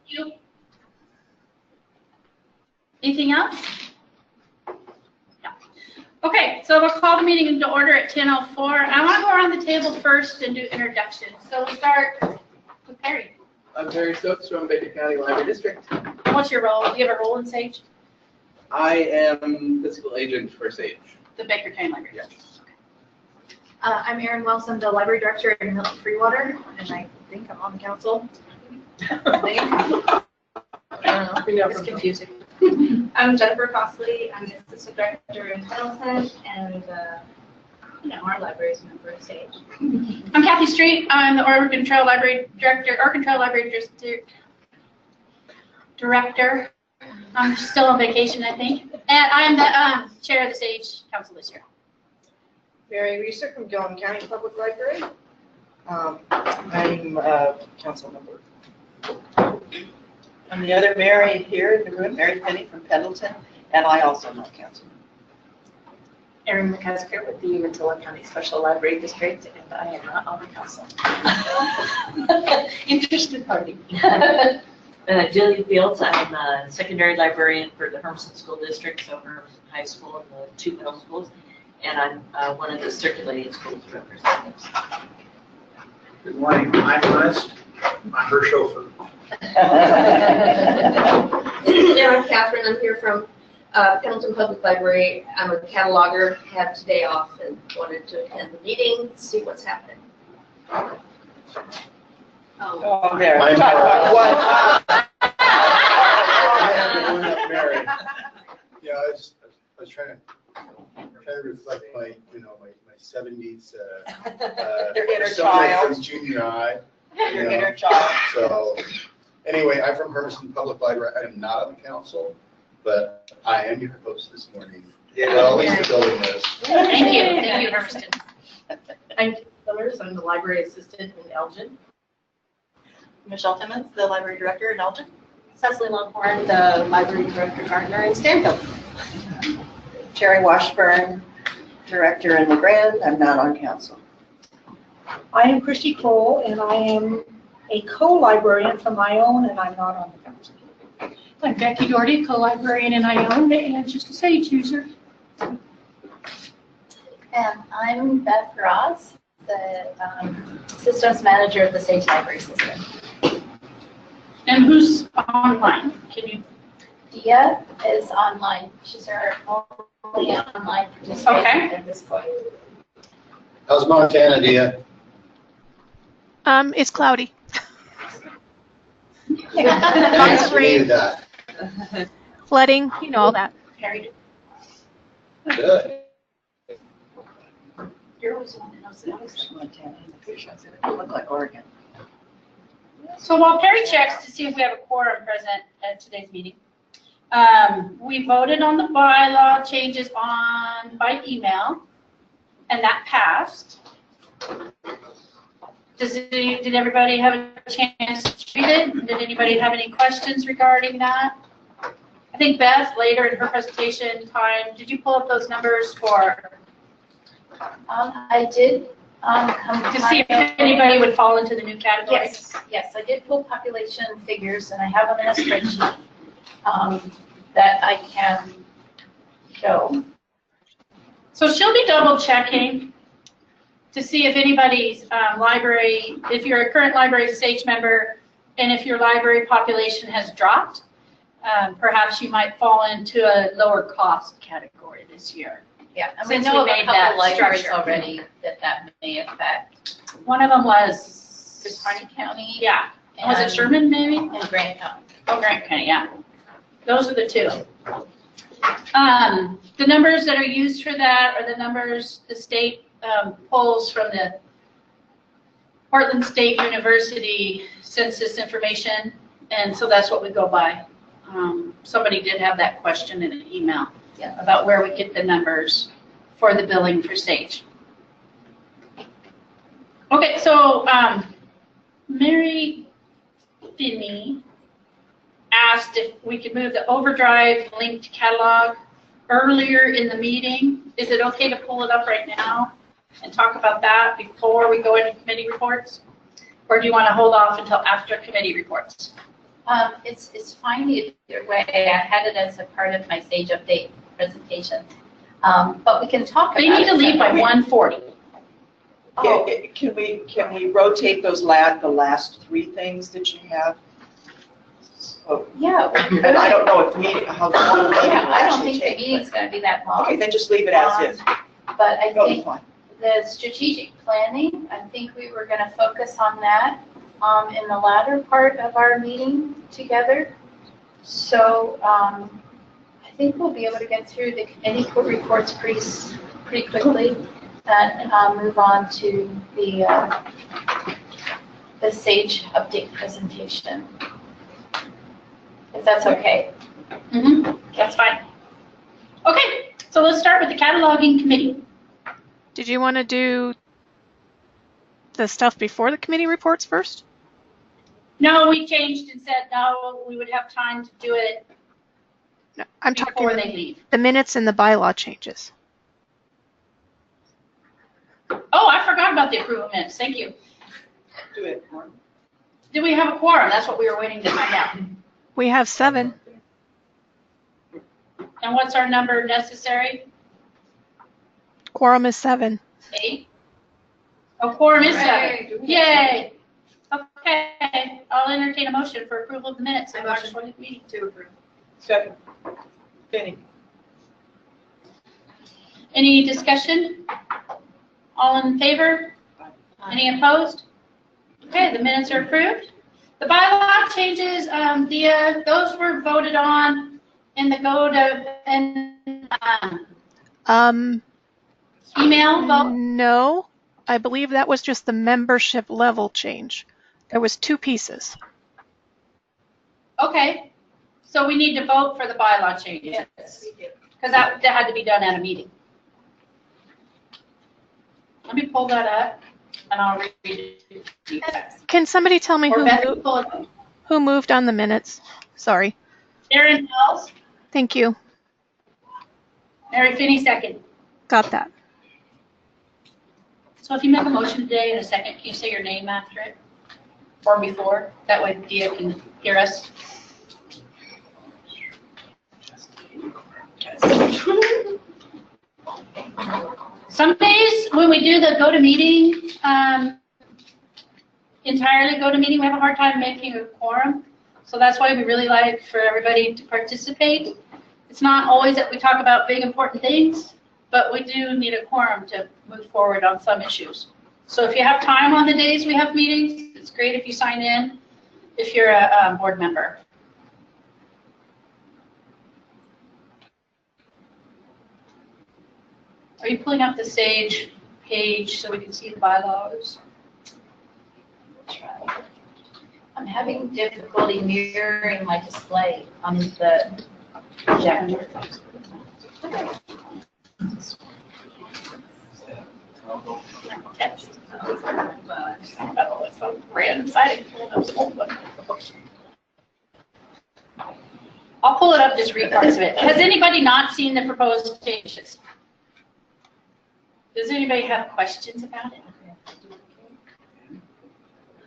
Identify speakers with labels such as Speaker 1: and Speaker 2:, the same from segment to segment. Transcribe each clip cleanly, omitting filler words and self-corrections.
Speaker 1: you. Anything else? No. Okay, so we'll call the meeting into order at 10:04. I want to go around the table first and do introductions. So we'll start with Perry.
Speaker 2: I'm Perry Stokes from Baker County Library District.
Speaker 1: What's your role? Do you have a role in SAGE?
Speaker 2: I am fiscal agent for SAGE.
Speaker 1: The Baker County Library.
Speaker 2: Yes.
Speaker 3: I'm Erin Wells. I'm the library director in Milton Freewater, and I think I'm on the council. I think. I don't know. It's confusing.
Speaker 4: I'm Jennifer Costley. I'm the assistant director in Pendleton, and our library is a member of SAGE.
Speaker 1: I'm Kathy Street. I'm the Oregon Trail Library Director, Oregon Trail Library Director. I'm still on vacation, I think. And I'm the chair of the SAGE Council this year.
Speaker 5: Mary Reeser from Gillum County Public Library. I'm a council member.
Speaker 6: I'm the other Mary here in the room, Mary Penny from Pendleton, and I also am on council.
Speaker 3: Erin McCusker with the Umatilla County Special Library District, and I am not on the council.
Speaker 4: Interested party.
Speaker 7: Julie Fields, I'm a secondary librarian for the Hermiston School District, so Hermiston High School and the 2 middle schools, and I'm one of the circulating schools representatives.
Speaker 8: Good morning, I'm Ernest. I'm her chauffeur.
Speaker 4: Yeah, I'm Catherine. I'm here from Pendleton Public Library. I'm a cataloger, had today off and wanted to attend the meeting, see what's happening.
Speaker 6: Oh, there.
Speaker 8: I'm
Speaker 6: What?
Speaker 8: Mary. Yeah, I was trying to reflect my 70s.
Speaker 6: Your inner
Speaker 8: something
Speaker 6: child.
Speaker 8: From junior high.
Speaker 6: Your inner child.
Speaker 8: So, anyway, I'm from Hermiston Public Library. I am not on the council, but I am your host this morning. Yeah. Well, at least the building is.
Speaker 1: Thank you, Hermiston.
Speaker 3: I'm Summers. I'm the library assistant in Elgin. Michelle Timmons, the library director in Elgin.
Speaker 4: Cecily Longhorn, the library director Gardner in Stanfield.
Speaker 6: Sherry Washburn, director in LeGrand. I'm not on council.
Speaker 9: I am Christy Cole, and I am a co-librarian from Ione, and I'm not on the council.
Speaker 1: I'm Becky Doherty, co-librarian in Ione, and just a SAGE user.
Speaker 3: And I'm Beth Ross, the systems manager of the SAGE Library System.
Speaker 1: And who's online? Can you?
Speaker 3: Dia is online. She's our only online participant at this point.
Speaker 8: How's Montana, Dia?
Speaker 10: It's cloudy.
Speaker 8: Thanks, we needed that.
Speaker 10: Flooding, all that.
Speaker 1: Perry,
Speaker 8: Good.
Speaker 1: you're always the one that knows the numbers.
Speaker 6: Montana. It look like Oregon.
Speaker 1: So while Perry checks to see if we have a quorum present at today's meeting, we voted on the bylaw changes by email, and that passed. Did everybody have a chance to read it? Did anybody have any questions regarding that? I think Beth, later in her presentation time, did you pull up those numbers for?
Speaker 3: I did.
Speaker 1: To see if anybody would fall into the new category?
Speaker 3: Yes, I did pull population figures, and I have them in a spreadsheet that I can show.
Speaker 1: So she'll be double checking to see if anybody's library, if you're a current library SAGE member, and if your library population has dropped, perhaps you might fall into a lower cost category this year.
Speaker 3: Yeah, and
Speaker 1: Since
Speaker 3: we know
Speaker 1: we
Speaker 3: of
Speaker 1: made
Speaker 3: a couple
Speaker 1: that
Speaker 3: libraries
Speaker 1: structure.
Speaker 3: already that may affect.
Speaker 1: One of them was,
Speaker 3: Harney County.
Speaker 1: yeah, was it Sherman maybe?
Speaker 3: And Grant County.
Speaker 1: Oh, Grant County, yeah. Those are the two. The numbers that are used for that are the numbers the state pulls from the Portland State University census information, and so that's what we go by. Somebody did have that question in an email about where we get the numbers for the billing for SAGE. Okay, so Mary Finney asked if we could move the Overdrive linked catalog earlier in the meeting. Is it okay to pull it up right now and talk about that before we go into committee reports? Or do you want to hold off until after committee reports? It's fine either way. I had it as a part of my SAGE update presentation. But we can talk about it. They need to leave by 1:40.
Speaker 6: Oh. Can we rotate those the last three things that you have? Oh,
Speaker 1: Yeah.
Speaker 6: and I don't know if how the whole meeting will
Speaker 1: I don't
Speaker 6: actually
Speaker 1: think the
Speaker 6: take.
Speaker 1: meeting's gonna be that long.
Speaker 6: Okay, then just leave it as is.
Speaker 1: But I
Speaker 6: Oh,
Speaker 1: think
Speaker 6: fine.
Speaker 1: the strategic planning, I think we were gonna focus on that in the latter part of our meeting together. So I think we'll be able to get through the committee reports pretty quickly and move on to the SAGE update presentation. If that's okay. That's fine. Okay, so let's start with the cataloging committee.
Speaker 10: Did you want to do the stuff before the committee reports first?
Speaker 1: No, we changed and said, no, we would have time to do it
Speaker 10: No, I'm
Speaker 1: before
Speaker 10: talking
Speaker 1: they leave.
Speaker 10: the minutes and the bylaw changes.
Speaker 1: Oh, I forgot about the approval minutes. Thank you.
Speaker 6: Do it.
Speaker 1: Did we have a quorum? That's what we were waiting to find out.
Speaker 10: We have 7.
Speaker 1: And what's our number necessary?
Speaker 10: Quorum is 7.
Speaker 1: 8? Oh, quorum is 7. Yay. Okay, I'll entertain a motion for approval of the minutes of March 20th meeting.
Speaker 3: To approve.
Speaker 6: Second. Penny.
Speaker 1: Any discussion? All in favor? Any opposed? Okay, the minutes are approved. The bylaw changes, those were voted on in the email vote.
Speaker 10: No, I believe that was just the membership level change. There was 2 pieces.
Speaker 1: Okay, so we need to vote for the bylaw changes. Yes, we do. Because that had to be done at a meeting. Let me pull that up and I'll read it to you guys.
Speaker 10: Can somebody tell me
Speaker 1: Or Beth, pull it up.
Speaker 10: who moved on the minutes? Sorry.
Speaker 1: Aaron Wells,
Speaker 10: Thank you.
Speaker 1: Mary Finney second.
Speaker 10: Got that.
Speaker 1: So if you make a motion today in a second, can you say your name after it? Or before? That way Dia can hear us. Some days when we do the go-to-meeting, entirely go-to-meeting, we have a hard time making a quorum. So that's why we really like for everybody to participate. It's not always that we talk about big important things, but we do need a quorum to move forward on some issues. So if you have time on the days we have meetings, it's great if you sign in if you're a board member. Are you pulling up the SAGE page so we can see the bylaws? Try. I'm having difficulty mirroring my display on the projector. I'll pull it up, just read parts of it. Has anybody not seen the proposed changes? Does anybody have questions about it?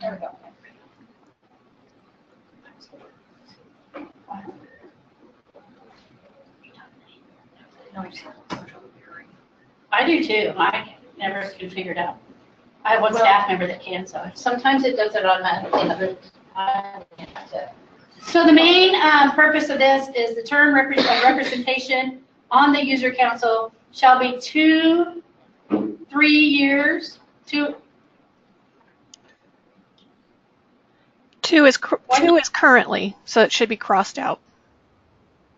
Speaker 1: There we go. I do too. I never can figure it out. I have one staff member that can, so sometimes it does it automatically, other times I have to. So the main purpose of this is the term representation on the user council shall be 2 3 years. 2
Speaker 10: is currently, so it should be crossed out.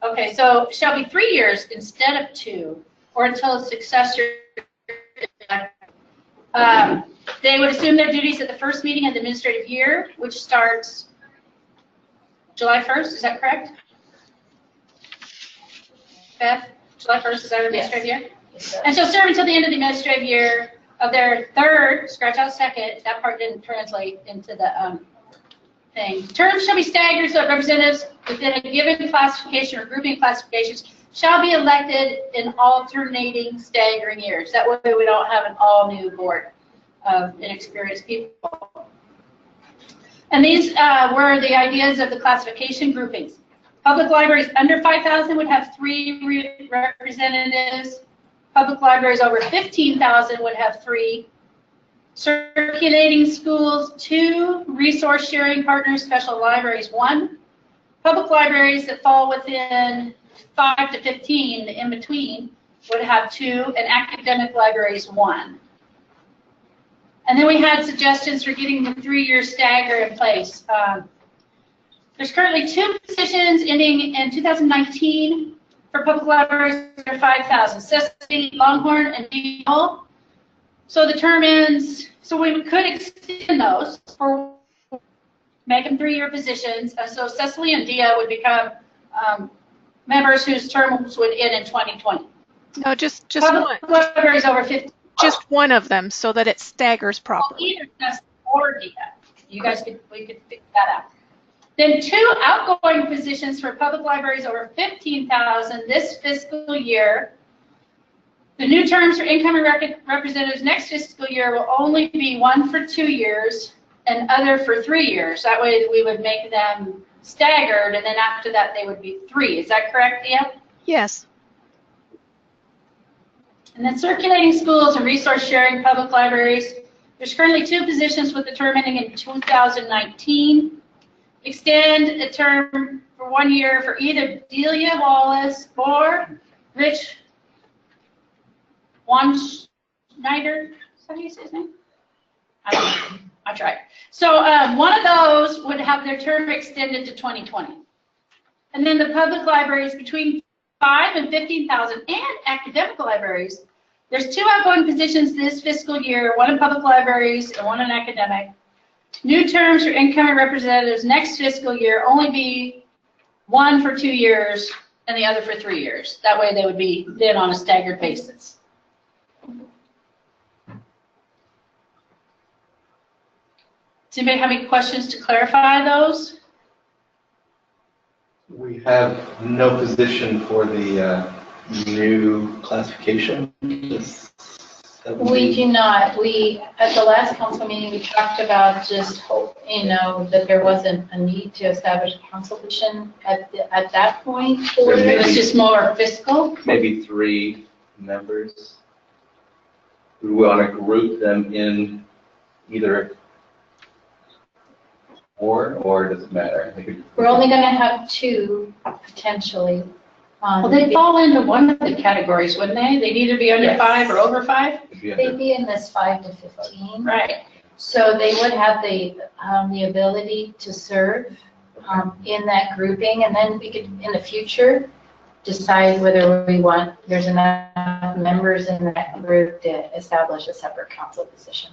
Speaker 1: Okay, so shall be 3 years instead of 2, or until a successor. They would assume their duties at the first meeting of the administrative year, which starts July 1st. Is that correct? Beth, July 1st is our administrative year? And so serve until the end of the administrative year of their third, scratch out second, that part didn't translate into the thing. Terms shall be staggered so that representatives within a given classification or grouping classifications shall be elected in alternating staggering years. That way we don't have an all-new board of inexperienced people. And these were the ideas of the classification groupings. Public libraries under 5,000 would have 3 representatives. Public libraries over 15,000 would have 3. Circulating schools, 2. Resource sharing partners, special libraries, 1. Public libraries that fall within 5 to 15, the in between, would have 2, and academic libraries 1. And then we had suggestions for getting the 3-year stagger in place. There's currently 2 positions ending in 2019 for public libraries under 5,000, Cecily Longhorn and Dee Hull. So the term ends, so we could extend those or make them 3-year positions. So Cecily and Dia would become members whose terms would end in 2020.
Speaker 10: No, just one.
Speaker 1: Public libraries over 50.
Speaker 10: Just one of them so that it staggers properly.
Speaker 1: Either Cecily or Dia. We could figure that out. Then 2 outgoing positions for public libraries over 15,000 this fiscal year. The new terms for incoming representatives next fiscal year will only be 1 for 2 years and other for 3 years. That way we would make them staggered, and then after that they would be 3. Is that correct, Dia?
Speaker 10: Yes.
Speaker 1: And then circulating schools and resource sharing public libraries. There's currently 2 positions with the term ending in 2019. Extend a term for 1 year for either Delia Wallace or Rich Schneider. Is that how you say his name? I don't know. I tried. So one of those would have their term extended to 2020. And then the public libraries between 5 and 15,000 and academic libraries, there's 2 outgoing positions this fiscal year, 1 in public libraries and 1 in academic. New terms for incoming representatives next fiscal year only be 1 for 2 years and the other for 3 years. That way they would be then on a staggered basis. Does anybody have any questions to clarify those?
Speaker 2: We have no position for the new classification.
Speaker 1: We do not. We, at the last council meeting, we talked about just hope, that there wasn't a need to establish a council position at that point. It was just more fiscal.
Speaker 2: Maybe 3 members. We want to group them in either or does it matter?
Speaker 1: We're only going to have 2 potentially. Well, they'd fall into one of the categories, wouldn't they? They'd either be under 5 or over 5.
Speaker 11: They'd be in this 5 to 15.
Speaker 1: Right.
Speaker 11: So they would have the ability to serve in that grouping, and then we could, in the future, decide whether there's enough members in that group to establish a separate council position.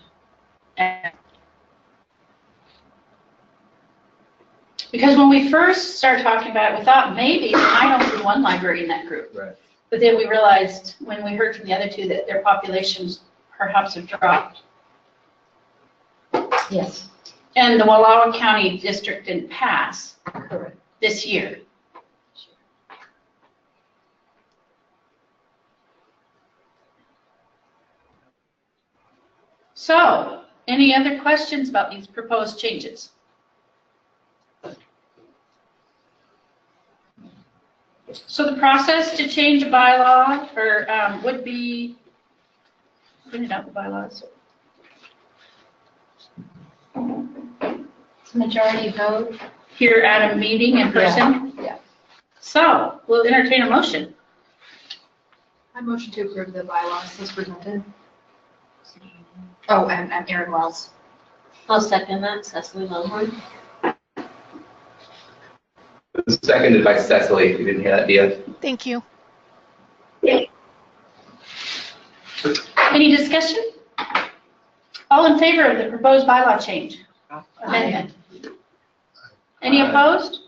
Speaker 1: Because when we first started talking about it, we thought maybe there might only be 1 library in that group.
Speaker 2: Right.
Speaker 1: But then we realized when we heard from the other 2 that their populations perhaps have dropped.
Speaker 11: Yes.
Speaker 1: And the Wallowa County District didn't pass
Speaker 11: Correct.
Speaker 1: this year. So, any other questions about these proposed changes? So the process to change a bylaw would be printing out the bylaws.
Speaker 11: It's majority vote.
Speaker 1: Here at a meeting in person.
Speaker 11: Yeah.
Speaker 1: So we'll entertain a motion.
Speaker 3: I motion to approve the bylaws as presented. Oh, and I'm Erin Wells.
Speaker 7: I'll second that, Cecily Longhorn.
Speaker 2: It was seconded by Cecily. You didn't hear that, Dia?
Speaker 10: Thank you.
Speaker 1: Any discussion? All in favor of the proposed bylaw change? Amendment? Any opposed?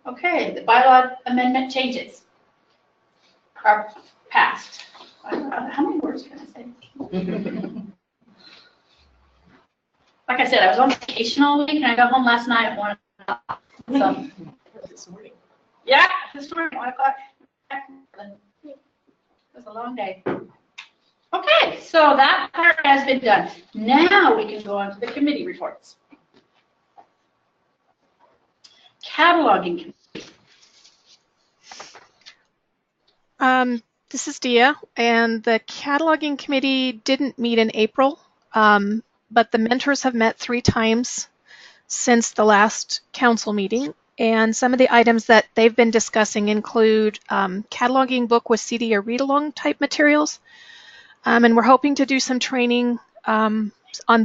Speaker 1: Okay, the bylaw amendment changes are passed. How many words can I say? Like I said, I was on vacation all week and I got home last night at 1 o'clock. So, yeah, this morning, 1 o'clock. It was a long day. Okay, so that part has been done. Now we can go on to the committee reports. cataloging committee.
Speaker 10: This is Dia, and the cataloging committee didn't meet in April, but the mentors have met 3 times since the last council meeting. And some of the items that they've been discussing include cataloging book with CD or read-along type materials. And we're hoping to do some training on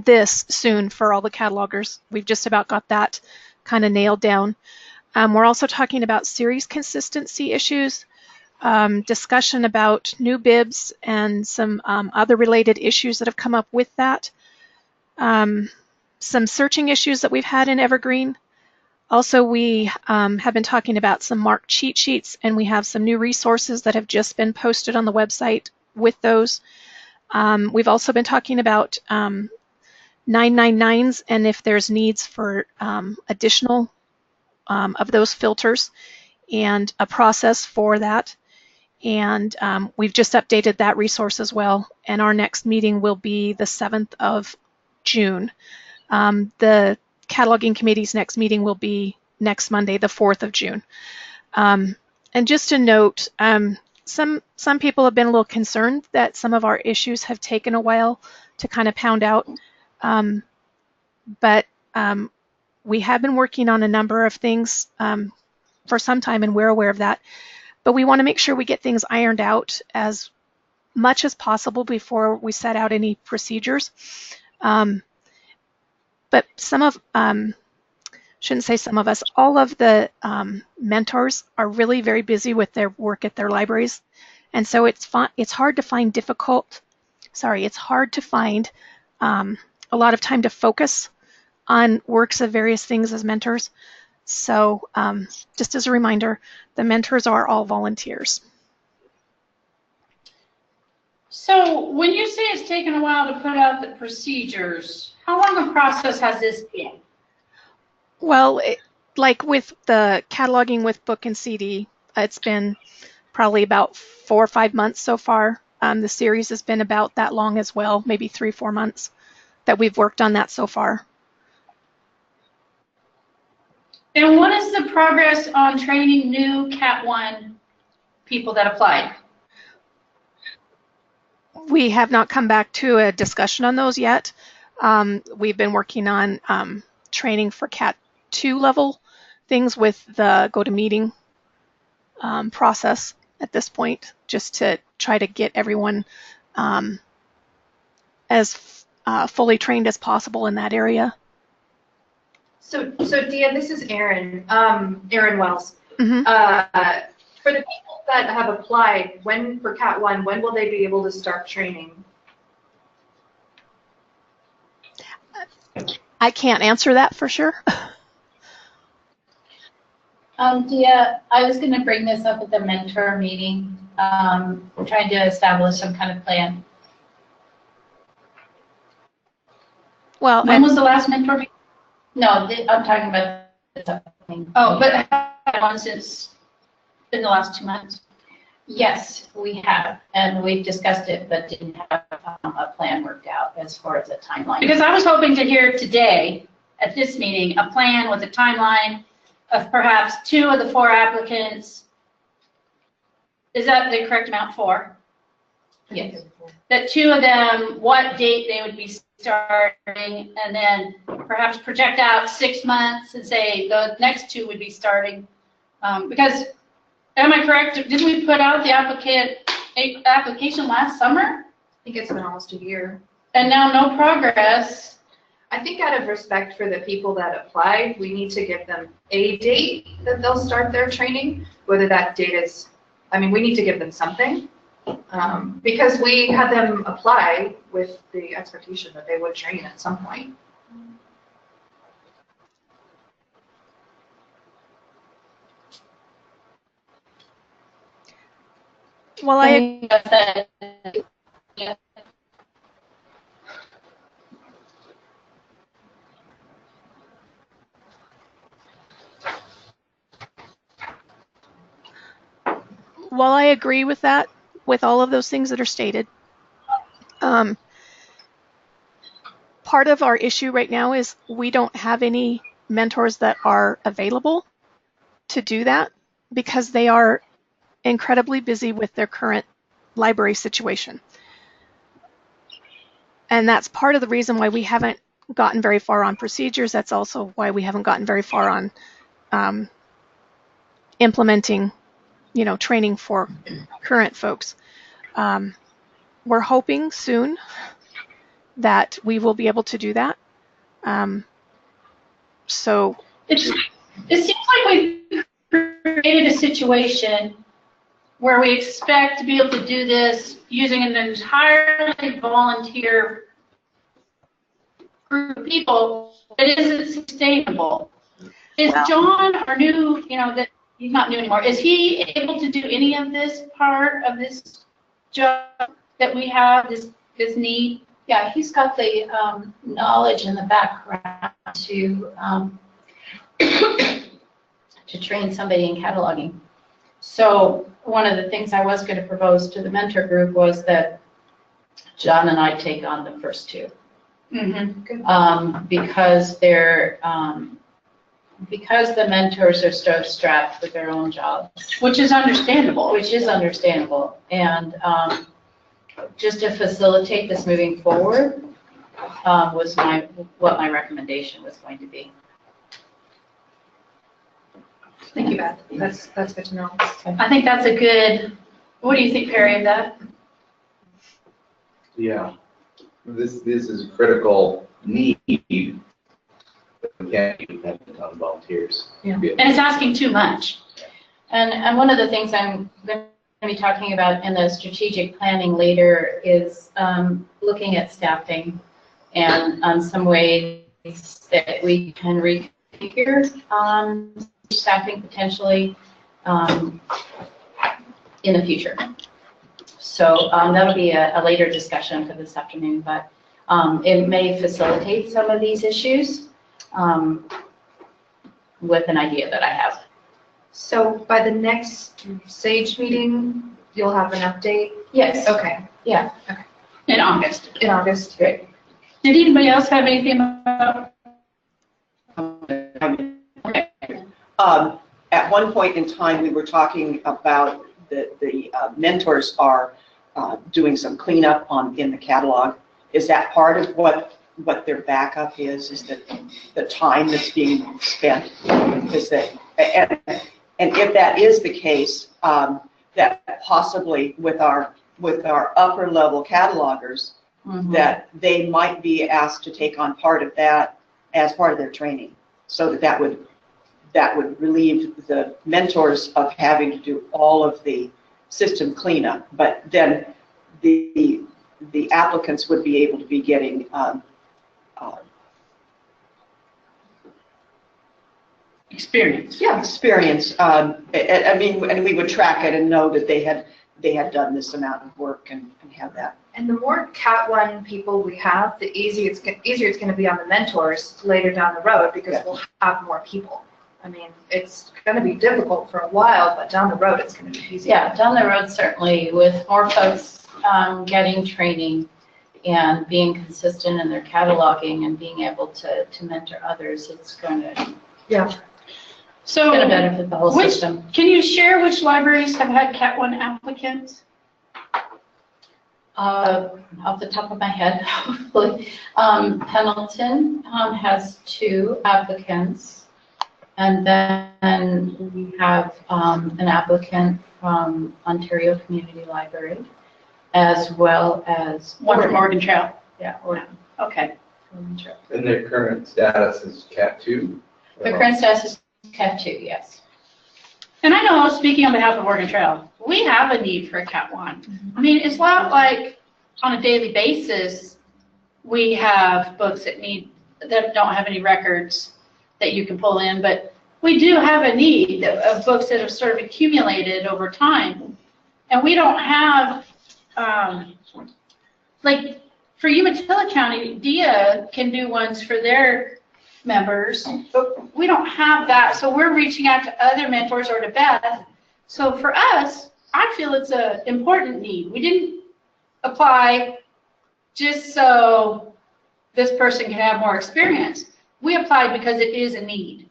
Speaker 10: this soon for all the catalogers. We've just about got that kind of nailed down. We're also talking about series consistency issues, discussion about new bibs and some other related issues that have come up with that. Some searching issues that we've had in Evergreen. Also, we have been talking about some marked cheat sheets, and we have some new resources that have just been posted on the website with those. We've also been talking about 999s and if there's needs for additional of those filters and a process for that. And we've just updated that resource as well. And our next meeting will be the 7th of June. The cataloging committee's next meeting will be next Monday, the 4th of June. And just a note, some people have been a little concerned that some of our issues have taken a while to kind of pound out. But we have been working on a number of things for some time, and we're aware of that. But we want to make sure we get things ironed out as much as possible before we set out any procedures. But some of, shouldn't say some of us, all of the mentors are really very busy with their work at their libraries. And so it's hard to find it's hard to find a lot of time to focus on works of various things as mentors. So just as a reminder, the mentors are all volunteers.
Speaker 1: So when you say it's taken a while to put out the procedures, how long a process has this been?
Speaker 10: Well, like with the cataloging with book and CD, it's been probably about 4 or 5 months so far. The series has been about that long as well, maybe 3 or 4 months that we've worked on that so far.
Speaker 1: And what is the progress on training new Cat 1 people that applied?
Speaker 10: We have not come back to a discussion on those yet. We've been working on training for Cat 2 level things with the GoToMeeting process at this point, just to try to get everyone as fully trained as possible in that area.
Speaker 3: So Dia, this is Erin Wells.
Speaker 10: Mm-hmm.
Speaker 3: For the people that have applied, for Cat 1, when will they be able to start training?
Speaker 10: I can't answer that for sure.
Speaker 11: Dia, I was going to bring this up at the mentor meeting. We're trying to establish some kind of plan.
Speaker 10: Well,
Speaker 1: when was the last mentor meeting?
Speaker 11: No, I'm talking about the
Speaker 1: Oh, but one since in the last 2 months?
Speaker 11: Yes, we have, and we've discussed it, but didn't have a plan worked out as far as a timeline.
Speaker 1: Because I was hoping to hear today at this meeting a plan with a timeline of perhaps 2 of the 4 applicants. Is that the correct amount? 4?
Speaker 11: Yes.
Speaker 1: That 2 of them, what date they would be starting, and then perhaps project out 6 months and say the next 2 would be starting. Because, am I correct? Didn't we put out the application last summer?
Speaker 3: I think it's been almost a year.
Speaker 1: And now no progress.
Speaker 3: I think out of respect for the people that applied, we need to give them a date that they'll start their training. Whether that date is, we need to give them something. Because we had them apply with the expectation that they would train at some point.
Speaker 10: Well, While I agree with that, with all of those things that are stated, part of our issue right now is we don't have any mentors that are available to do that because they are incredibly busy with their current library situation. And that's part of the reason why we haven't gotten very far on procedures. That's also why we haven't gotten very far on implementing, training for current folks. We're hoping soon that we will be able to do that. So
Speaker 1: it seems like we've created a situation where we expect to be able to do this using an entirely volunteer group of people. It isn't sustainable. Is John, our new, that he's not new anymore, is he able to do any of this part of this job that we have, this need?
Speaker 11: Yeah, he's got the knowledge and the background to train somebody in cataloging. So one of the things I was going to propose to the mentor group was that John and I take on the first two.
Speaker 1: Mm-hmm.
Speaker 11: Because because the mentors are so strapped with their own jobs.
Speaker 1: Which is understandable.
Speaker 11: And just to facilitate this moving forward was what my recommendation was going to be.
Speaker 3: Thank you, Beth. That's good to know.
Speaker 1: I think that's a good, what do you think, Perry, of that?
Speaker 2: Yeah, this is a critical need. We can't be dependent on volunteers.
Speaker 11: Yeah.
Speaker 1: And it's asking too much.
Speaker 11: And one of the things I'm going to be talking about in the strategic planning later is looking at staffing and some ways that we can reconfigure staffing potentially in the future. So that'll be a later discussion for this afternoon, but it may facilitate some of these issues with an idea that I have.
Speaker 3: So by the next SAGE meeting, you'll have an update?
Speaker 11: Yes.
Speaker 3: Okay.
Speaker 11: Yeah.
Speaker 3: Okay.
Speaker 1: In August.
Speaker 3: In August.
Speaker 11: Great.
Speaker 1: Did anybody else have anything about?
Speaker 6: At one point in time, we were talking about the mentors are doing some cleanup in the catalog. Is that part of what their backup is? Is that the time that's being spent? Is that and if that is the case, that possibly with our upper level catalogers, that they might be asked to take on part of that as part of their training, so that would relieve the mentors of having to do all of the system cleanup, but then the applicants would be able to be getting
Speaker 1: Experience.
Speaker 6: Yeah, experience. I mean, and we would track it and know that they had done this amount of work and have that.
Speaker 3: And the more Cat 1 people we have, the easier it's going to be on the mentors later down the road, because we'll have more people. I mean, it's going to be difficult for a while, but down the road it's going to be easier.
Speaker 11: Yeah, down the road certainly, with more folks getting training and being consistent in their cataloging and being able to mentor others, it's going to
Speaker 1: So
Speaker 11: benefit the whole system.
Speaker 1: Can you share which libraries have had Cat 1 applicants?
Speaker 11: Off the top of my head, hopefully. Pendleton has 2 applicants, and then we have an applicant from Ontario Community Library, as well as
Speaker 1: One from Oregon Trail.
Speaker 11: Yeah, Oregon.
Speaker 1: Okay.
Speaker 2: And their current status is Cat 2?
Speaker 11: The current status is Cat 2, yes.
Speaker 1: And I know, speaking on behalf of Oregon Trail, we have a need for a Cat 1. I mean, it's not like on a daily basis we have books that don't have any records that you can pull in, but we do have a need of books that have sort of accumulated over time. And we don't have, like for Umatilla County, DIA can do ones for their members, but we don't have that. So we're reaching out to other mentors or to Beth. So for us, I feel it's an important need. We didn't apply just so this person can have more experience. We applied because it is a need.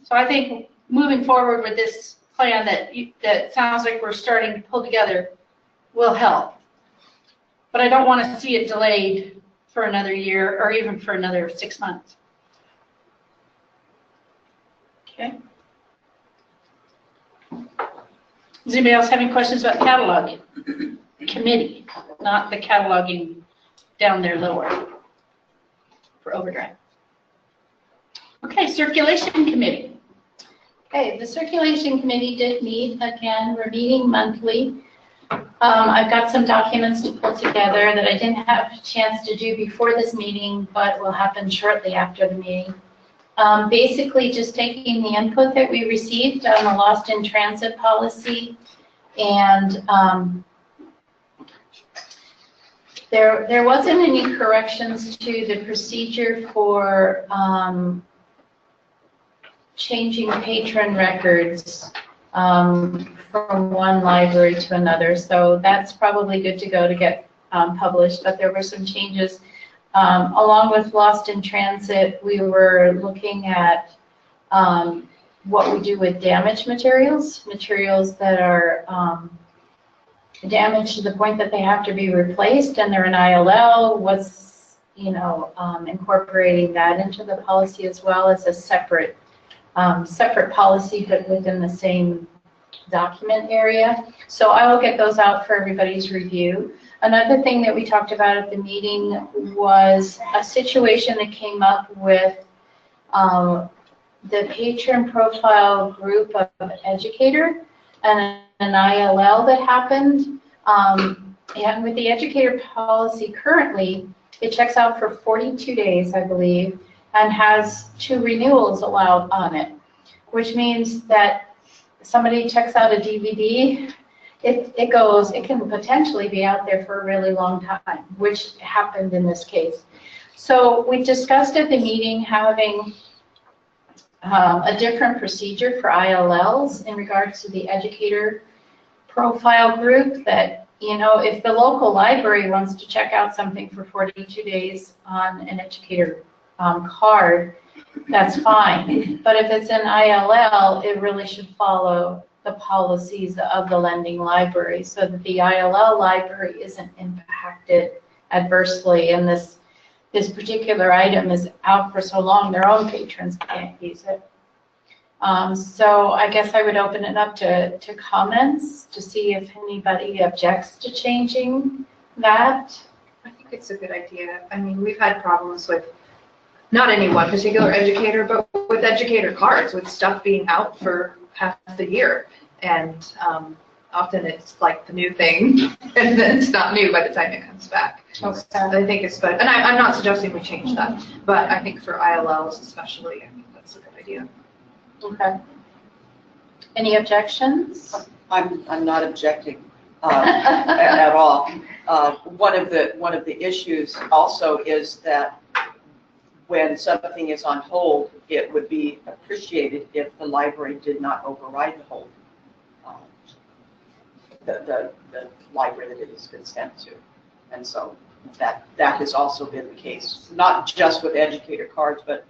Speaker 1: So I think moving forward with this plan that sounds like we're starting to pull together will help. But I don't want to see it delayed for another year or even for another 6 months. Okay. Does anybody else have any questions about cataloging committee, not the cataloging down there lower for Overdrive? Okay, circulation committee. Okay, the circulation committee did meet again. We're meeting monthly. I've got some documents to put together that I didn't have a chance to do before this meeting, but will happen shortly after the meeting. Basically, just taking the input that we received on the Lost in Transit policy, and there wasn't any corrections to the procedure for changing patron records from one library to another, so that's probably good to go to get published, but there were some changes. Along with Lost in Transit, we were looking at what we do with damaged materials that are damaged to the point that they have to be replaced and they're an ILL, what's, incorporating that into the policy as well as a separate policy, but within the same document area. So I will get those out for everybody's review. Another thing that we talked about at the meeting was a situation that came up with the patron profile group of educator and an ILL that happened. And with the educator policy currently, it checks out for 42 days, I believe, and has 2 renewals allowed on it, which means that somebody checks out a DVD, it can potentially be out there for a really long time, which happened in this case. So we discussed at the meeting having a different procedure for ILLs in regards to the educator profile group, that, if the local library wants to check out something for 42 days on an educator card, that's fine. But if it's an ILL, it really should follow the policies of the lending library so that the ILL library isn't impacted adversely, and this particular item is out for so long their own patrons can't use it. So I guess I would open it up to comments to see if anybody objects to changing that.
Speaker 3: I think it's a good idea. I mean, we've had problems with not any one particular educator, but with educator cards, with stuff being out for half the year. And often it's like the new thing, and then it's not new by the time it comes back.
Speaker 1: Okay.
Speaker 3: I think it's good. And I'm not suggesting we change that, but I think for ILLs especially, I think that's a good idea.
Speaker 1: Okay. Any objections?
Speaker 6: I'm not objecting at all. One of the issues also is that when something is on hold, it would be appreciated if the library did not override the hold. The library that it has been sent to. And so that has also been the case, not just with educator cards, but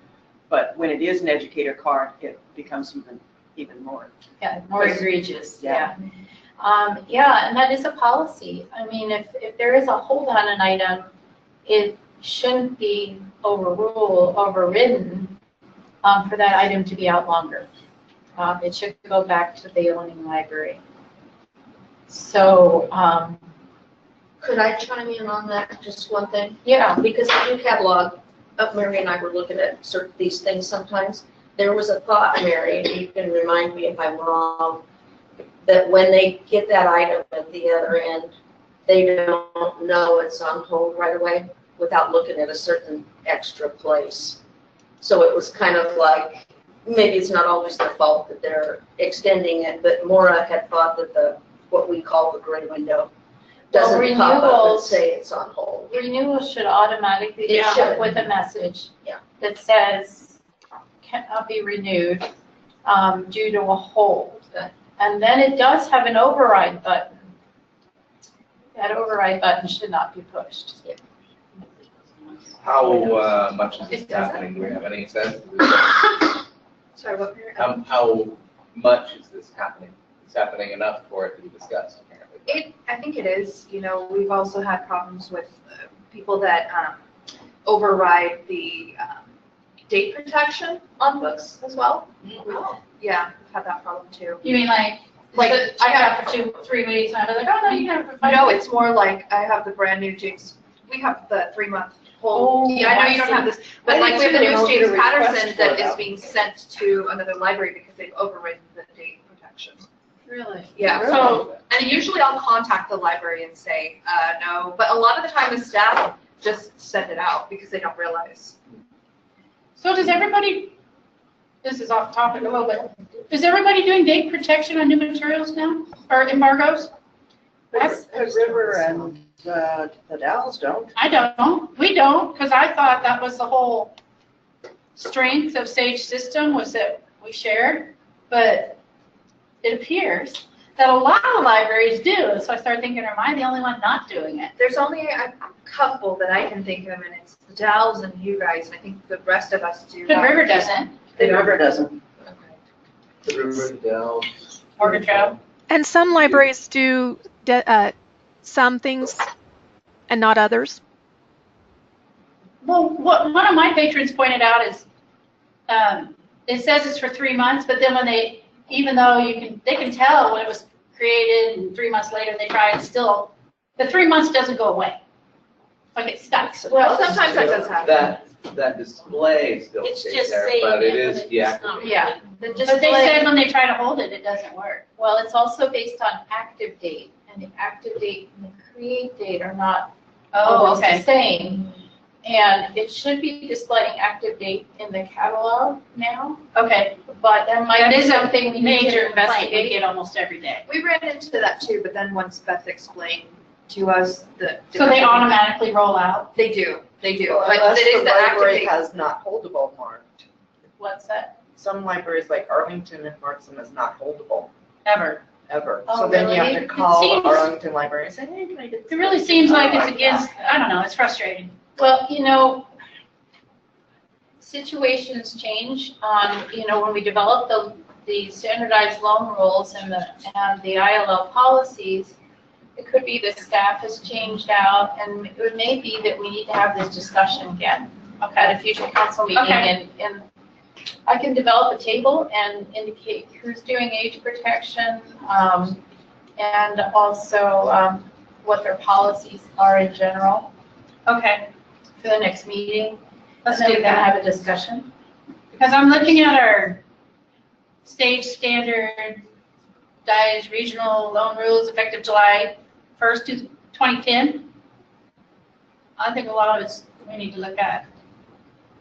Speaker 6: when it is an educator card, it becomes even more.
Speaker 1: Yeah, more egregious,
Speaker 6: Yeah.
Speaker 1: Yeah, and that is a policy. I mean, if there is a hold on an item, it shouldn't be overridden for that item to be out longer. It should go back to the owning library. So,
Speaker 4: Could I chime in on that, just one thing?
Speaker 1: yeah,
Speaker 4: Because in catalog, Mary and I were looking at these things sometimes. There was a thought, Mary, and you can remind me if I'm wrong, that when they get that item at the other end, they don't know it's on hold right away without looking at a certain extra place. So it was kind of like, maybe it's not always their fault that they're extending it, but Maura had thought that what we call the gray window doesn't pop up and
Speaker 1: renewals-
Speaker 4: say it's on hold.
Speaker 1: renewals should automatically
Speaker 4: It
Speaker 1: come
Speaker 4: should.
Speaker 1: with a message
Speaker 4: Yeah.
Speaker 1: that says cannot be renewed due to a hold. And then it does have an override button. That override button should not be pushed.
Speaker 2: How much is this happening? Do we have any sense?
Speaker 3: Sorry, what? Mary?
Speaker 2: How much is this happening? It's happening enough for it to be discussed, apparently.
Speaker 3: I think it is, you know, we've also had problems with people that override the date protection on books as well. Yeah, we've had that problem too.
Speaker 1: You mean like I have for 2-3 weeks, and I'm like, oh, no, you can have it for 5
Speaker 3: No,
Speaker 1: weeks.
Speaker 3: it's more like I have the brand new James, we have the 3-month hold. Yeah, I know you don't have this, but like we have the new James Patterson that is being sent to another library because they've overridden the date protection.
Speaker 1: Really?
Speaker 3: Yeah, so, and usually I'll contact the library and say, no, but a lot of the time the staff just send it out because they don't realize.
Speaker 1: So does everybody, this is off topic a little bit, is everybody doing date protection on new materials now, or embargoes?
Speaker 6: The River and the Dalles don't.
Speaker 1: I don't, we don't, because I thought that was the whole strength of Sage System was that we shared, but it appears that a lot of libraries do, so I started thinking, am I the only one not doing it?
Speaker 3: There's only a couple that I can think of, and it's the Dalles and you guys. I think the rest of us do.
Speaker 1: Good River doesn't,
Speaker 6: The River doesn't.
Speaker 2: The River, the Dells.
Speaker 1: Morgan Trail.
Speaker 10: And some libraries do some things and not others.
Speaker 1: Well, what one of my patrons pointed out is, it says it's for 3 months, but then when they, even though they can tell when it was created, and 3 months later they try it, still, the 3 months doesn't go away. Like it stuck.
Speaker 3: Well, sometimes that does happen.
Speaker 2: That display still
Speaker 7: It's
Speaker 2: stays
Speaker 7: just
Speaker 2: there,
Speaker 7: saying
Speaker 2: but it
Speaker 7: it,
Speaker 2: is
Speaker 7: but it's not
Speaker 2: deactivated.
Speaker 3: Yeah.
Speaker 11: The
Speaker 1: But they
Speaker 11: display,
Speaker 1: said when they try to hold it, it doesn't work.
Speaker 11: well, it's also based on active date, and the active date and the create date are not
Speaker 1: Oh,
Speaker 11: always the
Speaker 1: okay.
Speaker 11: same. And it should be displaying active date in the catalog now,
Speaker 1: Okay,
Speaker 11: but that might
Speaker 1: that
Speaker 11: be
Speaker 1: is a
Speaker 11: something we need
Speaker 1: major
Speaker 11: to
Speaker 1: investment we
Speaker 11: complain.
Speaker 1: get almost every day.
Speaker 3: We ran into that too, but then once Beth explained to us the.
Speaker 1: So they automatically roll out?
Speaker 3: They do, but
Speaker 12: Unless
Speaker 3: it is
Speaker 12: the
Speaker 3: the active
Speaker 12: library
Speaker 3: date.
Speaker 12: has not holdable marked.
Speaker 11: What's that?
Speaker 12: Some libraries like Arlington and marks them as not holdable,
Speaker 1: Ever.
Speaker 12: ever.
Speaker 11: Oh,
Speaker 12: So then you have
Speaker 11: really?
Speaker 12: to
Speaker 11: It
Speaker 12: call
Speaker 1: seems-
Speaker 12: Arlington Library and say, hey, can I get this?
Speaker 1: It really seems like it's against, I don't know, it's frustrating.
Speaker 11: Well, situations change on, when we develop the standardized loan rules and the ILL policies, it could be the staff has changed out, and it may be that we need to have this discussion again at a future council meeting.
Speaker 1: Okay.
Speaker 11: And I can develop a table and indicate who's doing age protection, and also what their policies are in general
Speaker 1: Okay,
Speaker 11: for the next meeting.
Speaker 1: let's
Speaker 11: And then
Speaker 1: do
Speaker 11: we can
Speaker 1: that.
Speaker 11: have a discussion.
Speaker 1: Because I'm looking at our state standard regional loan rules effective July 1st, 2010. I think a lot of it's we need to look at.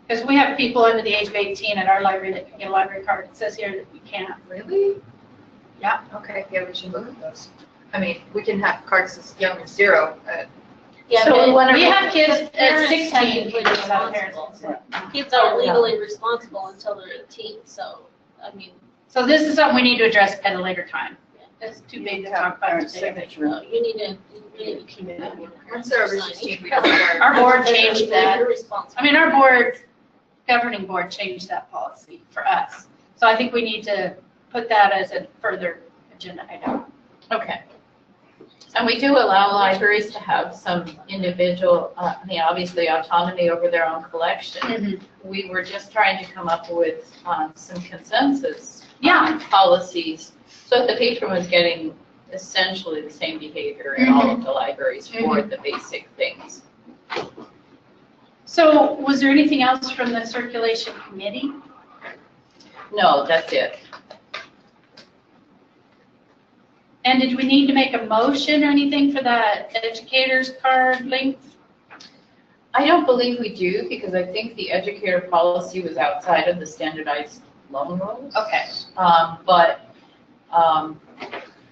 Speaker 1: Because we have people under the age of 18 at our library that can get a library card. It says here that we can't.
Speaker 3: Really?
Speaker 1: Yeah.
Speaker 3: Okay, yeah, we should look at those. I mean, we can have cards as young as 0.
Speaker 11: Yeah,
Speaker 1: So
Speaker 11: but
Speaker 1: we have kids
Speaker 11: the
Speaker 1: at
Speaker 11: parents
Speaker 1: 16
Speaker 11: technically
Speaker 1: who just have parents.
Speaker 11: responsible.
Speaker 13: Kids aren't legally responsible until they're 18, so, I mean,
Speaker 1: So this is something we need to address at a later time. It's too big to talk about
Speaker 6: Parent
Speaker 1: today.
Speaker 6: signature.
Speaker 13: no, you need to keep it.
Speaker 3: Once they're over 16, we don't start.
Speaker 1: Our board changed that.
Speaker 13: You're responsible.
Speaker 1: I mean, our board, governing board changed that policy for us. So I think we need to put that as a further agenda item.
Speaker 11: Okay. And we do allow libraries to have some individual, obviously autonomy over their own collection. We were just trying to come up with some consensus policies, so that the patron was getting essentially the same behavior in all of the libraries for the basic things.
Speaker 1: So was there anything else from the circulation committee?
Speaker 11: No, that's it.
Speaker 1: And did we need to make a motion or anything for that educator's card link?
Speaker 11: I don't believe we do, because I think the educator policy was outside of the standardized loan rules.
Speaker 1: Okay.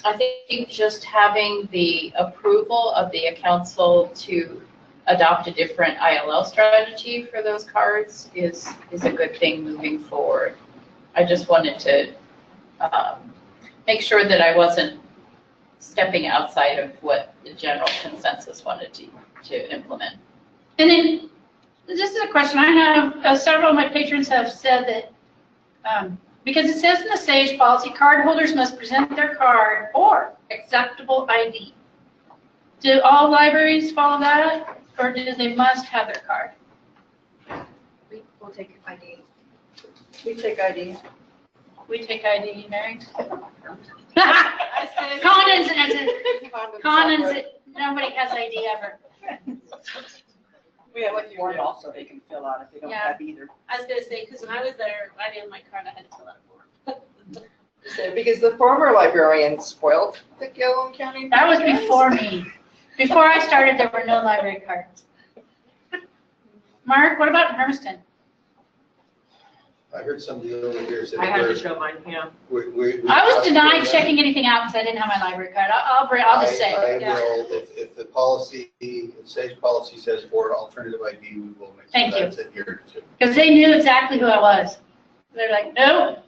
Speaker 11: I think just having the approval of the council to adopt a different ILL strategy for those cards is a good thing moving forward. I just wanted to make sure that I wasn't stepping outside of what the general consensus wanted to implement.
Speaker 1: And then, this is a question I have. Several of my patrons have said that Because it says in the SAGE policy, card holders must present their card or acceptable ID. Do all libraries follow that, or do they must have their card?
Speaker 3: We'll take ID.
Speaker 5: We take ID.
Speaker 1: We take ID, Mary.
Speaker 13: I said-
Speaker 1: Conan's, nobody has ID ever.
Speaker 6: We have a form also they can fill out if they don't
Speaker 1: Yeah.
Speaker 6: have either.
Speaker 13: I was gonna say, because when I was there, I didn't have my card, I had to fill out a form.
Speaker 12: So, because the former librarian spoiled the Gillum County.
Speaker 1: That was before me. Before I started, there were no library cards. Mark, what about in Hermiston?
Speaker 8: I heard somebody over here say.
Speaker 7: I had to show mine, yeah.
Speaker 1: I was denied checking anything out because I didn't have my library card. I'll just say,
Speaker 8: I
Speaker 1: yeah.
Speaker 8: will, if the policy, if SAGE policy says for an alternative ID, we will make
Speaker 1: Thank
Speaker 8: sure
Speaker 1: you.
Speaker 8: that's adhered to.
Speaker 1: Because they knew exactly who I was. They're like, no.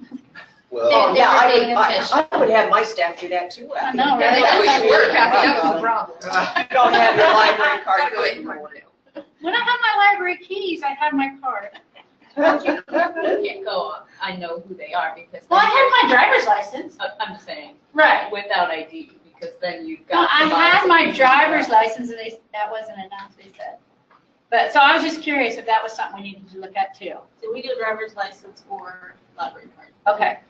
Speaker 8: Well,
Speaker 4: Yeah,
Speaker 12: I would have my staff do that too.
Speaker 1: I know,
Speaker 3: Yeah,
Speaker 1: right?
Speaker 3: they should work, Kathy, that was the problem.
Speaker 6: You don't have your library card.
Speaker 3: Go ahead and roll it.
Speaker 1: When I had my library keys, I had my card.
Speaker 14: You can't go, I know who they are because.
Speaker 1: Well, I had my driver's license.
Speaker 14: I'm saying,
Speaker 1: Right.
Speaker 14: without ID, because then you've
Speaker 1: Well,
Speaker 14: got.
Speaker 1: I
Speaker 14: the
Speaker 1: had my
Speaker 14: box.
Speaker 1: driver's license and that wasn't enough, they said. But, so I was just curious if that was something we needed to look at too.
Speaker 13: So we do a driver's license for library card,
Speaker 1: Okay,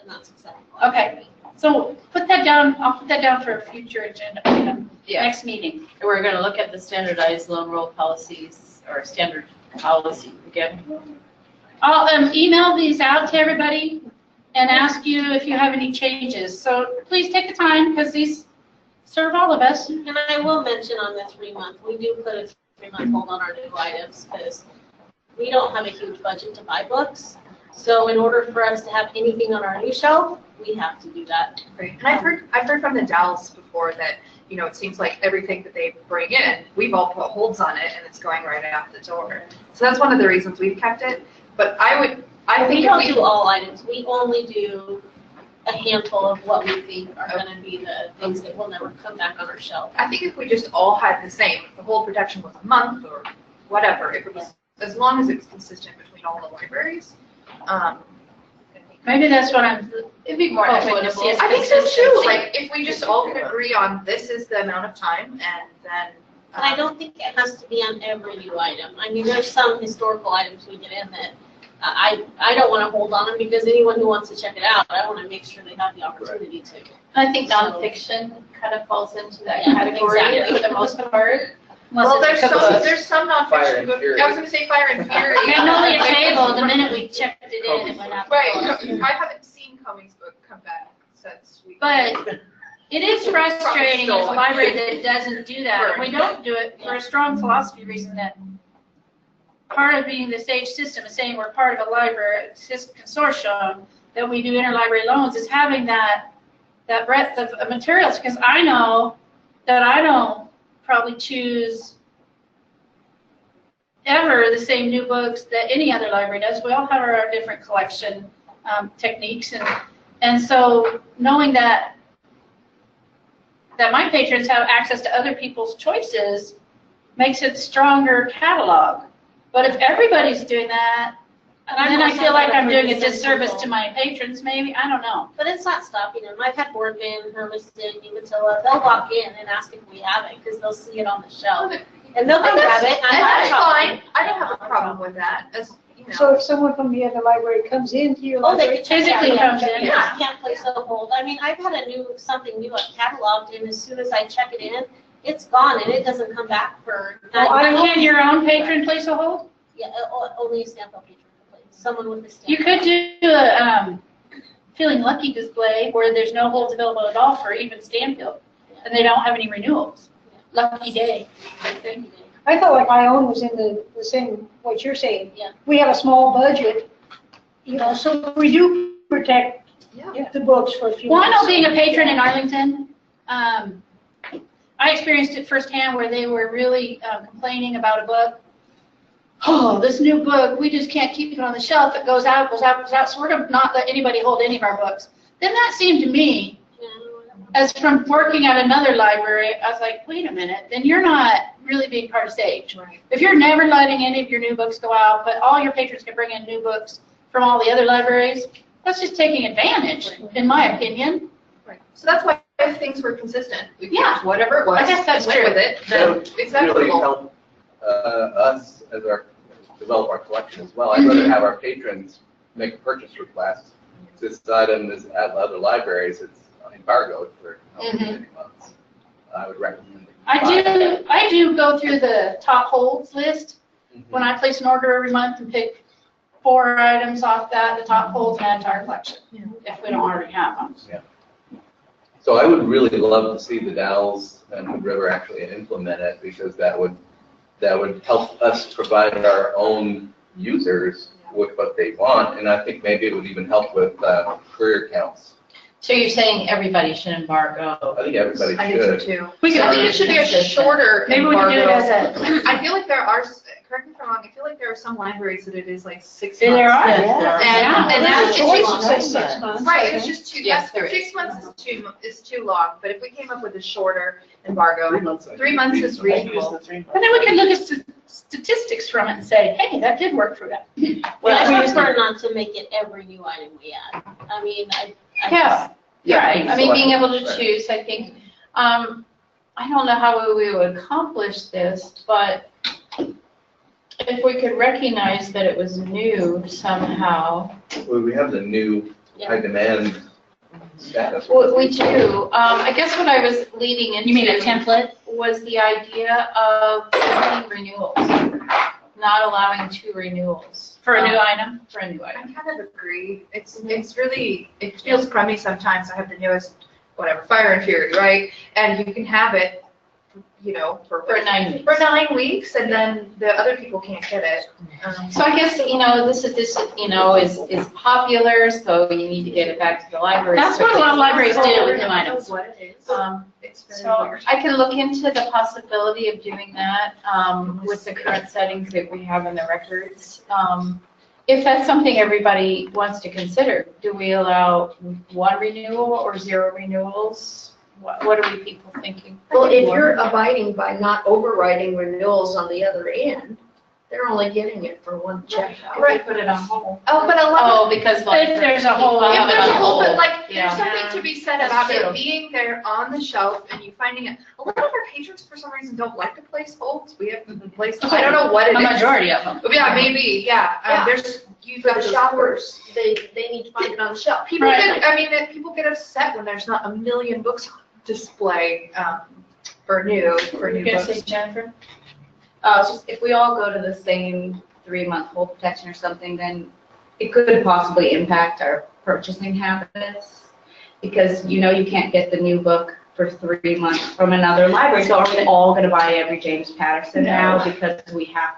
Speaker 13: and that's acceptable.
Speaker 1: Okay. so put that down, I'll put that down for a future agenda, item,
Speaker 7: Yeah.
Speaker 1: next meeting.
Speaker 7: We're gonna look at the standardized loan roll policies, or standard policy again.
Speaker 1: I'll email these out to everybody and ask you if you have any changes. So please take the time because these serve all of us.
Speaker 13: And I will mention on the 3-month, we do put a 3-month hold on our new items because we don't have a huge budget to buy books. So in order for us to have anything on our new shelf, we have to do that.
Speaker 3: Great. And I've heard from the Dalles before that, you know, it seems like everything that they bring in, we've all put holds on it and it's going right out the door. So that's one of the reasons we've kept it. But I think
Speaker 13: We
Speaker 3: if
Speaker 13: don't
Speaker 3: we
Speaker 13: do all items. We only do a handful of what we think are going to be the things that will never come back on our shelf.
Speaker 3: I think if we just all had the same, if the hold protection was a month or whatever, if it was, as long as it's consistent between all the libraries.
Speaker 1: Maybe that's what it'd be more
Speaker 13: Equitable.
Speaker 1: equitable. to see
Speaker 3: I think so too,
Speaker 1: consistency.
Speaker 3: like, if we just all can agree on this is the amount of time and then.
Speaker 13: And I don't think it has to be on every new item. I mean, there's some historical items we get in that I don't want to hold on them because anyone who wants to check it out, I want to make sure they have the opportunity to.
Speaker 11: I think nonfiction kind of falls into that
Speaker 13: Yeah,
Speaker 11: category
Speaker 13: exactly.
Speaker 11: for the most part.
Speaker 3: Well,
Speaker 1: Unless it's a cookbook.
Speaker 3: there's some
Speaker 2: Fire
Speaker 3: nonfiction
Speaker 2: and
Speaker 3: books,
Speaker 2: Fury.
Speaker 3: I was gonna say Fire and Fury.
Speaker 1: Magnolia Table, the minute we checked it in, it went out. the
Speaker 3: Right,
Speaker 1: door.
Speaker 3: I haven't seen Cummings' book come back since we.
Speaker 1: But it is frustrating as a
Speaker 3: stolen.
Speaker 1: library that doesn't do that. And we don't do it for a strong philosophy reason that part of being the SAGE system is saying we're part of a library consortium, that we do interlibrary loans, is having that breadth of materials. Because I know that I don't probably choose ever the same new books that any other library does. We all have our different collection techniques. And so knowing that my patrons have access to other people's choices makes it stronger catalog. But if everybody's doing that, then I feel like I'm doing a disservice to my patrons, maybe, I don't know.
Speaker 13: But it's not stopping them. I've had Boardman, Hermiston, Umatilla, they'll walk in and ask if we have it because they'll see it on the shelf. And they'll come grab it.
Speaker 3: And that's fine, I don't have a problem with that, as, you know.
Speaker 9: So if someone from the other library comes into your
Speaker 13: Oh, they
Speaker 9: library.
Speaker 13: can check it out.
Speaker 1: Physically
Speaker 13: Yeah,
Speaker 1: comes in.
Speaker 13: yeah, you can't place a hold. I mean, I've had something new cataloged, and as soon as I check it in, it's gone, and it doesn't come back for.
Speaker 1: But can your own patron place a hold?
Speaker 13: Yeah, only a Stanfield patron can place. Someone with a stamp.
Speaker 1: You could do a feeling lucky display where there's no holds available at all for even Stanfield, and they don't have any renewals. Lucky day.
Speaker 9: I felt like my own was in the same, what you're saying.
Speaker 13: Yeah.
Speaker 9: We have a small budget, you know, so we do protect the books for a few
Speaker 1: Well, I know
Speaker 9: months.
Speaker 1: being a patron in Arlington, I experienced it firsthand where they were really complaining about a book. Oh, this new book, we just can't keep it on the shelf. It goes out, goes out, goes out, so we're going to not let anybody hold any of our books. Then that seemed to me, as from working at another library, I was like, wait a minute, then you're not really being part of SAGE.
Speaker 3: Right.
Speaker 1: If you're never letting any of your new books go out, but all your patrons can bring in new books from all the other libraries, That's just taking advantage, in my opinion.
Speaker 3: Right. So that's why if things were consistent, we
Speaker 1: Yeah.
Speaker 3: kept whatever it was.
Speaker 1: I guess that's
Speaker 3: went
Speaker 1: true.
Speaker 3: with it,
Speaker 2: That
Speaker 3: then
Speaker 2: would
Speaker 3: it's
Speaker 2: really
Speaker 3: equitable.
Speaker 2: help us as our, develop our collection as well. I'd rather have our patrons make a purchase request. This item is at other libraries, it's embargoed for many months. I would recommend.
Speaker 1: I do go through the top holds list when I place an order every month and pick 4 items off that, the top holds, and entire collection, if we don't already have them.
Speaker 2: So I would really love to see the Dalles and Hood River actually implement it, because that would help us provide our own users with what they want, and I think maybe it would even help with career counts.
Speaker 11: So you're saying everybody should embargo?
Speaker 2: I think everybody
Speaker 3: I think so
Speaker 2: should.
Speaker 3: too.
Speaker 1: We could-
Speaker 3: I think it should be a shorter
Speaker 1: Maybe we could do it
Speaker 3: embargo.
Speaker 1: as a,
Speaker 3: I feel like there are, correct me if I'm wrong, I feel like there are some libraries that it is like 6 months.
Speaker 1: there are.
Speaker 3: And that's
Speaker 9: Short
Speaker 3: just,
Speaker 9: months.
Speaker 3: right, it's just too,
Speaker 11: Yes, there
Speaker 3: that's, 6 months is too long, but if we came up with a shorter embargo, 3 months is reasonable.
Speaker 1: But then we can look at statistics from it and say, hey, that did work for that.
Speaker 13: Well, I prefer not to make it every new item we add. I mean, I
Speaker 1: Yeah. Right, I mean, being able to
Speaker 2: Right.
Speaker 1: choose, I think, I don't know how we would accomplish this, but if we could recognize that it was new somehow.
Speaker 2: Well, we have the new high demand status.
Speaker 1: We do, I guess what I was leading into.
Speaker 11: You mean a template?
Speaker 1: Was the idea of limiting renewals, not allowing 2 renewals. For a new item? For a new
Speaker 3: I
Speaker 1: item.
Speaker 3: kind of agree. It's really, it feels crummy sometimes. I have the newest, whatever, Fire and Fury, right? And you can have it, you know,
Speaker 1: For 9 weeks.
Speaker 3: for 9 weeks, and then the other people can't get it.
Speaker 11: So I guess, this is popular, so you need to get it back to the library.
Speaker 1: That's what a lot of libraries do with new
Speaker 3: Who
Speaker 1: items.
Speaker 3: knows what it is. It's very
Speaker 1: So
Speaker 3: weird.
Speaker 1: I can look into the possibility of doing that with the current settings that we have in the records. If that's something everybody wants to consider, do we allow 1 renewal or 0 renewals? What are we people thinking?
Speaker 4: Well, if you're abiding by not overriding renewals on the other end, they're only getting it for 1 check.
Speaker 1: Right, put it on hold.
Speaker 3: Oh, but a lot of.
Speaker 11: because
Speaker 1: If there's a whole.
Speaker 3: If there's a whole, but like,
Speaker 1: Yeah.
Speaker 3: there's something to be said
Speaker 11: That's
Speaker 3: about
Speaker 11: true.
Speaker 3: it being there on the shelf and you finding it. A lot of our patrons, for some reason, don't like to place holds. We have to place, I don't know what it
Speaker 1: A
Speaker 3: is.
Speaker 1: majority of them.
Speaker 3: Yeah, maybe, yeah.
Speaker 4: Yeah.
Speaker 3: There's, you
Speaker 4: For
Speaker 3: got
Speaker 4: the shoppers, they need to find it on the shelf.
Speaker 3: People
Speaker 1: Right.
Speaker 3: get, I mean, people get upset when there's not a million books on display, for new
Speaker 1: Yes,
Speaker 3: books.
Speaker 1: Jennifer?
Speaker 15: It's just if we all go to the same 3-month hold protection or something, then it could possibly impact our purchasing habits. Because you can't get the new book for 3 months from another library. So are we all going to buy every James Patterson now because we have,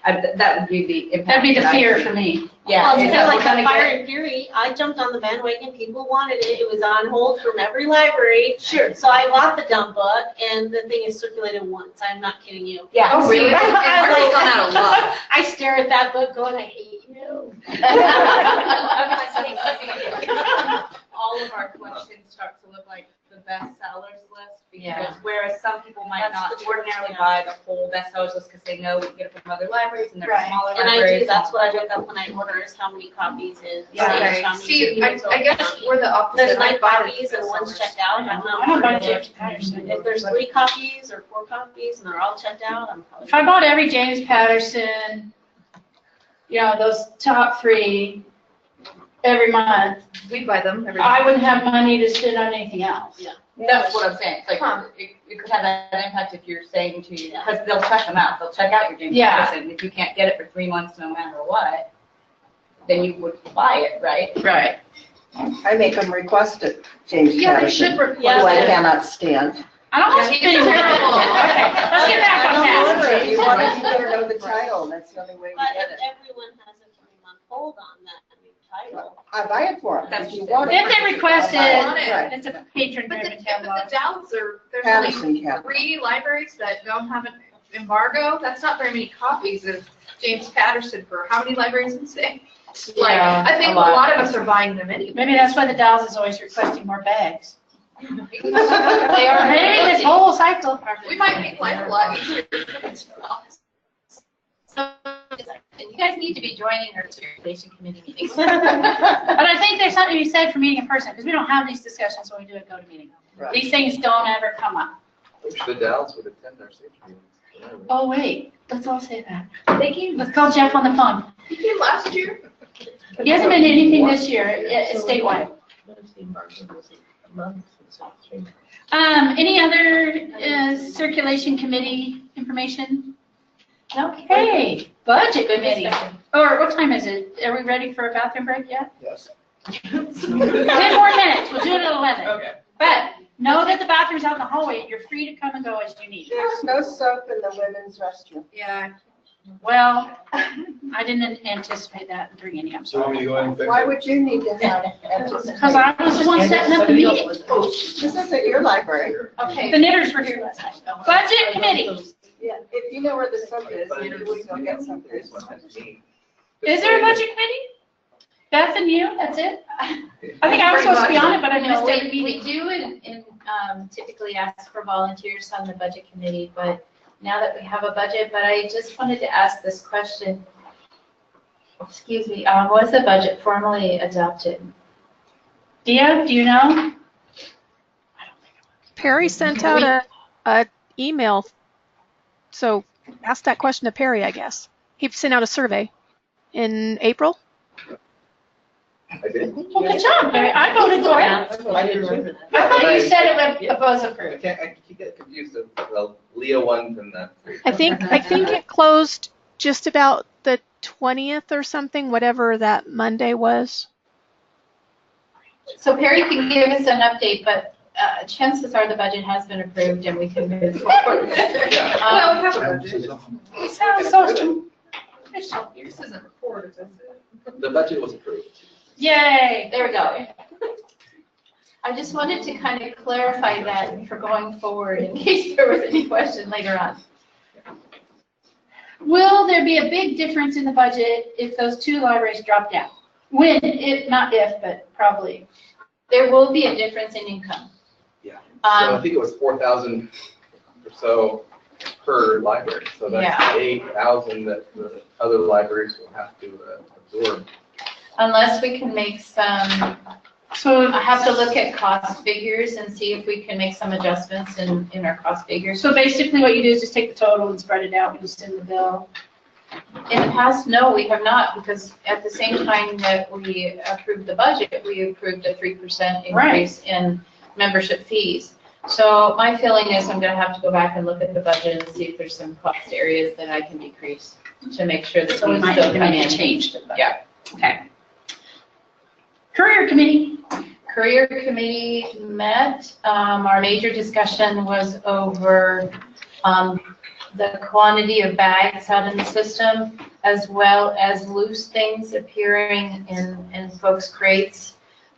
Speaker 15: that would be the impact.
Speaker 1: That'd be the
Speaker 15: that I
Speaker 1: fear
Speaker 15: see.
Speaker 1: for me.
Speaker 15: Yeah.
Speaker 13: Well, it's
Speaker 15: because
Speaker 13: kind of like
Speaker 15: we're gonna
Speaker 13: the Fire
Speaker 15: get-
Speaker 13: and Fury, I jumped on the bandwagon, people wanted it, it was on hold from every library. Sure. So I bought the dumb book, and the thing is circulated once, I'm not kidding you.
Speaker 15: Yeah.
Speaker 3: Oh, really?
Speaker 13: I was
Speaker 3: It's gone out a lot.
Speaker 13: I stare at that book going, I hate you.
Speaker 15: All of our collections start to look like the bestsellers list,
Speaker 11: Yeah.
Speaker 15: because whereas some people might
Speaker 13: That's
Speaker 15: not
Speaker 13: the
Speaker 15: ordinarily
Speaker 13: truth,
Speaker 15: buy the whole bestsellers list because they know we can get it from other libraries and they're
Speaker 1: Right.
Speaker 15: smaller
Speaker 13: And I
Speaker 15: libraries.
Speaker 13: do, that's what I look up when I order, is how many copies is.
Speaker 3: Okay,
Speaker 13: how many
Speaker 3: see,
Speaker 13: units
Speaker 3: I guess we're the opposite.
Speaker 13: There's 9
Speaker 3: I buy the
Speaker 13: copies and one's
Speaker 3: bestsellers.
Speaker 13: checked out, I'm
Speaker 1: I don't buy
Speaker 13: not.
Speaker 1: James Patterson.
Speaker 13: If there's 3 copies or 4 copies and they're all checked out, I'm probably.
Speaker 1: If I bought every James Patterson, those top 3 every month,
Speaker 3: We buy them every
Speaker 1: I wouldn't have money to spend on anything else.
Speaker 13: Yeah.
Speaker 15: That's what I'm saying. It's like, it could have that impact if you're saying to you, because they'll check them out. They'll check out your James
Speaker 1: Yeah.
Speaker 15: Patterson. If you can't get it for 3 months, no matter what, then you would buy it, right?
Speaker 1: Right.
Speaker 6: I make them request it, James
Speaker 3: Yeah, they should
Speaker 6: Patterson,
Speaker 3: request
Speaker 6: who I
Speaker 3: it.
Speaker 6: cannot stand.
Speaker 1: I don't have to
Speaker 3: Yeah,
Speaker 1: spend
Speaker 3: he's
Speaker 1: more.
Speaker 3: terrible.
Speaker 1: Okay, let's get back on task.
Speaker 6: If you want it, you better know the title, and that's the only way we
Speaker 13: But
Speaker 6: get
Speaker 13: if
Speaker 6: it.
Speaker 13: everyone has a 3-month hold on that new title.
Speaker 6: I buy it for them.
Speaker 15: That's
Speaker 6: If you
Speaker 15: just-
Speaker 6: want it.
Speaker 1: If they request
Speaker 6: I'll buy
Speaker 1: it,
Speaker 6: Right.
Speaker 1: it's a patron
Speaker 3: But
Speaker 1: driven
Speaker 3: the
Speaker 1: catalog.
Speaker 3: Dalles are, there's
Speaker 6: Patterson
Speaker 3: only
Speaker 6: catalog.
Speaker 3: 3 libraries that don't have an embargo. That's not very many copies of James Patterson for how many libraries in the state? Like,
Speaker 1: Yeah,
Speaker 3: I think a lot of us are buying them anyway.
Speaker 1: Maybe that's why the Dalles is always requesting more bags. They are hitting this whole cycle.
Speaker 3: We might make life a lot easier.
Speaker 1: So
Speaker 11: You guys need to be joining our circulation committee meetings.
Speaker 1: But I think there's something to be said for meeting in person, because we don't have these discussions when we do a go-to-meeting.
Speaker 6: Right.
Speaker 1: These things don't ever come up.
Speaker 2: Wish the Dalles would attend our safety meetings.
Speaker 1: Oh, wait, let's all say that.
Speaker 11: Thank you.
Speaker 1: Let's call Jeff on the phone.
Speaker 5: You came last year?
Speaker 1: He hasn't been to anything this year, statewide. Any other circulation committee information? Okay, budget committee. Or what time is it? Are we ready for a bathroom break yet?
Speaker 8: Yes.
Speaker 1: 10 more minutes, we'll do it at 11.
Speaker 12: Okay.
Speaker 1: But know that the bathroom's out in the hallway, and you're free to come and go as you need.
Speaker 5: There's no soap in the women's restroom.
Speaker 3: Yeah.
Speaker 1: Well, I didn't anticipate that and bring any, I'm
Speaker 8: So want
Speaker 1: sorry.
Speaker 8: me to go ahead and fix
Speaker 5: Why
Speaker 8: it?
Speaker 5: would you need to have?
Speaker 1: Because I was the one setting up the meeting.
Speaker 5: This isn't your library.
Speaker 11: Okay.
Speaker 1: The knitters were here last night. Budget committee.
Speaker 5: Yeah, if you know where the soap is, you would go get some.
Speaker 1: Is there a budget committee? Beth and you, that's it? I think I was supposed to be on it, but I missed every
Speaker 11: We
Speaker 1: meeting.
Speaker 11: do typically ask for volunteers on the budget committee, but now that we have a budget, but I just wanted to ask this question. Excuse me, was the budget formally adopted?
Speaker 1: Dia, do you know?
Speaker 10: Perry sent out a email, so ask that question to Perry, I guess. He sent out a survey in April.
Speaker 2: I did.
Speaker 1: Well, good job, Barry. I voted for it.
Speaker 7: I didn't remember that.
Speaker 1: I thought you said it was approved.
Speaker 2: I keep getting confused of the Leo ones and the.
Speaker 10: I think it closed just about the 20th or something, whatever that Monday was.
Speaker 11: So Perry can give us an update, but chances are the budget has been approved and we can move forward.
Speaker 1: Well, we have a budget. It sounds so official.
Speaker 5: This isn't reported, is it?
Speaker 2: The budget was approved.
Speaker 1: Yay.
Speaker 11: There we go. I just wanted to kind of clarify that for going forward in case there was any question later on.
Speaker 1: Will there be a big difference in the budget if those two libraries drop down? When, if, not if, but probably.
Speaker 11: There will be a difference in income.
Speaker 2: Yeah. So I think it was 4,000 or so per library. So that's
Speaker 11: Yeah.
Speaker 2: 8,000 that the other libraries will have to absorb.
Speaker 11: Unless we can make some, so I have to look at cost figures and see if we can make some adjustments in our cost figures.
Speaker 1: So basically what you do is just take the total and spread it out and just send the bill.
Speaker 11: In the past, no, we have not, because at the same time that we approved the budget, we approved a 3% increase in membership fees. So my feeling is I'm gonna have to go back and look at the budget and see if there's some cost areas that I can decrease to make sure that
Speaker 1: So we
Speaker 11: we
Speaker 1: might
Speaker 11: still
Speaker 1: need to
Speaker 11: come
Speaker 1: make
Speaker 11: in.
Speaker 1: a change to the budget.
Speaker 11: Yeah.
Speaker 1: Okay. Career committee.
Speaker 11: Career committee met. Our major discussion was over the quantity of bags out in the system, as well as loose things appearing in folks' crates.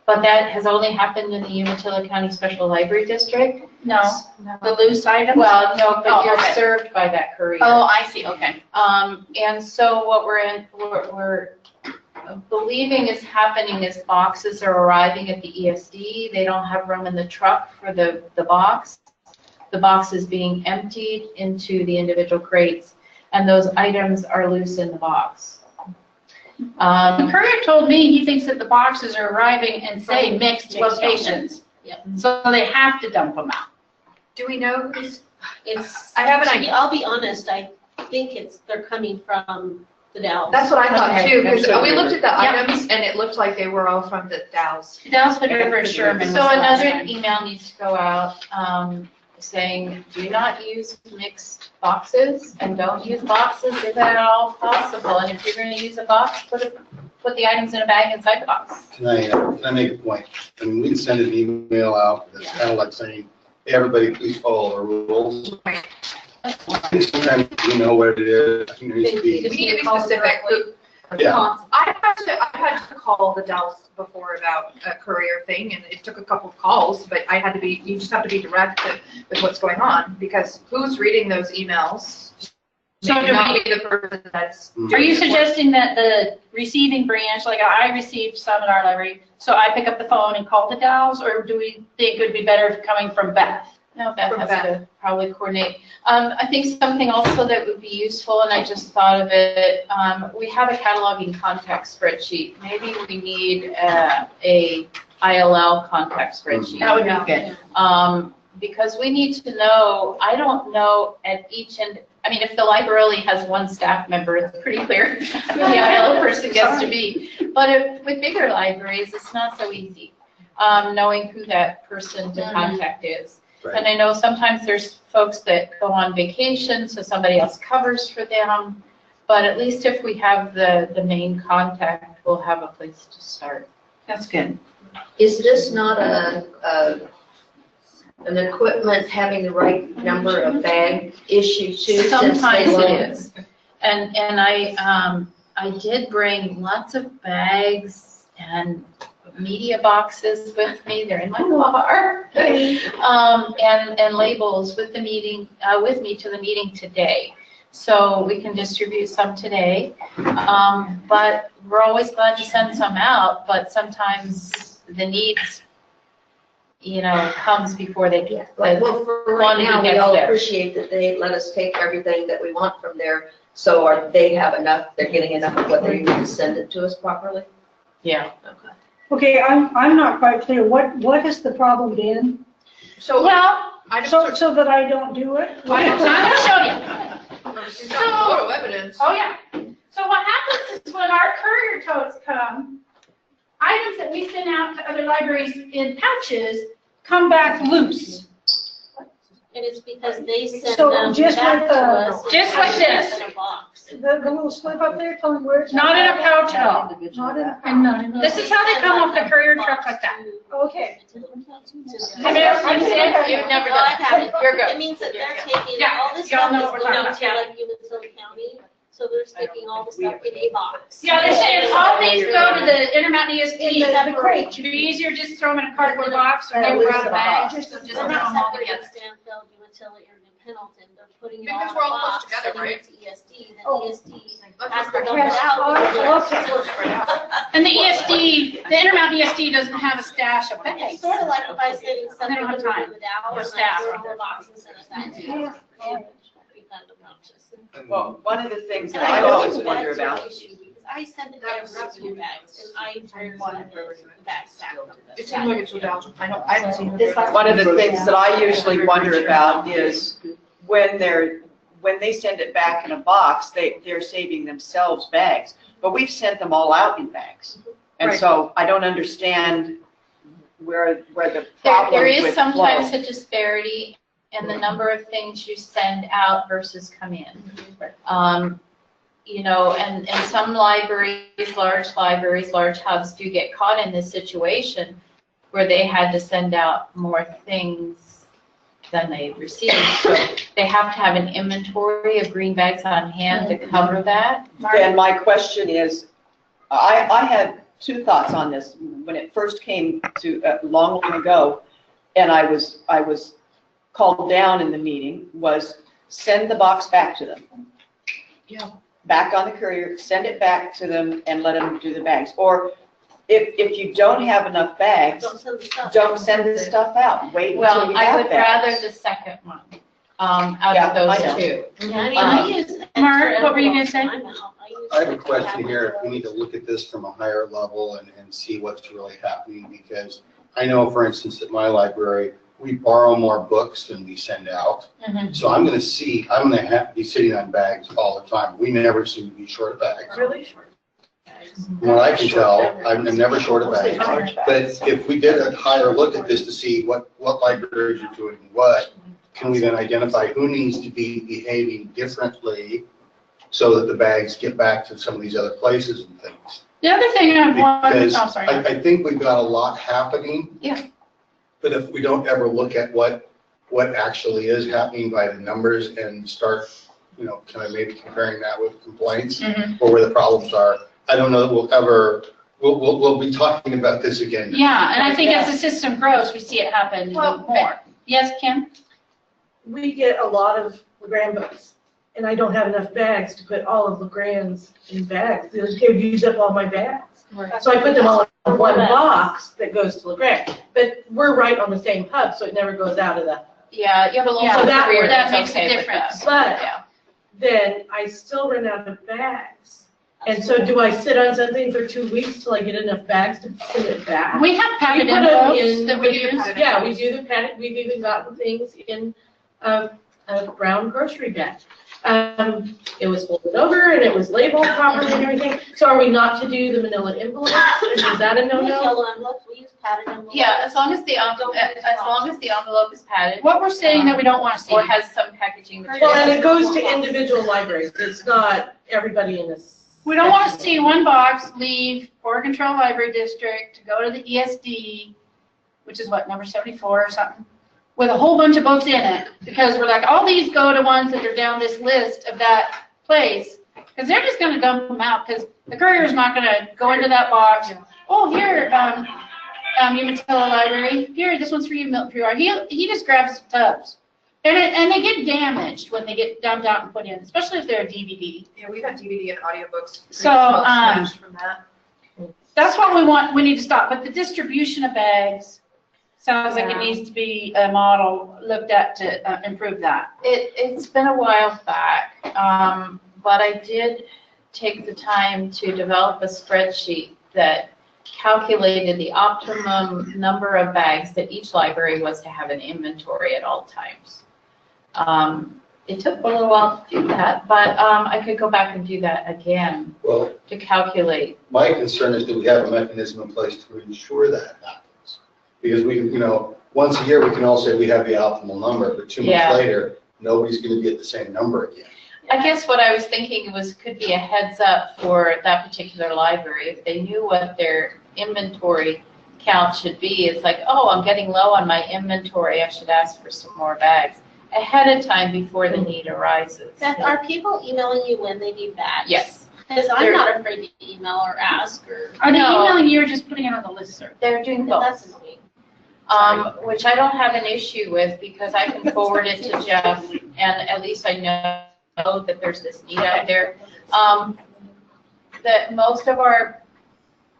Speaker 11: But that has only happened in the Umatilla County Special Library District.
Speaker 1: No, the loose items?
Speaker 11: Well, no, but
Speaker 1: Oh,
Speaker 11: you're
Speaker 1: okay.
Speaker 11: served by that courier.
Speaker 1: Oh, I see, okay.
Speaker 11: And so what we're believing is happening is boxes are arriving at the ESD. They don't have room in the truck for the box. The box is being emptied into the individual crates, and those items are loose in the box.
Speaker 1: The courier told me he thinks that the boxes are arriving in, say, mixed locations.
Speaker 11: Yep.
Speaker 1: So they have to dump them out.
Speaker 3: Do we know who's,
Speaker 13: It's,
Speaker 3: I have an idea.
Speaker 13: I'll be honest, I think they're coming from the Dalles.
Speaker 3: That's what I thought
Speaker 11: Okay,
Speaker 3: too, because
Speaker 11: that's what
Speaker 3: we
Speaker 11: we
Speaker 3: looked at the
Speaker 1: Yeah.
Speaker 3: items and it looked like they were all from the Dows.
Speaker 1: Dallas Hood River and Sherman.
Speaker 11: So
Speaker 1: was the last
Speaker 11: another
Speaker 1: time.
Speaker 11: email needs to go out saying, do not use mixed boxes and don't use boxes if at all possible. And if you're going to use a box, put the items in a bag inside the box.
Speaker 8: Can I make a point? I mean, we can send an email out that's kind of like saying, hey, everybody, please follow our rules. Sometimes you know what it is. You need to be.
Speaker 3: We need to be specific.
Speaker 8: Yeah.
Speaker 3: I had to call the Dows before about a career thing, and it took a couple of calls, but you just have to be direct with what's going on, because who's reading those emails?
Speaker 1: So
Speaker 3: Maybe
Speaker 1: do
Speaker 3: not
Speaker 1: we-
Speaker 3: be the person that's.
Speaker 1: Are you suggesting that the receiving branch, like I received some at our library, so I pick up the phone and call the Dows, or do we think it would be better if coming from Beth No, Beth
Speaker 3: From
Speaker 1: has
Speaker 3: Beth.
Speaker 1: to probably coordinate. I think something also that would be useful, and I just thought of it, we have a cataloging contact spreadsheet. Maybe we need a ILL contact spreadsheet.
Speaker 6: That would be good.
Speaker 1: Because we need to know, I don't know at each end, I mean, if the library only has one staff member, it's pretty clear who the ILL person gets to be. But with bigger libraries, it's not so easy, knowing who that person to contact is. And I know sometimes there's folks that go on vacation, so somebody else covers for them. But at least if we have the main contact, we'll have a place to start.
Speaker 6: That's good.
Speaker 4: Is this not an equipment having the right number of bag issue too?
Speaker 1: Sometimes it is. And I did bring lots of bags and media boxes with me. They're in my car. And labels with the meeting, with me to the meeting today. So we can distribute some today. But we're always glad to send some out, but sometimes the needs, you know, comes before they get
Speaker 4: Well, for right now, we all appreciate that they let us take everything that we want from there. So they have enough, they're getting enough of what they need to send it to us properly?
Speaker 1: Yeah.
Speaker 4: Okay.
Speaker 9: Okay, I'm not quite clear. What has the problem been?
Speaker 3: So,
Speaker 1: Well,
Speaker 9: So that I don't do it?
Speaker 1: I'm going to show you.
Speaker 3: you've got photo evidence.
Speaker 1: Oh, yeah. So what happens is when our courier totes come, items that we send out to other libraries in pouches come back loose.
Speaker 13: And it's because they send
Speaker 9: So
Speaker 13: them
Speaker 9: just
Speaker 13: back
Speaker 9: like
Speaker 13: to
Speaker 9: the-
Speaker 13: us.
Speaker 1: Just like this.
Speaker 13: In a box.
Speaker 9: The little slip up there, tell me where it's.
Speaker 1: Not in a pouch at all.
Speaker 9: Not in a
Speaker 1: And none. This is how they come off the courier truck like that.
Speaker 9: Okay.
Speaker 1: Have you ever seen it? You've never
Speaker 13: No, I
Speaker 1: done
Speaker 13: haven't.
Speaker 1: it. You're good.
Speaker 13: It means that they're taking,
Speaker 1: Yeah,
Speaker 13: all this
Speaker 1: y'all
Speaker 13: stuff
Speaker 1: know
Speaker 13: is
Speaker 1: what we're
Speaker 13: going
Speaker 1: talking
Speaker 13: to
Speaker 1: about.
Speaker 13: like Umatilla County, so they're sticking all the stuff in a box.
Speaker 1: Yeah, they're saying all these go to the Intermountain EST. The crate. It'd be easier just throw them in a cardboard box or they were out of bags. Just throw
Speaker 13: They're
Speaker 1: them
Speaker 13: not
Speaker 1: all
Speaker 13: separating
Speaker 1: together.
Speaker 13: Stanfield, Umatilla, or New Pendleton, they're putting it all
Speaker 3: Because
Speaker 13: in
Speaker 3: we're
Speaker 13: a
Speaker 3: all close
Speaker 13: box,
Speaker 3: together,
Speaker 13: sending
Speaker 3: right?
Speaker 13: it to ESD, then
Speaker 9: Oh.
Speaker 13: ESD has to dump it out.
Speaker 1: And the ESD, the Intermountain ESD doesn't have a stash of bags.
Speaker 13: It's sort of like if I said it's
Speaker 1: They don't have
Speaker 13: something
Speaker 1: time.
Speaker 13: to the Dow,
Speaker 1: Or
Speaker 13: or
Speaker 1: staff.
Speaker 13: like throw a box and send it back to you. Be kind of obnoxious.
Speaker 6: Well, one of the things
Speaker 13: And
Speaker 6: that
Speaker 13: I
Speaker 6: I
Speaker 13: know
Speaker 6: always
Speaker 13: that's
Speaker 6: wonder
Speaker 13: an
Speaker 6: about,
Speaker 13: issue, because I send it every few bags, and I turn one back stack.
Speaker 3: It seems like it's without, I haven't seen it.
Speaker 6: one of the things that I usually wonder about is when they send it back in a box, they're saving themselves bags. But we've sent them all out in bags. And so I don't understand where the
Speaker 1: There
Speaker 6: problem
Speaker 1: is
Speaker 6: with
Speaker 1: sometimes
Speaker 6: flow.
Speaker 1: a disparity in the number of things you send out versus come in. You know, and some libraries, large hubs do get caught in this situation where they had to send out more things than they received. So they have to have an inventory of green bags on hand to cover that.
Speaker 6: And my question is, I had two thoughts on this. When it first came to, long ago, and I was called down in the meeting, was send the box back to them.
Speaker 3: Yeah.
Speaker 6: Back on the courier, send it back to them and let them do the bags. Or if you don't have enough bags,
Speaker 13: Don't send the stuff.
Speaker 6: don't send the stuff out. Wait until
Speaker 1: Well,
Speaker 6: you
Speaker 1: I
Speaker 6: have
Speaker 1: would rather
Speaker 6: bags.
Speaker 1: the second one, out
Speaker 6: Yeah,
Speaker 1: of those
Speaker 6: I know.
Speaker 1: two.
Speaker 13: Yeah, I mean, I use.
Speaker 1: Mark, what were you gonna say?
Speaker 8: I have a question here. If we need to look at this from a higher level and see what's really happening, because I know, for instance, at my library, we borrow more books than we send out.
Speaker 1: Mhm.
Speaker 8: So I'm going to have to be sitting on bags all the time. We never seem to be short of bags.
Speaker 3: Really?
Speaker 8: From what I can tell, I'm never short of bags. But if we did a higher look at this to see what libraries are doing what, can we then identify who needs to be behaving differently so that the bags get back to some of these other places and things?
Speaker 1: The other thing I want,
Speaker 8: Because
Speaker 1: oh, sorry.
Speaker 8: I think we've got a lot happening.
Speaker 1: Yeah.
Speaker 8: But if we don't ever look at what actually is happening by the numbers and start, kind of maybe comparing that with complaints or where the problems are, I don't know that we'll be talking about this again.
Speaker 1: Yeah, and I think as the system grows, we see it happen more. Yes, Kim?
Speaker 16: We get a lot of LeGrand books, and I don't have enough bags to put all of LeGrand's in bags. They would use up all my bags. So I put them all in one box that goes to LeGrand. But we're right on the same hub, so it never goes out of the
Speaker 1: Yeah, you have a little
Speaker 16: So that
Speaker 1: career,
Speaker 16: works.
Speaker 1: that makes
Speaker 7: Okay
Speaker 1: a
Speaker 7: with
Speaker 1: difference.
Speaker 16: But
Speaker 1: Yeah.
Speaker 16: then I still run out of bags. And so do I sit on something for 2 weeks till I get enough bags to send it back?
Speaker 1: We have padded
Speaker 16: We put 'em
Speaker 1: envelopes
Speaker 16: in-
Speaker 1: that we use.
Speaker 16: Yeah, we do the padded, we've even gotten things in a brown grocery bag. It was folded over and it was labeled properly and everything. So are we not to do the manila envelope? Is that a
Speaker 13: We use
Speaker 16: no-no?
Speaker 13: yellow envelopes, we use padded envelopes.
Speaker 14: Yeah, as long as the envelope is padded.
Speaker 1: What we're saying that we don't want to see.
Speaker 14: Or has some packaging
Speaker 16: Well,
Speaker 14: material.
Speaker 16: and it goes to individual libraries. It's not everybody in this.
Speaker 1: We don't want to see one box leave Oregon Trail Library District to go to the ESD, which is what, number 74 or something, with a whole bunch of books in it, because we're like, all these go to ones that are down this list of that place, because they're just going to dump them out, because the courier's not going to go into that box. Oh, here, Umatilla Library, here, this one's for you, Milton Pure. He just grabs tubs. And they get damaged when they get dumped out and put in, especially if they're a DVD.
Speaker 3: Yeah, we've had DVD and audiobooks.
Speaker 1: So,
Speaker 3: From that.
Speaker 1: that's what we want, we need to stop. But the distribution of bags sounds like it
Speaker 11: Yeah.
Speaker 1: needs to be a model looked at to improve that.
Speaker 11: It's been a while back, but I did take the time to develop a spreadsheet that calculated the optimum number of bags that each library was to have an inventory at all times. It took a little while to do that, but I could go back and do that again
Speaker 8: Well,
Speaker 11: to calculate.
Speaker 8: my concern is that we have a mechanism in place to ensure that happens. Because we, once a year, we can all say we have the optimal number, but 2 months
Speaker 11: Yeah.
Speaker 8: later, nobody's going to get the same number again.
Speaker 11: I guess what I was thinking was could be a heads up for that particular library. If they knew what their inventory count should be, it's like, oh, I'm getting low on my inventory, I should ask for some more bags ahead of time before the need arises.
Speaker 13: Beth, are people emailing you when they need bags?
Speaker 11: Yes.
Speaker 13: Because I'm not afraid to email or ask or.
Speaker 1: Are they
Speaker 11: No.
Speaker 1: emailing you or just putting it on the listserv?
Speaker 11: They're doing
Speaker 13: That's
Speaker 11: both.
Speaker 13: annoying.
Speaker 11: Which I don't have an issue with because I can forward it to Jeff and at least I know that there's this need out there. That most of our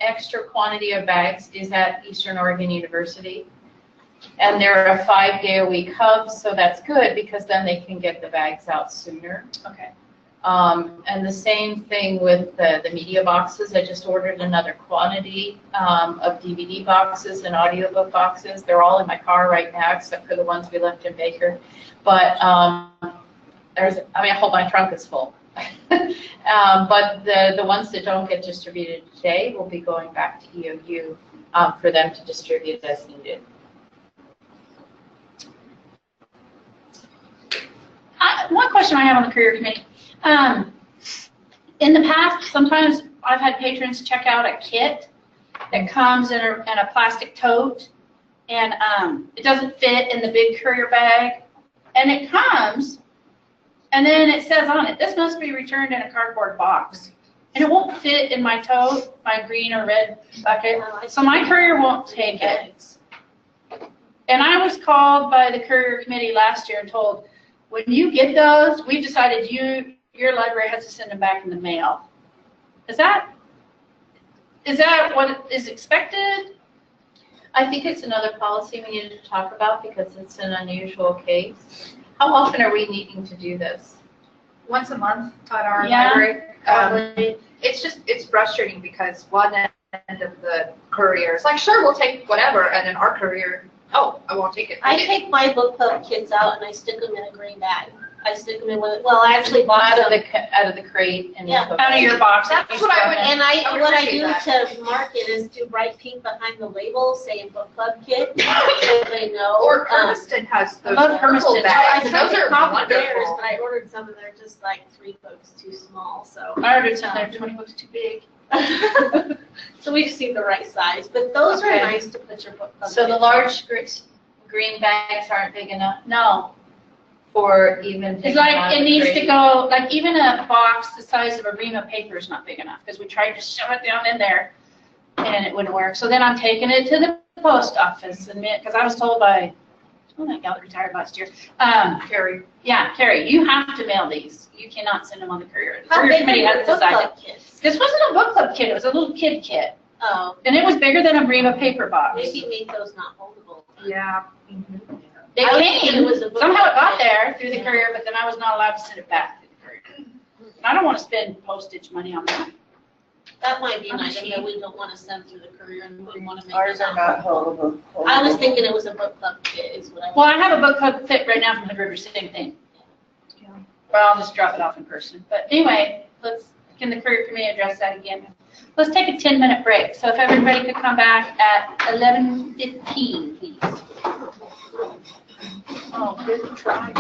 Speaker 11: extra quantity of bags is at Eastern Oregon University. And they're a 5-day-a-week hub, so that's good because then they can get the bags out sooner.
Speaker 1: Okay.
Speaker 11: And the same thing with the media boxes. I just ordered another quantity of DVD boxes and audiobook boxes. They're all in my car right now, except for the ones we left in Baker. But a whole my trunk is full. But the ones that don't get distributed today will be going back to EOU for them to distribute as needed.
Speaker 1: One question I have on the career committee. In the past, sometimes I've had patrons check out a kit that comes in a plastic tote, and it doesn't fit in the big courier bag, and it comes, and then it says on it, this must be returned in a cardboard box. And it won't fit in my tote, my green or red bucket, so my courier won't take it. And I was called by the courier committee last year and told, when you get those, we've decided your library has to send them back in the mail. Is that what is expected?
Speaker 11: I think it's another policy we needed to talk about because it's an unusual case. How often are we needing to do this?
Speaker 3: Once a month at our
Speaker 1: Yeah,
Speaker 3: library. It's frustrating because one end of the courier is like, sure, we'll take whatever, and then our courier, oh, I won't take it.
Speaker 13: I take my book club kids out and I stick them in a green bag. I stick them in one, well, I actually bought
Speaker 11: Out
Speaker 13: them.
Speaker 11: of the crate and
Speaker 13: Yeah,
Speaker 11: put
Speaker 1: Out of your box.
Speaker 3: That's what I would,
Speaker 13: And
Speaker 3: I would
Speaker 13: what I
Speaker 3: appreciate
Speaker 13: do
Speaker 3: that.
Speaker 13: to mark it is do bright pink behind the label saying book club kit, so they know.
Speaker 3: Or Hermiston has those
Speaker 1: love
Speaker 3: purple
Speaker 1: Hermiston.
Speaker 13: I
Speaker 3: bags,
Speaker 13: tried
Speaker 3: those
Speaker 13: to
Speaker 3: are
Speaker 13: copy theirs,
Speaker 3: wonderful.
Speaker 13: but I ordered some and they're just like 3 books too small, so.
Speaker 1: I ordered some, they're 20 books too big.
Speaker 13: So we just need the right size, but those are
Speaker 1: Okay.
Speaker 13: nice to put your book club.
Speaker 11: So the
Speaker 13: kits
Speaker 11: large green bags aren't big enough
Speaker 1: No,
Speaker 11: for even
Speaker 1: it's
Speaker 11: taking
Speaker 1: like,
Speaker 11: out
Speaker 1: it
Speaker 11: of the
Speaker 1: needs to
Speaker 11: crate?
Speaker 1: go, like even a box the size of a ream of paper is not big enough, because we tried to shove it down in there and it wouldn't work. So then I'm taking it to the post office and, because I was told by, that gal that retired last year,
Speaker 3: Carrie.
Speaker 1: yeah, Carrie, you have to mail these. You cannot send them on the courier. The
Speaker 13: How
Speaker 1: courier
Speaker 13: big
Speaker 1: committee
Speaker 13: are
Speaker 1: has
Speaker 13: your book
Speaker 1: decided.
Speaker 13: club kits?
Speaker 1: This wasn't a book club kit, it was a little kid kit.
Speaker 13: Oh,
Speaker 1: And it was bigger than a ream of paper box.
Speaker 13: maybe make those not holdable.
Speaker 3: Yeah.
Speaker 1: They
Speaker 13: I was thinking
Speaker 1: came,
Speaker 13: it was a book
Speaker 1: somehow it
Speaker 13: club.
Speaker 1: got there through the courier, but then I was not allowed to send it back through the courier. And I don't want to spend postage money on that.
Speaker 13: That might be an
Speaker 1: I'm
Speaker 13: item
Speaker 1: cheap.
Speaker 13: that we don't want to send through the courier and we want to make.
Speaker 5: Ours
Speaker 13: it
Speaker 5: are not holdable.
Speaker 13: I was thinking it was a book club fit is what I.
Speaker 1: Well, I have a book club fit right now from Hood River, same thing. But I'll just drop it off in person. But anyway, can the courier committee address that again? Let's take a 10-minute break. So if everybody could come back at 11:15, please. Oh, good try.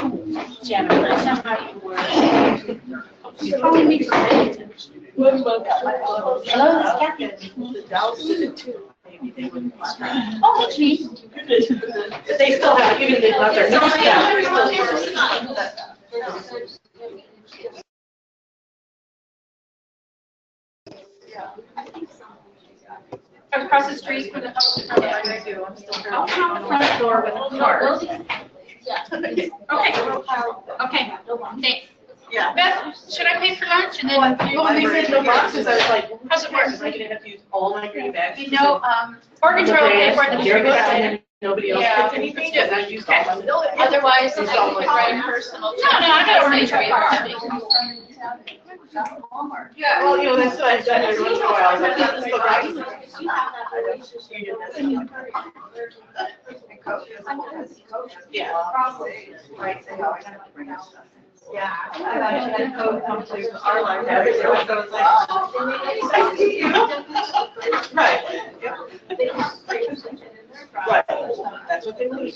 Speaker 1: Jennifer, that's not how you work. She's calling me for attention. Hello, it's Kathy. Oh, that's me.
Speaker 16: They still have, even if they left their notes down.
Speaker 1: Across the street from the library too. I'm still out front door with a card. Okay. Okay. Thanks.
Speaker 16: Yeah.
Speaker 1: Beth, should I pay for lunch and then?
Speaker 16: When they said no boxes, I was like,
Speaker 1: How's it work?
Speaker 16: I didn't have to use all my green bags.
Speaker 1: You know, Oregon Trail will pay for it.
Speaker 16: You're
Speaker 1: the
Speaker 16: gonna nobody else
Speaker 1: Yeah.
Speaker 16: gets anything, and I used all my.
Speaker 1: Otherwise, I can write personal. No, I got Oregon Trail.
Speaker 16: Yeah, well, you know, that's what I've done every once in a while. I was like, this is the right. Yeah. Yeah. Code comes to our library. So it's like, right. Right. That's what they need.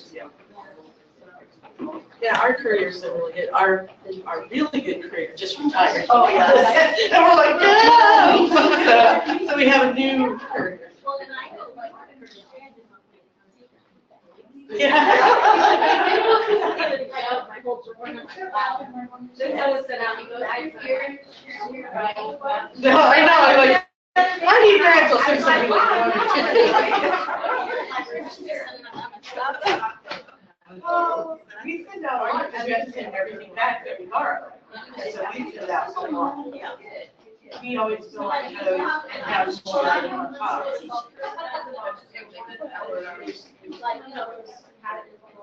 Speaker 16: Yeah, our couriers are really good. Our really good courier just retired.
Speaker 5: Oh, yeah.
Speaker 16: And we're like, no! So we have a new courier. Yeah. No, I know, I'm like, why do you cancel something like that? We send out our address and everything back that we borrow. So we fill out so long. We always feel like those and have more than one copy.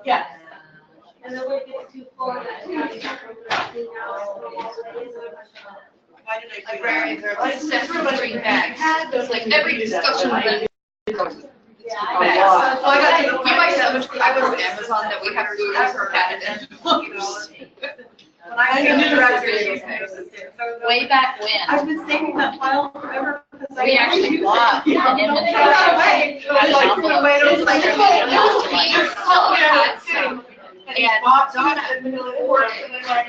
Speaker 16: Yeah.
Speaker 13: And then when it gets too full,
Speaker 3: Librarians are like separate green bags. It's like every discussion with them. Bags. Oh, I got, you might so much, I went to Amazon that we have food for padded envelopes.
Speaker 5: When I came to directory,
Speaker 1: Way back when,
Speaker 5: I've been saving that file forever. because I
Speaker 1: we actually bought an
Speaker 5: Yeah.
Speaker 1: inventory.
Speaker 5: Throw it away. It was like, threw it away, and it was like,
Speaker 3: And
Speaker 5: Donna in the middle of the work, and then like,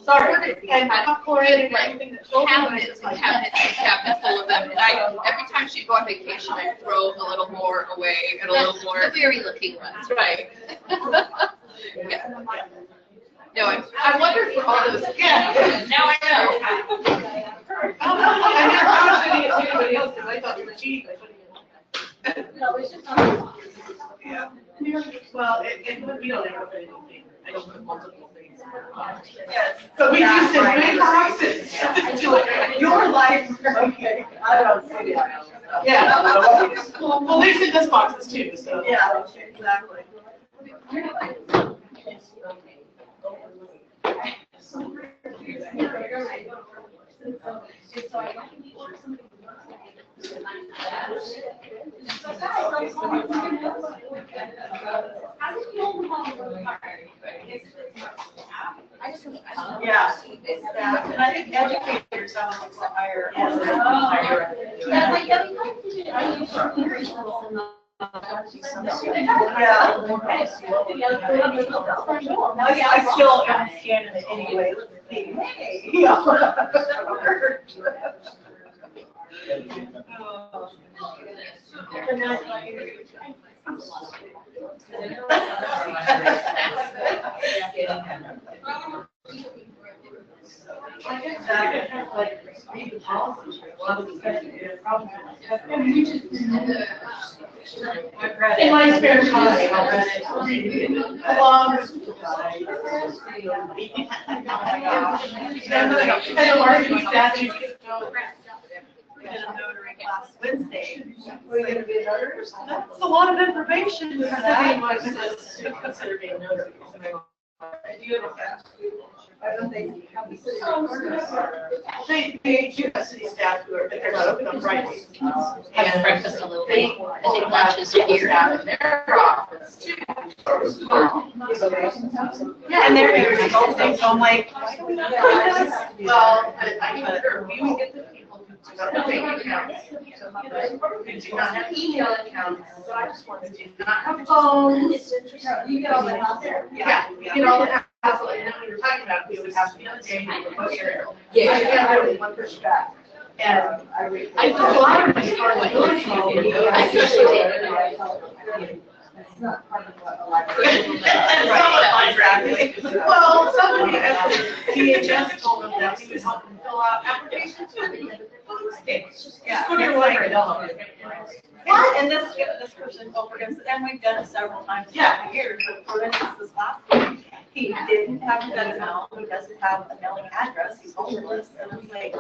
Speaker 5: sorry, and popcorn and everything that's over.
Speaker 3: cabinets and cabinets and cabinets full of them. And every time she'd go on vacation, I'd throw a little more away and a little more. The very looking ones, right? Yeah. No, I wonder for all those.
Speaker 5: Yeah.
Speaker 3: Now I know.
Speaker 5: I was sending it to anybody else because I thought they were cheap. Yeah. Well, we don't ever put anything. I don't put multiple things. Yes. But we just said big boxes. Your life. Okay. I don't see it. Yeah. Well, at least in this boxes too, so. Yeah, exactly. Yeah. And I think educators have a higher. I still am scanning it anyway. Let's see. Hey. In my spare time, I'll read it. Along with and the marketing statute. last Wednesday. We're gonna be notaries? That's a lot of information for that.
Speaker 16: Consider being notary.
Speaker 5: I don't think you have the city recorders. They do have city staff who are, but they're not open on Fridays.
Speaker 11: Have breakfast a little bit. I think lunch is here.
Speaker 5: Their office too. Yeah, and they're consulting, so I'm like, why do we not have this? Well, I mean, we get the people who do not have bank accounts, who do not have email accounts, so I just wanted to not have phones. You get all that out there. Yeah, you get all that. Absolutely, and then we were talking about, we would have to be on the day, yeah, I really want to push back. And I do a lot of my part, like, I appreciate it. It's not part of what a library. Well, somebody at the DHS told them that we would help them fill out applications for the food stamps. Yeah. Go to your library, what? And this person overdosed, and we've done it several times. Yeah. Years, but for instance, this last week, he didn't have a email, he doesn't have a mailing address, he's homeless, and I'm like,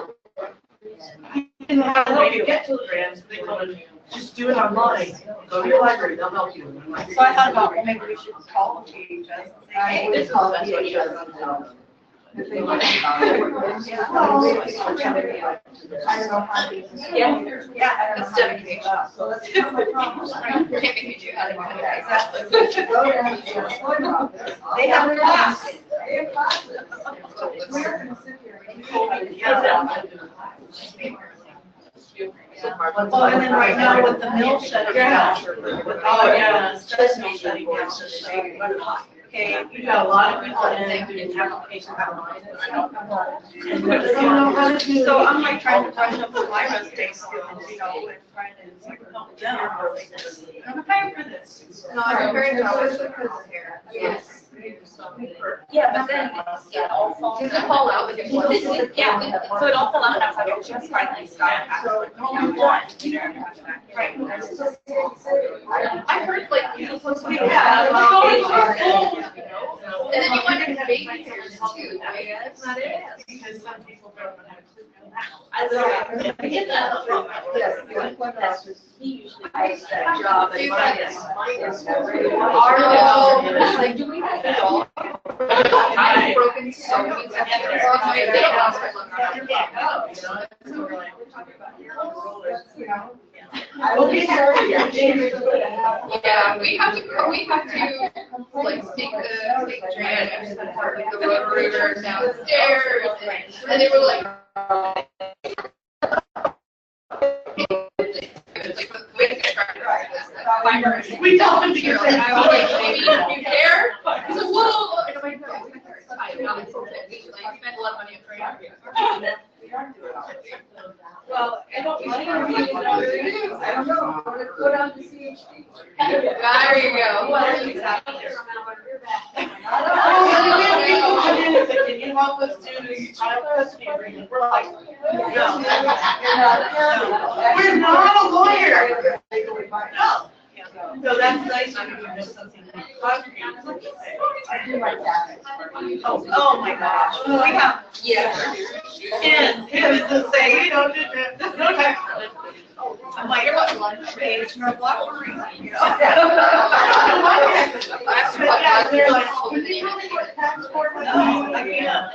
Speaker 5: he didn't have a way to get to the grants, so they told him, just do it online, go to your library, they'll help you. So I thought about, well, maybe we should call the DHS and say, hey, this is what DHS. Yeah, that's dedication. So let's do They have a class. Well, and then right now with the mill shutting down, stress mill shutting down, okay, you got a lot of people in doing applications online. And I don't know how to do. So I'm like trying to brush up with my resume skills, you know, and trying to help them. I'm paying for this.
Speaker 3: No, I'm very jealous because here.
Speaker 5: Yes.
Speaker 14: Yeah, but then, yeah, all fall.
Speaker 3: Does it fall out?
Speaker 14: Yeah, so it all fell out, and I was like, oh, just finally stopped.
Speaker 5: So only one. Right.
Speaker 3: I heard like you're supposed to be.
Speaker 5: Yeah.
Speaker 3: And then you wonder if babysitters too, I guess, not it.
Speaker 5: Because some people don't know how to do that.
Speaker 14: I get that. He usually does that job.
Speaker 3: Do you
Speaker 14: Mine
Speaker 3: guys-
Speaker 14: is
Speaker 3: Like, do we have a dog? I've broken so many times. Yeah, we have to like take the train, the road river downstairs, and they were like.
Speaker 5: We don't have to get that.
Speaker 3: I was like, maybe you care? He's like, whoa. And I'm like, no, it's fine. I spent a lot of money on training.
Speaker 5: Well, I don't like it. I don't know. Go down to CHD.
Speaker 3: There you go.
Speaker 5: Well, exactly. Can you help us do child custody agreement? We're like, no. We're not a lawyer. No. So that's nice. There's something oh my gosh. We have,
Speaker 3: Yeah.
Speaker 5: and it's the same, you know, there's no tax credit. I'm like, you're like lunch page, you're a block for reason, you know? Yeah, they're like, would you really get tax for it? No, I can't.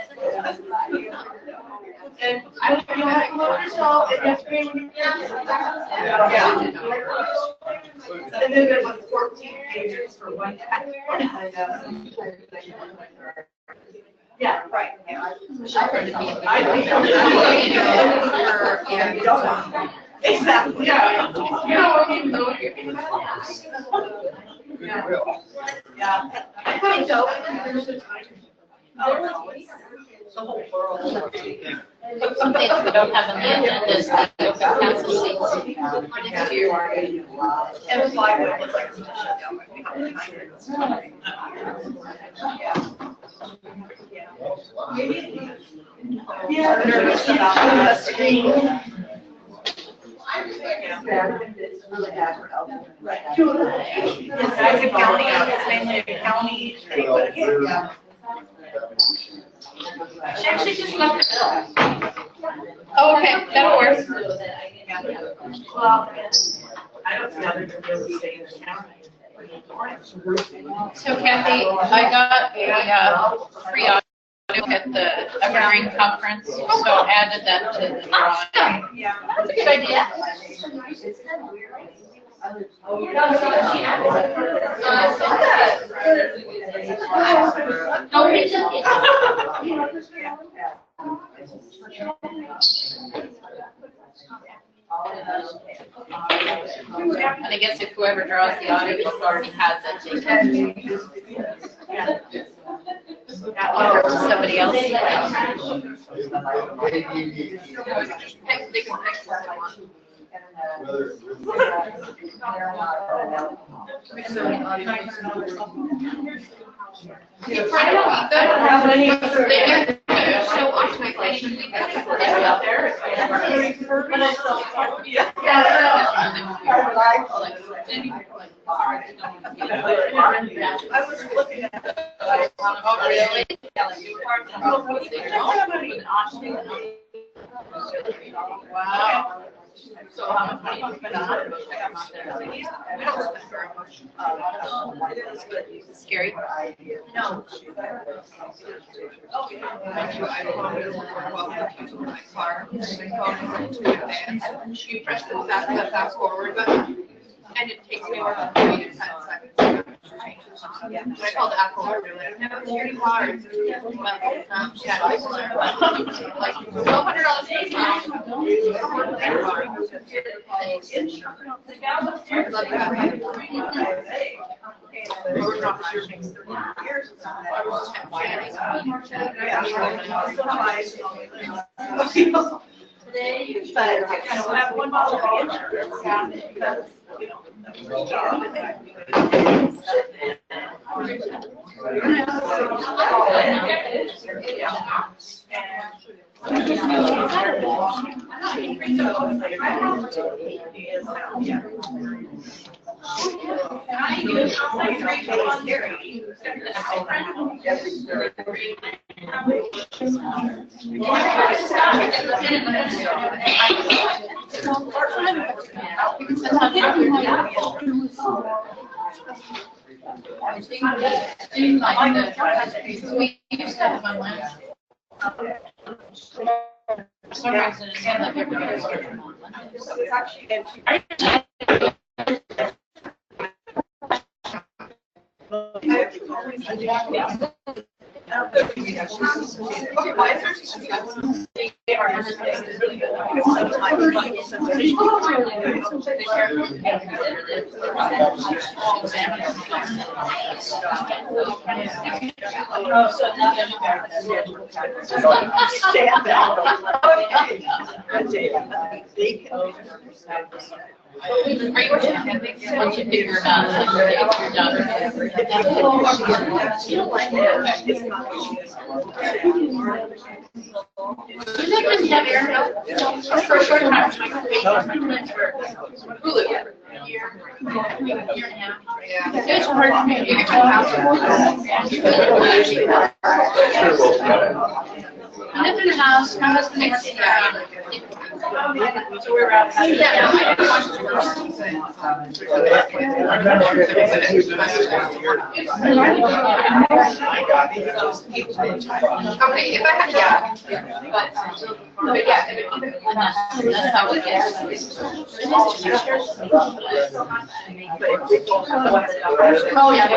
Speaker 5: And I don't know how to look yourself, it has to be when yeah. And then there's like 14 pages for one tax. Yeah, right. Yeah. Exactly. Yeah. You don't even know what you're doing. Yeah. I think so. The whole world.
Speaker 11: Some things we don't have on the agenda is the open council seats for next year.
Speaker 5: And fly would like to shut down. Yeah, they're nervous about the screen. It's really bad for Elton. Right. It's a county, it's mainly a county thing, but yeah. She actually just left it.
Speaker 1: Oh, okay, that'll work.
Speaker 5: Well, I don't see how they're gonna be able to stay in the county.
Speaker 1: So Kathy, I got a free audio at the Evergreen Conference, so added that to the drawing. That's a good idea. And I guess if whoever draws the audio already has that taken. Or somebody else.
Speaker 5: I was looking at.
Speaker 1: Oh, really? Wow. So how much money you spend on it? We don't spend very much. Scary? No. You press the fast forward button, and it takes me over 3 to 10 seconds. I called Apple earlier, no, it's pretty hard. But, yeah, like Today, but I kind of have one bottle of insurance because, you know, we used to have one last. For some reason, it seemed like everybody once you figure it out, you're for a short time. Hulu. Year and a half. It's hard to make it. I live in a house, my husband next to so we're out. Okay, if I had, yeah, but yeah, that's how it is. Oh, yeah.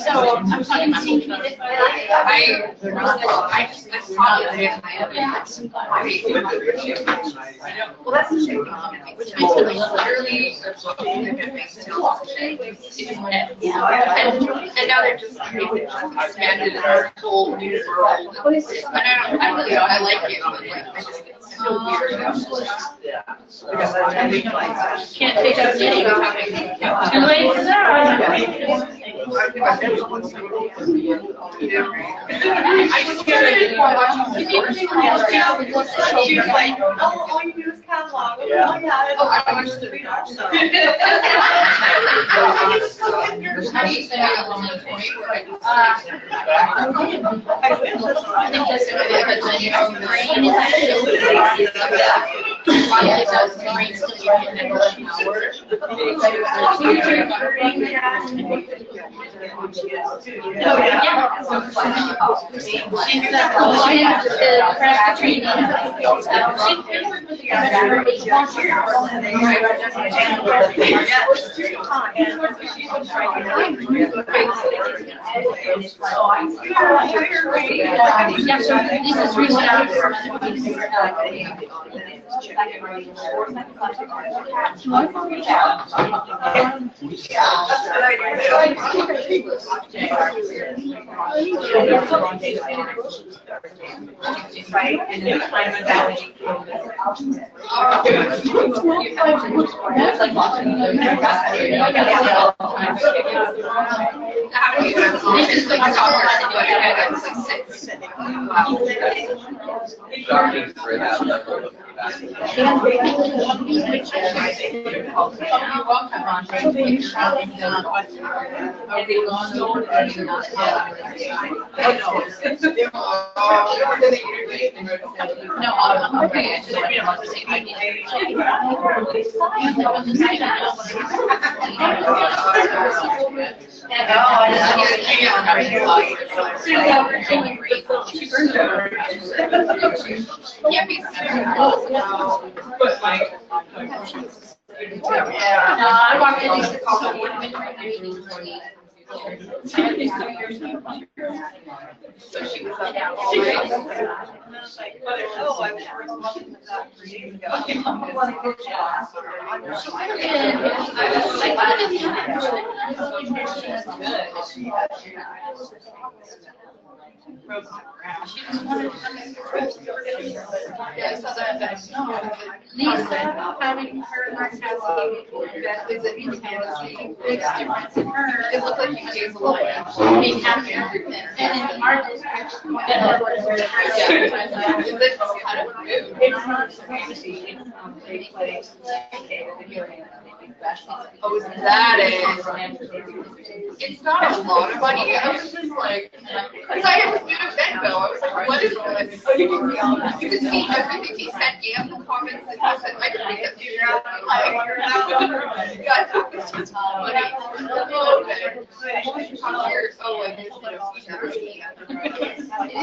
Speaker 1: So I'm talking
Speaker 3: Well, that's the same. Which makes it literally. And now they're just expanded in our whole new world. I like it, but like, I just, it's so weird.
Speaker 1: Can't take up any. Too late for that.
Speaker 5: I just hear it while watching. She was like, oh, all you do is catalog.
Speaker 3: Yeah.
Speaker 5: Oh, yeah.
Speaker 3: Oh, I watched the read
Speaker 1: Lisa, having her catalog, that is an intensity, big difference in her.
Speaker 3: It looked like you gave a lot.
Speaker 1: Being happier. And in our district, that was where
Speaker 3: Oh, is that it? It's not a lot of money. I was just like, because I have been a Venmo. I was like, what is this? You can see everything he said and the comments that he said. I didn't get to figure out. God, that was just funny. Years, oh, like, it's like, it is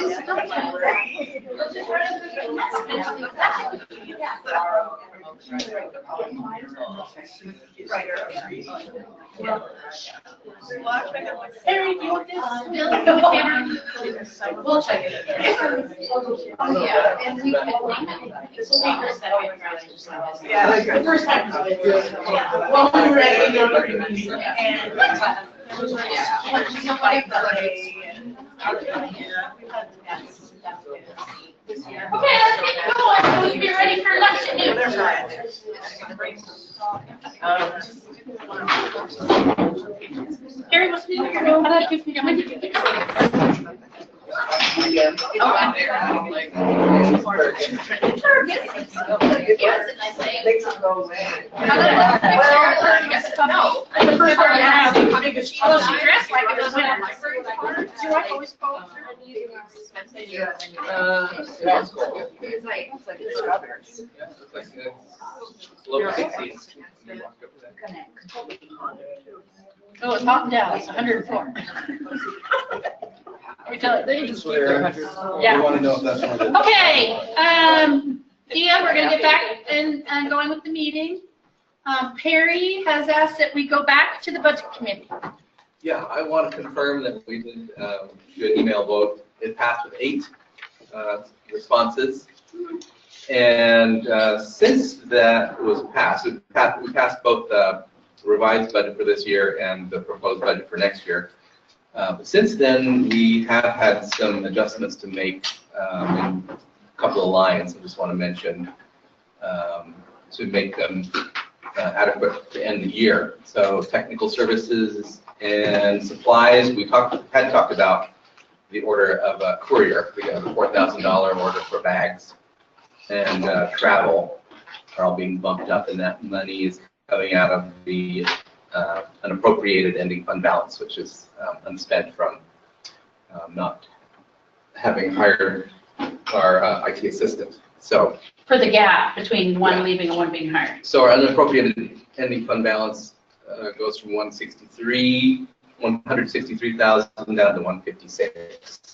Speaker 1: Harry, do you want this? We'll check it. Oh, yeah, and we can, this will be her second round. Yeah, the first time. Well, we were at the other meeting, and it was like, she's a fight day, and okay, let's get going. We'll be ready for lunch at noon. Gary, what's the
Speaker 16: Do I always call it?
Speaker 3: It's like strawberries.
Speaker 2: Yeah, it's like, low 60s.
Speaker 1: Oh, it's hot in Dallas, 104. We tell it, they just keep their 100.
Speaker 8: We
Speaker 1: Yeah.
Speaker 8: want to know if that's one of the.
Speaker 1: Okay, Dia, we're gonna get back and going with the meeting. Perry has asked that we go back to the budget committee.
Speaker 2: Yeah, I want to confirm that we did do an email vote. It passed with 8 responses. And since that was passed, we passed both the revised budget for this year and the proposed budget for next year. Since then, we have had some adjustments to make in a couple of lines I just want to mention to make them adequate to end the year. So technical services and supplies, we had talked about the order of a courier. We got a $4,000 order for bags, and travel are all being bumped up, and that money is coming out of the unappropriated ending fund balance, which is unspent from not having hired our IT assistant. So
Speaker 1: For the gap between one leaving and one being hired.
Speaker 2: So our unappropriated ending fund balance goes from 163,000 down to 156.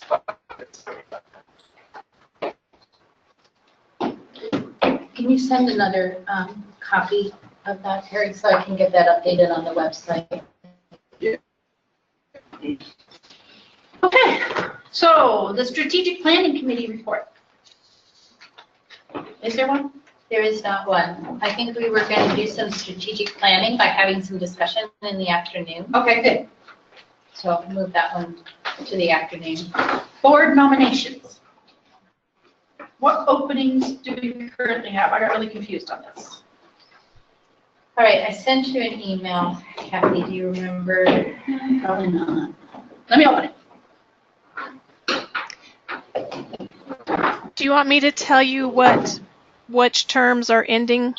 Speaker 11: Can you send another copy of that, Harry, so I can get that updated on the website?
Speaker 2: Yeah.
Speaker 1: Okay, so the strategic planning committee report. Is there one?
Speaker 11: There is not one. I think we were going to do some strategic planning by having some discussion in the afternoon.
Speaker 1: Okay, good.
Speaker 11: So I'll move that one to the afternoon.
Speaker 1: Board nominations. What openings do we currently have? I got really confused on this.
Speaker 11: All right, I sent you an email. Kathy, do you remember?
Speaker 1: Probably not. Let me open it.
Speaker 10: Do you want me to tell you which terms are ending?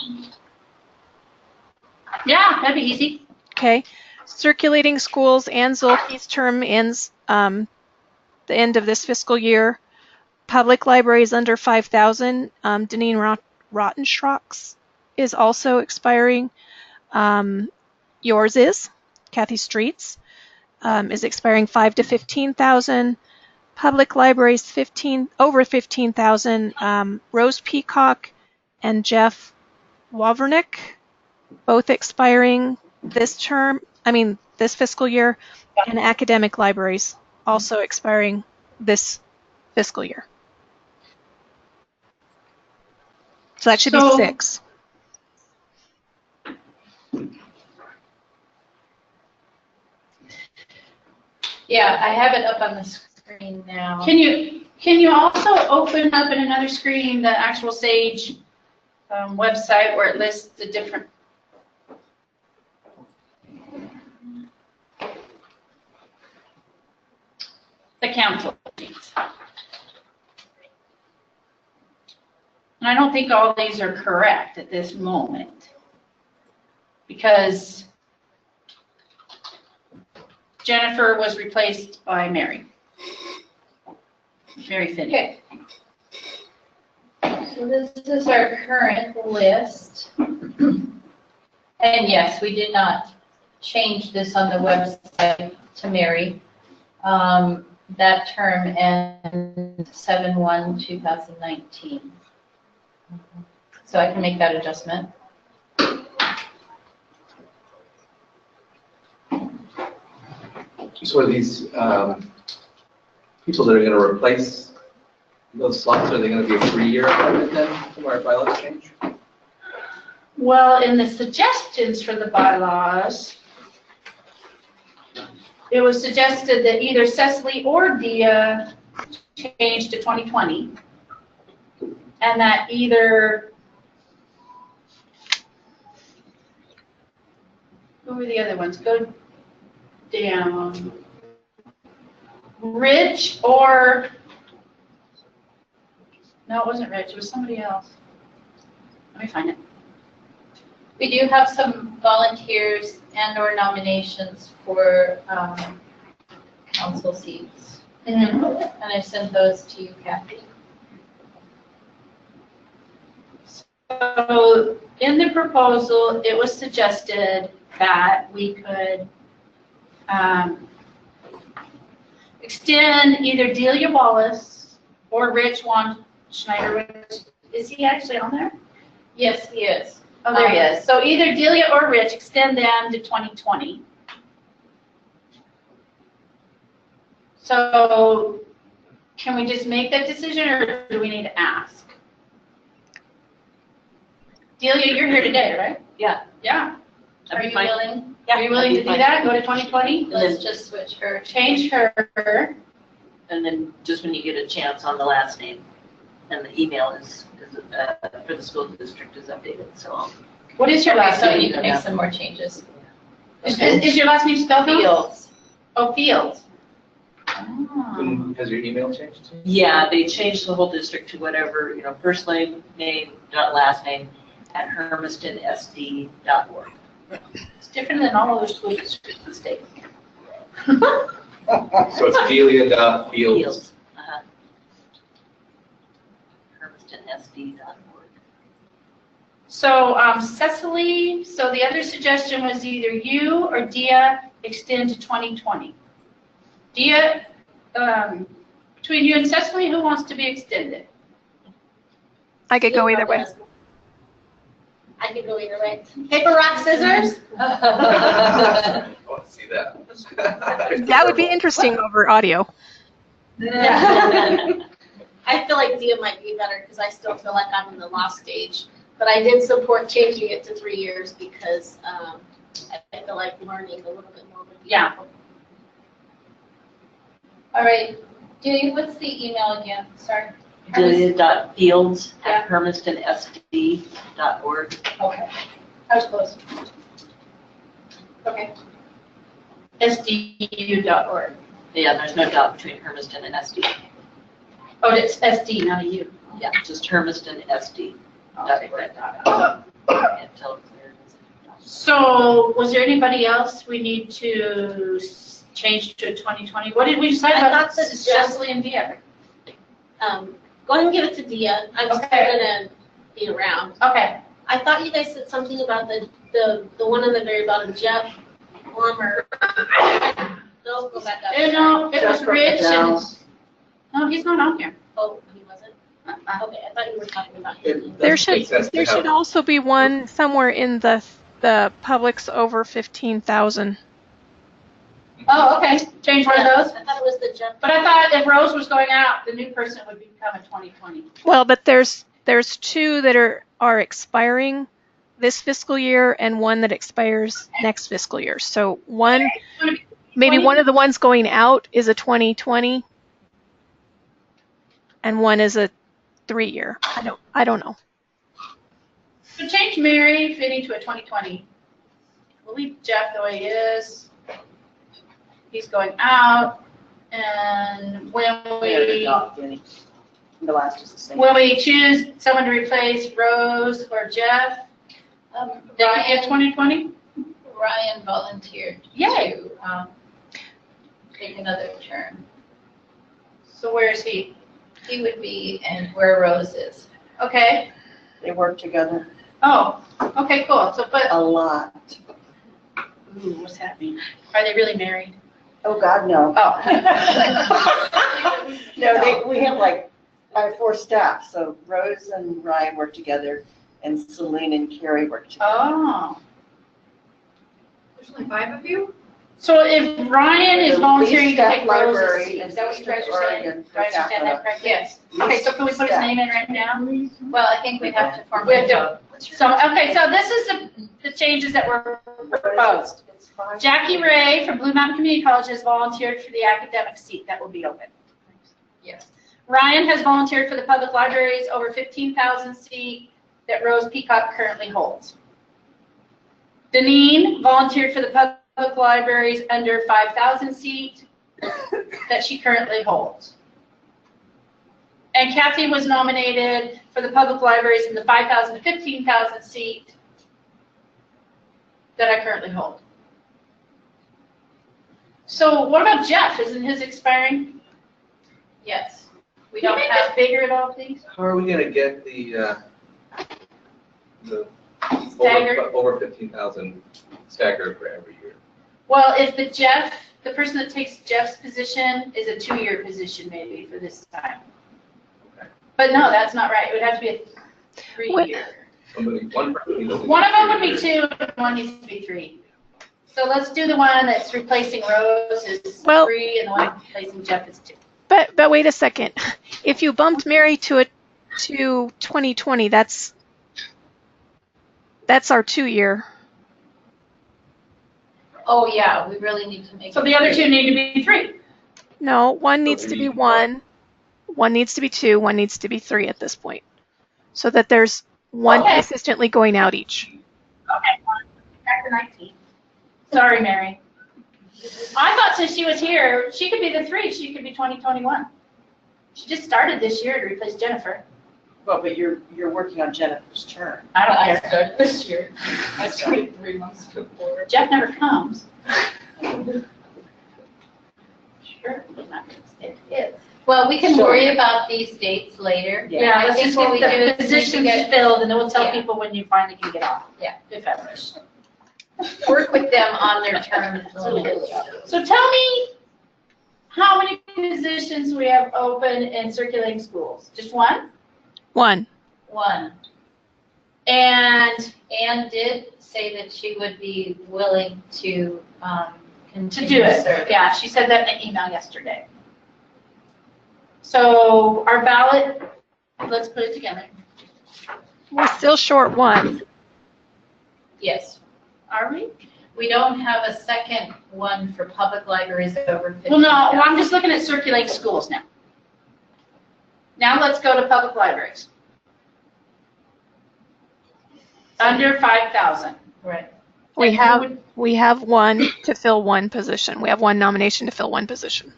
Speaker 1: Yeah, that'd be easy.
Speaker 10: Okay. Circulating Schools, Ann Zulke's term ends the end of this fiscal year. Public Libraries under 5,000, Deneen Rottenschrock's is also expiring. Yours is, Kathy Streets, is expiring 5 to 15,000. Public Libraries over 15,000. Rose Peacock and Jeff Wavernick, both expiring this fiscal year, and Academic Libraries also expiring this fiscal year. So that should be 6.
Speaker 11: Yeah, I have it up on the screen now.
Speaker 1: Can you also open up in another screen the actual Sage website where it lists the different council seats? And I don't think all these are correct at this moment because Jennifer was replaced by Mary Finney.
Speaker 11: Okay. So this is our current list. And yes, we did not change this on the website to Mary. That term ends 7/1/2019. So I can make that adjustment.
Speaker 2: So are these people that are going to replace those slots, are they going to be a 3-year appointment then from our bylaws change?
Speaker 1: Well, in the suggestions for the bylaws, it was suggested that either Cecily or Dia change to 2020, and that either, who were the other ones? Go down. Rich or, no, it wasn't Rich, it was somebody else. Let me find it.
Speaker 11: We do have some volunteers and/or nominations for council seats.
Speaker 1: Mhm.
Speaker 11: And I sent those to you, Kathy.
Speaker 1: So in the proposal, it was suggested that we could extend either Delia Wallace or Rich Juan Schneider. Is he actually on there?
Speaker 11: Yes, he is.
Speaker 1: Oh, there he is. So either Delia or Rich, extend them to 2020. So can we just make that decision, or do we need to ask? Delia, you're here today, right?
Speaker 7: Yeah.
Speaker 1: Yeah. Are
Speaker 7: That'd
Speaker 1: you
Speaker 7: be fine.
Speaker 1: willing?
Speaker 7: Yeah,
Speaker 1: Are you willing to
Speaker 7: that'd be
Speaker 1: do that? Go to 2020?
Speaker 11: Let's just switch her.
Speaker 1: Change her.
Speaker 7: And then just when you get a chance on the last name, and the email is for the school district is updated, so.
Speaker 1: What is your last
Speaker 11: So
Speaker 1: name?
Speaker 11: you can make some more changes.
Speaker 1: Is your last name spelled out?
Speaker 11: Fields.
Speaker 1: Oh, Fields. Oh.
Speaker 2: Has your email changed?
Speaker 7: Yeah, they changed the whole district to whatever, first name, last name, at hermistonsd.org.
Speaker 1: It's different than all other school districts in the state.
Speaker 2: So it's Delia.Fields.
Speaker 7: Fields. hermistonsd.org.
Speaker 1: So Cecily, so the other suggestion was either you or Dia extend to 2020. Dia, between you and Cecily, who wants to be extended?
Speaker 10: I could go either way.
Speaker 13: I could go either way. Paper, rock, scissors?
Speaker 2: I want to see that.
Speaker 10: That would be interesting over audio.
Speaker 13: I feel like Dia might be better because I still feel like I'm in the lost stage. But I did support changing it to 3 years because I feel like learning a little bit more would be
Speaker 1: Yeah.
Speaker 13: helpful.
Speaker 11: All right, Delia, what's the email again? Sorry.
Speaker 7: Delia.Fields
Speaker 11: Yeah.
Speaker 7: at hermistonsd.org.
Speaker 11: Okay. I was close.
Speaker 1: Okay. SDU.org.
Speaker 7: Yeah, there's no dot between Hermiston and SD.
Speaker 1: Oh, it's SD, not a U.
Speaker 7: Yeah, just Hermiston SD.
Speaker 1: I'll take that dot out.
Speaker 7: Can't tell if there is.
Speaker 1: So was there anybody else we need to change to 2020? What did we decide
Speaker 13: I
Speaker 1: about
Speaker 13: thought that
Speaker 1: Cecily and Dia?
Speaker 13: Go ahead and give it to Dia. I'm still
Speaker 1: Okay.
Speaker 13: gonna be around.
Speaker 1: Okay.
Speaker 13: I thought you guys said something about the one on the very bottom, Jeff Plummer. No, go back up.
Speaker 1: No, it was
Speaker 6: Jeff wrote
Speaker 1: Rich
Speaker 6: it down.
Speaker 1: and, no, he's not on here.
Speaker 13: Oh, he wasn't? Okay, I thought you were talking about him.
Speaker 10: There should also be one somewhere in the publics over 15,000.
Speaker 1: Oh, okay. Change one of those.
Speaker 13: I thought it was the Jeff.
Speaker 1: But I thought if Rose was going out, the new person would become a 2020.
Speaker 10: Well, but there's two that are expiring this fiscal year and one that expires next fiscal year. So maybe one of the ones going out is a 2020 and one is a 3-year. I don't know.
Speaker 1: So change Mary Finney to a 2020. We'll leave Jeff the way he is. He's going out. And when
Speaker 6: The last is the same.
Speaker 1: we choose someone to replace Rose or Jeff, they can get 2020?
Speaker 11: Ryan volunteered
Speaker 1: Yay.
Speaker 11: to take another term.
Speaker 1: So where is he?
Speaker 11: He would be, and where Rose is.
Speaker 1: Okay.
Speaker 6: They work together
Speaker 1: Oh, okay, cool. So, but,
Speaker 6: a lot.
Speaker 1: ooh, what's happening? Are they really married?
Speaker 6: Oh, God, no.
Speaker 1: Oh.
Speaker 6: No, we have I have 4 staff, so Rose and Ryan work together, and Celine and Carrie work together.
Speaker 1: Oh.
Speaker 3: There's only 5 of you?
Speaker 1: So if Ryan is volunteering to
Speaker 6: Staff
Speaker 1: take Rose's
Speaker 6: library
Speaker 1: seat,
Speaker 6: and
Speaker 1: is that what you guys are saying?
Speaker 6: Oregon
Speaker 1: Do I understand that correctly? Yes. Okay, so can we put his name in right now?
Speaker 11: Well, I think we have to
Speaker 1: We
Speaker 11: formally
Speaker 1: have to-
Speaker 11: vote.
Speaker 1: So, okay, so this is the changes that were proposed. Jackie Ray from Blue Mountain Community College has volunteered for the academic seat that will be open.
Speaker 11: Yes.
Speaker 1: Ryan has volunteered for the public libraries over 15,000 seat that Rose Peacock currently holds. Deneen volunteered for the public libraries under 5,000 seat that she currently holds. And Kathy was nominated for the public libraries in the 5,000 to 15,000 seat that I currently hold. So what about Jeff? Isn't his expiring?
Speaker 11: Yes. We
Speaker 1: Can you
Speaker 11: don't
Speaker 1: make
Speaker 11: have,
Speaker 1: this bigger at all, please?
Speaker 2: How are we gonna get the
Speaker 1: Staggered?
Speaker 2: over 15,000 staggered for every year?
Speaker 1: Well, if the person that takes Jeff's position is a 2-year position maybe for this time.
Speaker 2: Okay.
Speaker 1: But no, that's not right. It would have to be a 3-year.
Speaker 2: One person needs to be
Speaker 1: One of them would be 2, and one needs to be 3. So let's do the one that's replacing Rose is
Speaker 10: Well-
Speaker 1: 3, and the one replacing Jeff is 2.
Speaker 10: But wait a second. If you bumped Mary to 2020, that's our 2-year.
Speaker 11: oh yeah, we really need to make.
Speaker 1: So the other 2 need to be 3.
Speaker 10: No, one needs to be 1, one needs to be 2, one needs to be 3 at this point. So that there's one
Speaker 1: Okay.
Speaker 10: consistently going out each.
Speaker 1: Okay, back to 19. Sorry, Mary. I thought since she was here, she could be the 3. She could be 2021. She just started this year to replace Jennifer.
Speaker 6: Well, but you're working on Jennifer's term.
Speaker 1: I don't
Speaker 11: I
Speaker 1: care.
Speaker 11: started this year. I started 3 months before.
Speaker 1: Jeff never comes.
Speaker 11: Sure. It is. Well, we can worry about these dates later.
Speaker 1: Yeah,
Speaker 11: I
Speaker 1: let's
Speaker 11: think
Speaker 1: just
Speaker 11: what we do
Speaker 1: get the
Speaker 11: is we
Speaker 1: positions
Speaker 11: get-
Speaker 1: filled, and then we'll tell
Speaker 11: Yeah.
Speaker 1: people when you finally can get off.
Speaker 11: Yeah.
Speaker 1: If ever.
Speaker 11: Work with them on their terms.
Speaker 1: So tell me how many positions we have open in circulating schools? Just 1?
Speaker 10: 1.
Speaker 11: 1.
Speaker 1: And
Speaker 11: Anne did say that she would be willing to
Speaker 1: to
Speaker 11: continue
Speaker 1: do it.
Speaker 11: serving.
Speaker 1: Yeah, she said that in an email yesterday. So our ballot, let's put it together.
Speaker 10: We're still short 1.
Speaker 11: Yes.
Speaker 1: Are we?
Speaker 11: We don't have a second one for public libraries over 50.
Speaker 1: Well, no, I'm just looking at circulating schools now. Now let's go to public libraries. Under 5,000.
Speaker 11: Right.
Speaker 10: We have 1 to fill 1 position. We have 1 nomination to fill 1 position.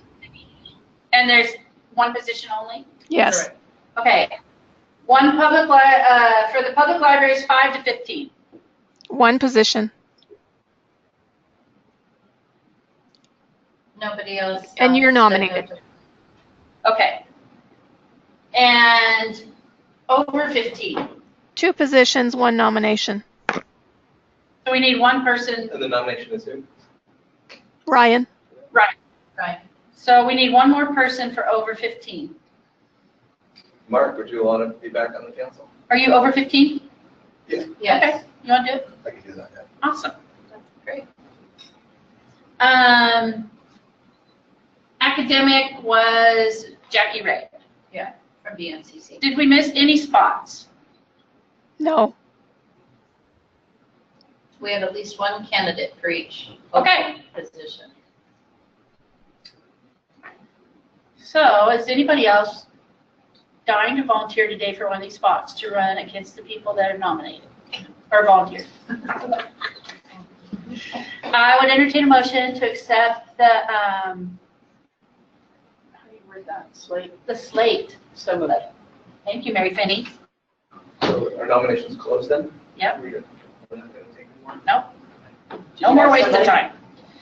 Speaker 1: And there's 1 position only?
Speaker 10: Yes.
Speaker 11: Correct.
Speaker 1: Okay. For the public libraries, 5 to 15.
Speaker 10: 1 position.
Speaker 11: Nobody else.
Speaker 10: And you're
Speaker 11: said
Speaker 10: nominated.
Speaker 11: no.
Speaker 1: Okay. And over 15.
Speaker 10: 2 positions, 1 nomination.
Speaker 1: So we need 1 person.
Speaker 2: And the nomination is who?
Speaker 10: Ryan.
Speaker 11: Right.
Speaker 1: So we need 1 more person for over 15.
Speaker 2: Mark, would you want to be back on the council?
Speaker 1: Are you over 15?
Speaker 11: Yes.
Speaker 1: Okay. You want to do it?
Speaker 8: I can do that, yeah.
Speaker 1: Awesome.
Speaker 11: Great.
Speaker 1: Academic was Jackie Ray.
Speaker 11: From BNCC.
Speaker 1: Did we miss any spots?
Speaker 10: No.
Speaker 11: We have at least 1 candidate for each
Speaker 1: Okay.
Speaker 11: position.
Speaker 1: So is anybody else dying to volunteer today for one of these spots to run against the people that are nominated or volunteered? I would entertain a motion to accept the, how do you word that? The slate.
Speaker 6: So moved.
Speaker 1: Thank you, Mary Finney.
Speaker 2: So our nomination's closed then?
Speaker 1: Yep.
Speaker 2: We're not gonna take one?
Speaker 1: Nope. No more waste of time.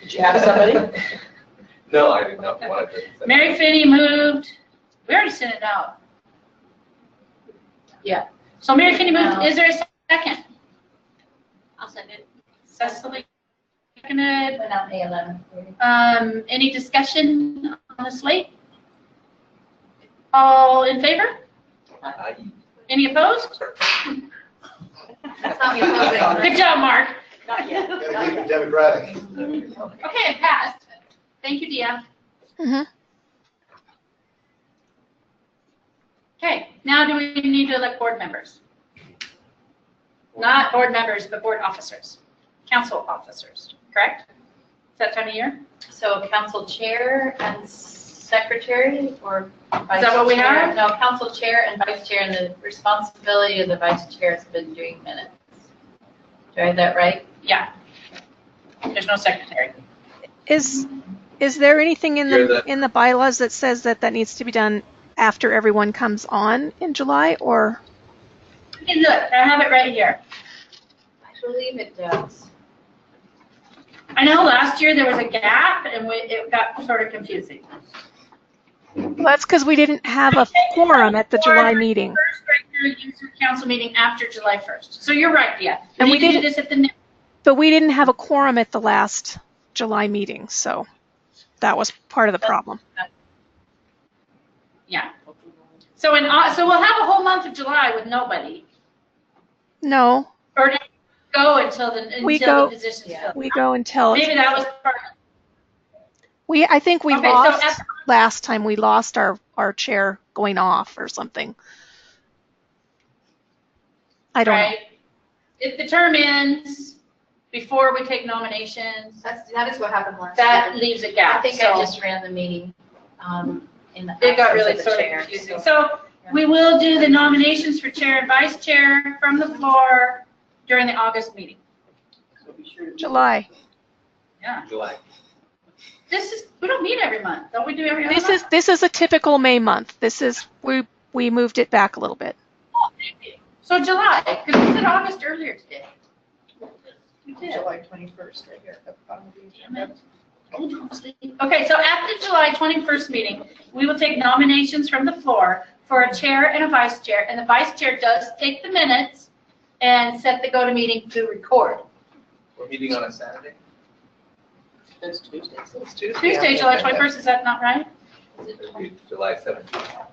Speaker 6: Did you have somebody?
Speaker 2: No, I did not want to.
Speaker 1: Mary Finney moved. We already sent it out. Yeah. So Mary Finney moved. Is there a second?
Speaker 11: I'll send it.
Speaker 1: Cecily seconded.
Speaker 11: But not May 11th.
Speaker 1: Any discussion on the slate? All in favor? Any opposed?
Speaker 11: That's not me opposing.
Speaker 1: Good job, Mark.
Speaker 6: Not yet.
Speaker 8: Gotta keep it democratic.
Speaker 1: Okay, it passed. Thank you, Dia.
Speaker 10: Mm-hmm.
Speaker 1: Okay, now do we need to elect board members? Not board members, but board officers, council officers, correct? Is that time of year?
Speaker 11: So council chair and secretary or vice
Speaker 1: that what we
Speaker 11: chair?
Speaker 1: have?
Speaker 11: No, council chair and vice chair, and the responsibility of the vice chair has been doing minutes. Do I have that right?
Speaker 1: Yeah. There's no secretary.
Speaker 10: Is there anything in the bylaws that says that needs to be done after everyone comes on in July, or?
Speaker 1: You can look, I have it right here.
Speaker 11: I believe it does.
Speaker 1: I know last year there was a gap and it got sort of confusing.
Speaker 10: Well, that's because we didn't have a quorum at the July meeting.
Speaker 1: First regular user council meeting after July 1st. So you're right, yeah.
Speaker 10: And we
Speaker 1: need to do
Speaker 10: didn't-
Speaker 1: this at the next.
Speaker 10: But we didn't have a quorum at the last July meeting, so that was part of the problem.
Speaker 1: Yeah. So so we'll have a whole month of July with nobody.
Speaker 10: No,
Speaker 1: Or do we go until the position's filled?
Speaker 10: we go until
Speaker 1: Maybe that was part of
Speaker 10: I think we
Speaker 1: Okay, so
Speaker 10: lost
Speaker 1: at-
Speaker 10: last time. We lost our chair going off or something. I don't know.
Speaker 1: right? If the term ends before we take nominations,
Speaker 3: That is what happened last
Speaker 1: that
Speaker 3: year.
Speaker 1: leaves a gap.
Speaker 11: I think
Speaker 1: So
Speaker 11: I just ran the meeting in the
Speaker 1: it got
Speaker 11: absence
Speaker 1: really
Speaker 11: of the
Speaker 1: sort of
Speaker 11: chair,
Speaker 1: confusing.
Speaker 11: so-
Speaker 1: So we will do the nominations for chair and vice chair from the floor during the August meeting.
Speaker 10: July.
Speaker 1: Yeah.
Speaker 2: July.
Speaker 1: We don't meet every month. Don't we do every other
Speaker 10: This
Speaker 1: month?
Speaker 10: is a typical May month. We moved it back a little bit.
Speaker 1: Oh, maybe. So July, because we said August earlier today. We did.
Speaker 6: July 21st, right here. at the bottom of the agenda.
Speaker 1: Okay, so at the July 21st meeting, we will take nominations from the floor for a chair and a vice chair, and the vice chair does take the minutes and set the go-to meeting to record.
Speaker 2: We're meeting on a Saturday?
Speaker 6: It's Tuesday.
Speaker 1: Tuesday, July 21st, is that not right?
Speaker 2: It'll be July 17th.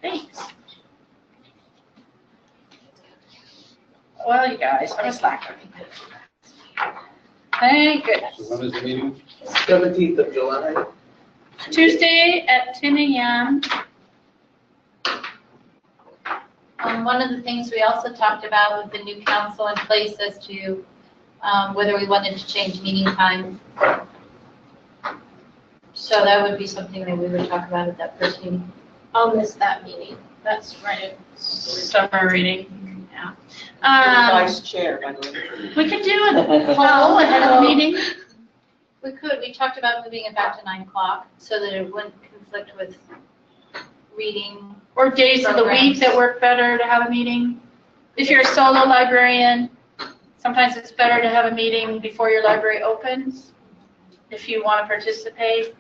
Speaker 1: Thanks. Well, you guys, I'm a slacker. Thank goodness.
Speaker 8: So when is the meeting?
Speaker 2: 17th of July.
Speaker 1: Tuesday at 10 a.m.
Speaker 11: One of the things we also talked about with the new council in place as to whether we wanted to change meeting time. So that would be something that we would talk about at that first meeting.
Speaker 13: I'll miss that meeting.
Speaker 1: That's right. Summer reading, yeah.
Speaker 6: Vice chair, by the way.
Speaker 1: We could do a poll ahead of the meeting.
Speaker 11: We could, we talked about moving it back to 9 o'clock so that it wouldn't conflict with reading.
Speaker 1: Or days of the week that work better to have a meeting. If you're a solo librarian, sometimes it's better to have a meeting before your library opens, if you want to participate.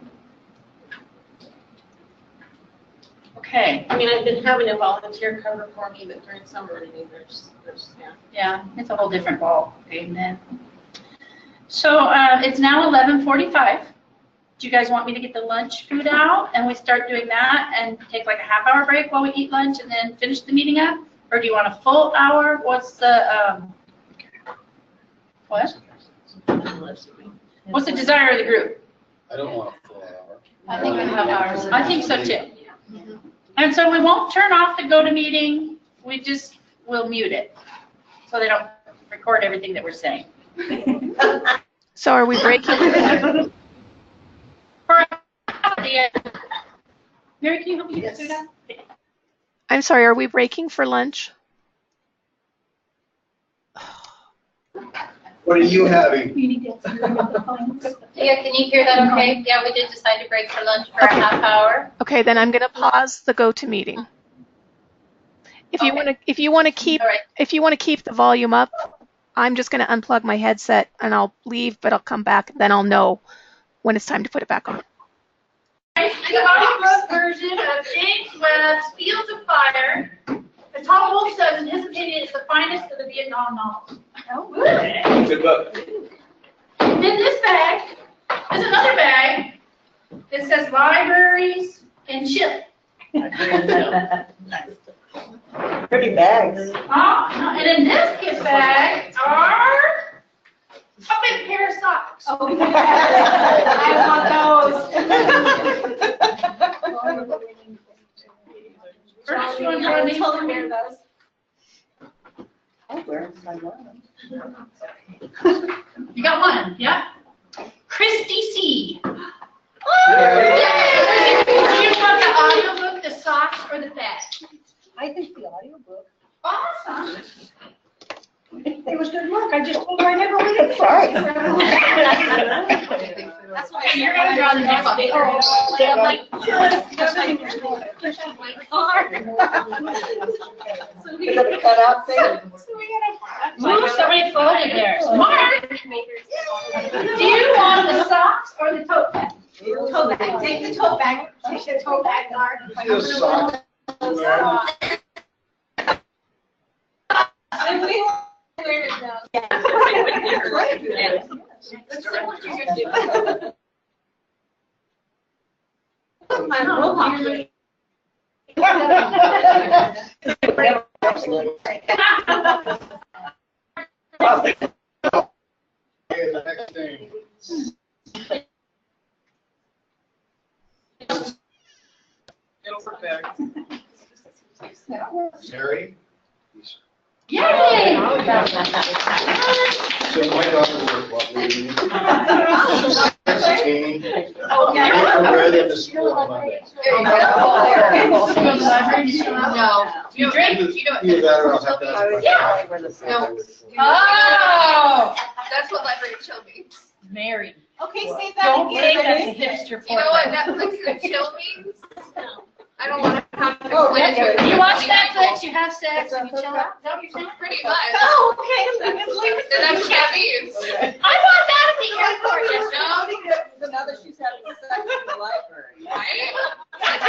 Speaker 1: Okay,
Speaker 13: I mean, I've been having a volunteer cover for me, but during summer reading, there's, yeah.
Speaker 1: yeah, it's a whole different ball game then. So it's now 11:45. Do you guys want me to get the lunch food out and we start doing that and take like a half-hour break while we eat lunch and then finish the meeting up? Or do you want a full hour? What's the, what? What's the desire of the group?
Speaker 8: I don't want a full hour.
Speaker 11: I think a half hour is
Speaker 1: I think so too. And so we won't turn off the go-to-meeting, we'll mute it. So they don't record everything that we're saying.
Speaker 10: So are we breaking?
Speaker 1: Mary, can you help me get through that?
Speaker 10: I'm sorry, are we breaking for lunch?
Speaker 8: What are you having?
Speaker 11: Yeah, can you hear that okay? Yeah, we did decide to break for lunch for a half hour.
Speaker 10: Okay, then I'm going to pause the go-to meeting. If you want to keep
Speaker 11: All right.
Speaker 10: if you want to keep the volume up, I'm just going to unplug my headset and I'll leave, but I'll come back. Then I'll know when it's time to put it back on.
Speaker 1: The audiobook version of James Webb's Fields of Fire. As Tom Wolfe says, in his opinion, it's the finest of the Vietnam novels. Oh, good.
Speaker 2: Good book.
Speaker 1: In this bag is another bag that says libraries and chili.
Speaker 6: Pretty bags.
Speaker 1: And in this gift bag are a big pair of socks.
Speaker 9: Oh, I want those.
Speaker 1: First, you want to name some here?
Speaker 6: I'll wear them if I want them.
Speaker 1: You got one, yeah? Christy C.
Speaker 6: There
Speaker 1: Yay! Do you want the audiobook, the socks, or the bag?
Speaker 9: I think the audiobook.
Speaker 1: Awesome.
Speaker 9: It was good work. I just told her I never read it. Sorry.
Speaker 1: That's why you're going to draw the next one. Oh, yeah, like,
Speaker 6: Is that a cutout thing?
Speaker 1: So we gotta Ooh, somebody floated there. Smart. Do you want the socks or the tote bag?
Speaker 5: Tote bag, take the tote bag, take the tote bag, Mark.
Speaker 8: You suck. Okay, the next thing. Mary?
Speaker 1: Yay!
Speaker 8: So my daughter worked what we need.
Speaker 5: Oh, yeah.
Speaker 8: We're ready to school on Monday.
Speaker 3: No.
Speaker 1: You drink?
Speaker 8: Either that or I'll have to ask.
Speaker 1: Yeah.
Speaker 3: No.
Speaker 1: Oh,
Speaker 3: That's what library chill means.
Speaker 1: Mary.
Speaker 5: Okay, say that
Speaker 1: Don't think that's a
Speaker 5: again.
Speaker 1: hipster
Speaker 3: You know what
Speaker 1: portrait.
Speaker 3: Netflix and chill means? I don't want to have to
Speaker 1: Oh,
Speaker 3: explain to it.
Speaker 1: you watch Netflix, you have sex, and you chill out. Is that what you're saying?
Speaker 3: Pretty much.
Speaker 5: Oh, okay.
Speaker 3: And that's what that means.
Speaker 1: I want that at the airport.
Speaker 12: Now that she's having sex in the library.
Speaker 3: Right? I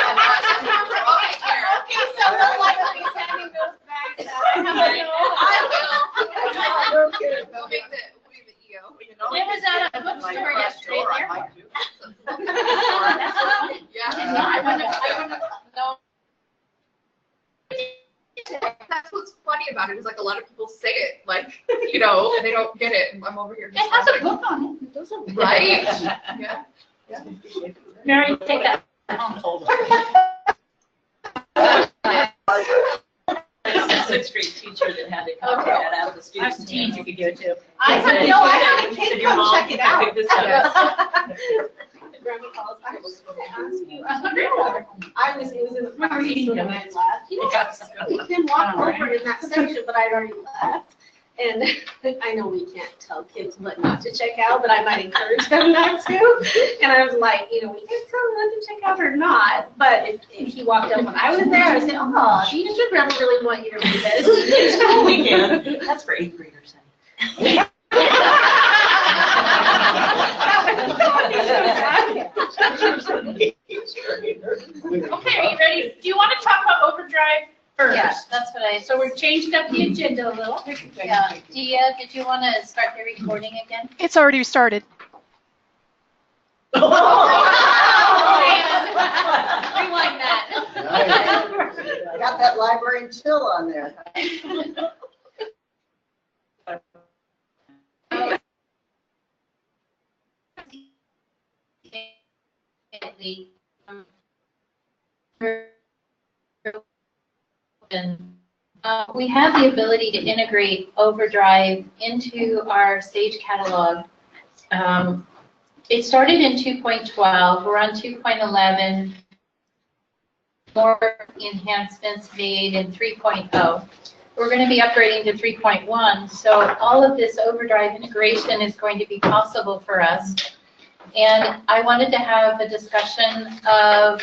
Speaker 5: Okay, so we'll likely be sending those back.
Speaker 3: will. We'll make the EO.
Speaker 1: It was at a bookstore yesterday.
Speaker 3: Yeah.
Speaker 1: I wouldn't know.
Speaker 3: That's what's funny about it, is like a lot of people say it, like, you know, and they don't get it, and I'm over here.
Speaker 1: It has a book on it. It doesn't.
Speaker 3: Right? Yeah.
Speaker 1: Mary, take that home folder.
Speaker 7: Sixth grade teacher that had to copy that out of the
Speaker 1: I
Speaker 7: students.
Speaker 1: was a teen, you could do it too.
Speaker 5: I had a kid
Speaker 7: Your
Speaker 5: come
Speaker 7: mom
Speaker 5: check it out.
Speaker 7: picked this up.
Speaker 5: Grandma calls, I was going to ask you. It was in the front seat when I left.
Speaker 13: We can walk over in that section, but I'd already left. And I know we can't tell kids what not to check out, but I might encourage them not to. And I was like, you know, we can tell them what to check out or not. But if he walked up when I was there, I said, oh, you should really want you to read this.
Speaker 7: It's school weekend. That's for 8th graders.
Speaker 1: Okay, are you ready? Do you want to talk about Overdrive first?
Speaker 11: Yes, that's what I.
Speaker 1: So we're changing up the agenda a little.
Speaker 11: Yeah, Dia, did you want to start the recording again?
Speaker 10: It's already started.
Speaker 11: Rewind that.
Speaker 12: Nice. Got that librarian chill on there.
Speaker 11: We have the ability to integrate Overdrive into our Sage catalog. It started in 2.12, we're on 2.11, more enhancements made in 3.0. We're going to be upgrading to 3.1, so all of this Overdrive integration is going to be possible for us. And I wanted to have a discussion of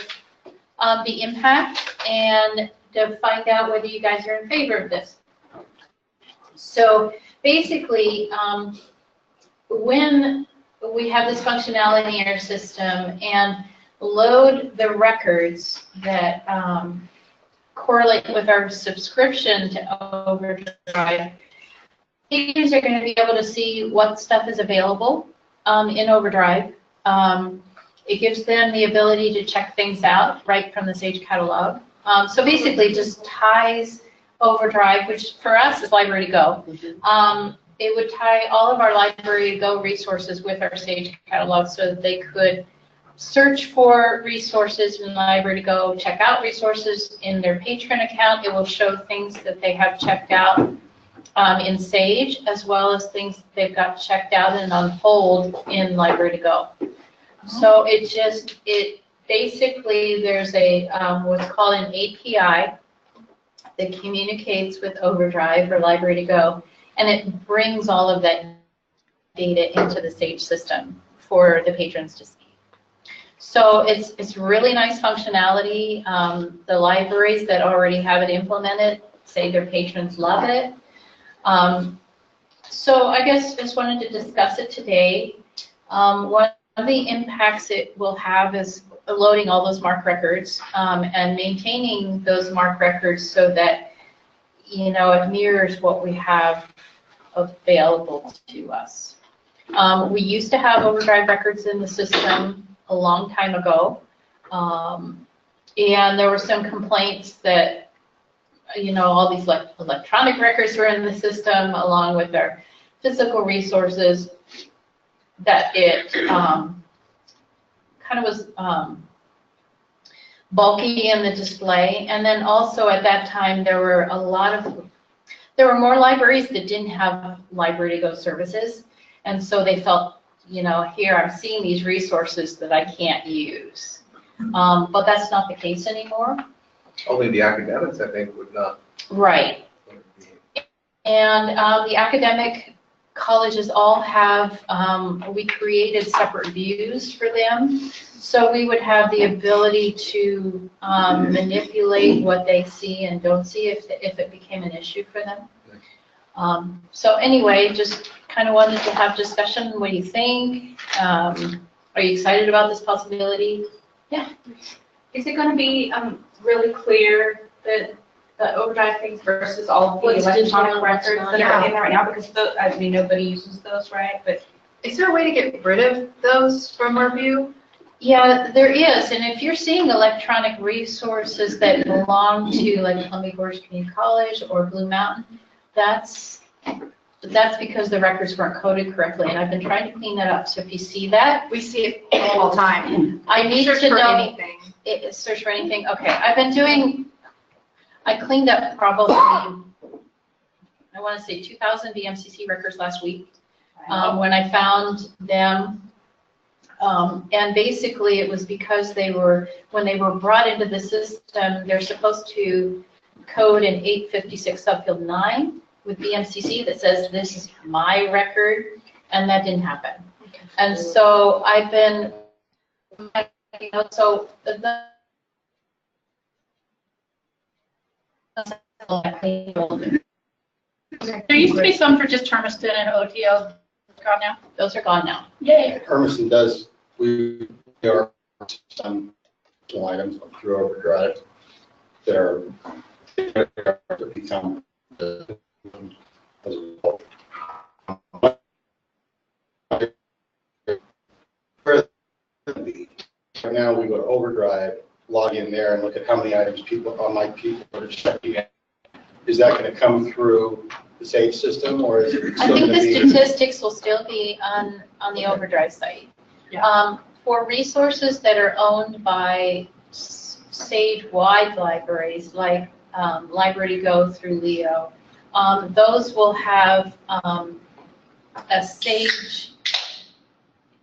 Speaker 11: the impact and to find out whether you guys are in favor of this. So basically, when we have this functionality in our system and load the records that correlate with our subscription to Overdrive, users are going to be able to see what stuff is available in Overdrive. It gives them the ability to check things out right from the Sage catalog. So basically it just ties Overdrive, which for us is Library to Go. It would tie all of our Library to Go resources with our Sage catalog so that they could search for resources in Library to Go, check out resources in their patron account. It will show things that they have checked out in Sage, as well as things they've got checked out and on hold in Library to Go. So it basically, there's a what's called an API that communicates with Overdrive or Library to Go, and it brings all of that data into the Sage system for the patrons to see. So it's really nice functionality. The libraries that already have it implemented say their patrons love it.
Speaker 1: So I guess just wanted to discuss it today. One of the impacts it will have is loading all those MARC records and maintaining those MARC records so that, you know, it mirrors what we have available to us. We used to have overdrive records in the system a long time ago, and there were some complaints that, you know, all these electronic records were in the system along with our physical resources, that it kind of was bulky in the display. And then also at that time there were more libraries that didn't have Library to Go services, and so they felt, you know, here I'm seeing these resources that I can't use. But that's not the case anymore.
Speaker 2: Only the academics, I think, would not.
Speaker 1: Right. And the academic colleges all have, we created separate views for them. So we would have the ability to manipulate what they see and don't see if it became an issue for them. So anyway, just kind of wanted to have discussion. What do you think? Are you excited about this possibility? Yeah.
Speaker 15: Is it going to be really clear that the overdrive things versus all of the
Speaker 4: What's
Speaker 15: electronic
Speaker 4: digital,
Speaker 15: records
Speaker 4: what's
Speaker 15: that
Speaker 4: not?
Speaker 15: are in there right now? Because I mean, nobody uses those, right? But is there a way to get rid of those from our view?
Speaker 1: Yeah, there is. And if you're seeing electronic resources that belong to like Columbia Gorge Community College or Blue Mountain, that's because the records weren't coded correctly. And I've been trying to clean that up. So if you see that,
Speaker 15: We see it all the time.
Speaker 1: I need
Speaker 15: Search
Speaker 1: to
Speaker 15: for
Speaker 1: know.
Speaker 15: anything.
Speaker 1: Search for anything. Okay, I cleaned up probably, I want to say 2,000 VMCC records last week when I found them. And basically it was because when they were brought into the system, they're supposed to code in 856 subfield 9 with VMCC that says this is my record, and that didn't happen. And so I've been, so there used to be some for just Hermiston and OTL. Gone now? Those are gone now. Yay.
Speaker 8: Hermiston does, there are some items through overdrive that are to become right now we go to overdrive, log in there and look at how many items people are checking in. Is that going to come through the SAFE system, or is it
Speaker 1: I
Speaker 8: still
Speaker 1: think
Speaker 8: going to be?
Speaker 1: the statistics will still be on the overdrive site.
Speaker 15: Yeah.
Speaker 1: For resources that are owned by SAGE-wide libraries, like Library to Go through Leo, those will have a SAGE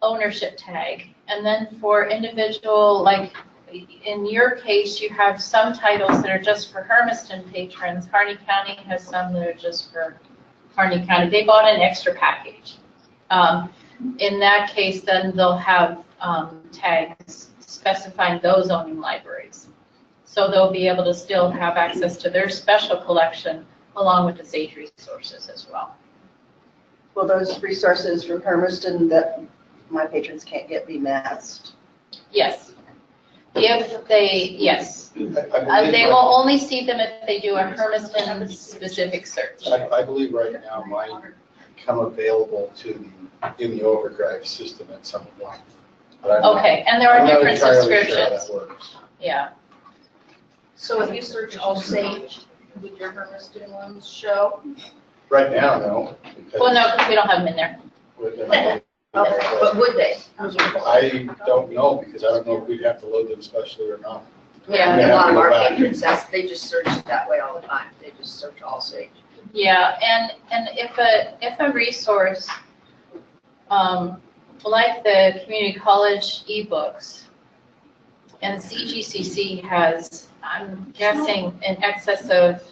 Speaker 1: ownership tag. And then for individual, like in your case, you have some titles that are just for Hermiston patrons. Harney County has some that are just for Harney County. They bought an extra package. In that case, then they'll have tags specifying those owning libraries. So they'll be able to still have access to their special collection along with the SAGE resources as well.
Speaker 6: Will those resources from Hermiston that my patrons can't get be masked?
Speaker 1: Yes. If they, yes. They will only see them if they do a Hermiston specific search.
Speaker 8: I believe right now mine become available in the overdrive system at some point.
Speaker 1: Okay, and there are different subscriptions.
Speaker 8: Sure how that works.
Speaker 1: Yeah.
Speaker 4: So if you search all SAGE, would your Hermiston ones show?
Speaker 8: Right now, no.
Speaker 1: Well, no, because we don't have them in there.
Speaker 4: But would they?
Speaker 8: I don't know, because I don't know if we'd have to load them specially or not.
Speaker 4: Yeah,
Speaker 8: Yeah,
Speaker 4: a lot of our
Speaker 8: go back.
Speaker 4: patrons, they just search it that way all the time. They just search all SAGE.
Speaker 1: Yeah, and if a resource, like the community college ebooks, and CGCC has, I'm guessing, in excess of,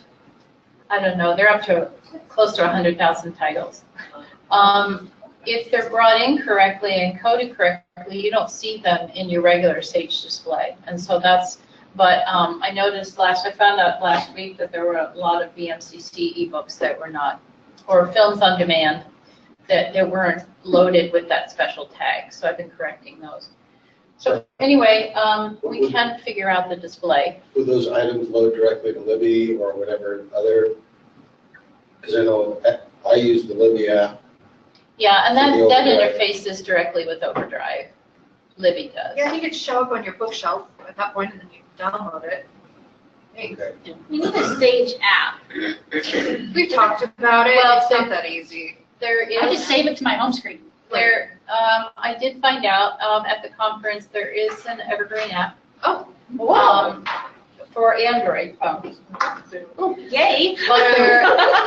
Speaker 1: I don't know, they're up to close to 100,000 titles. If they're brought in correctly and coded correctly, you don't see them in your regular SAGE display. And so that's, but I noticed I found out last week that there were a lot of VMCC ebooks that were not for films on demand that weren't loaded with that special tag. So I've been correcting those. So anyway, we can figure out the display.
Speaker 8: Would those items load directly to Libby or whatever other? Because I know I use the Libby app.
Speaker 1: Yeah, and that
Speaker 8: The
Speaker 1: interfaces directly with Overdrive. Libby does.
Speaker 3: Yeah, you could show up on your bookshelf at that point and then you download it.
Speaker 8: Okay.
Speaker 13: We need a Sage app.
Speaker 3: We've talked about it,
Speaker 1: Well,
Speaker 3: it's not that easy.
Speaker 1: There
Speaker 5: I just
Speaker 1: is,
Speaker 5: save it to my home screen.
Speaker 1: I did find out at the conference, there is an Evergreen app.
Speaker 3: Oh,
Speaker 1: For Android phones.
Speaker 13: Yay.
Speaker 1: But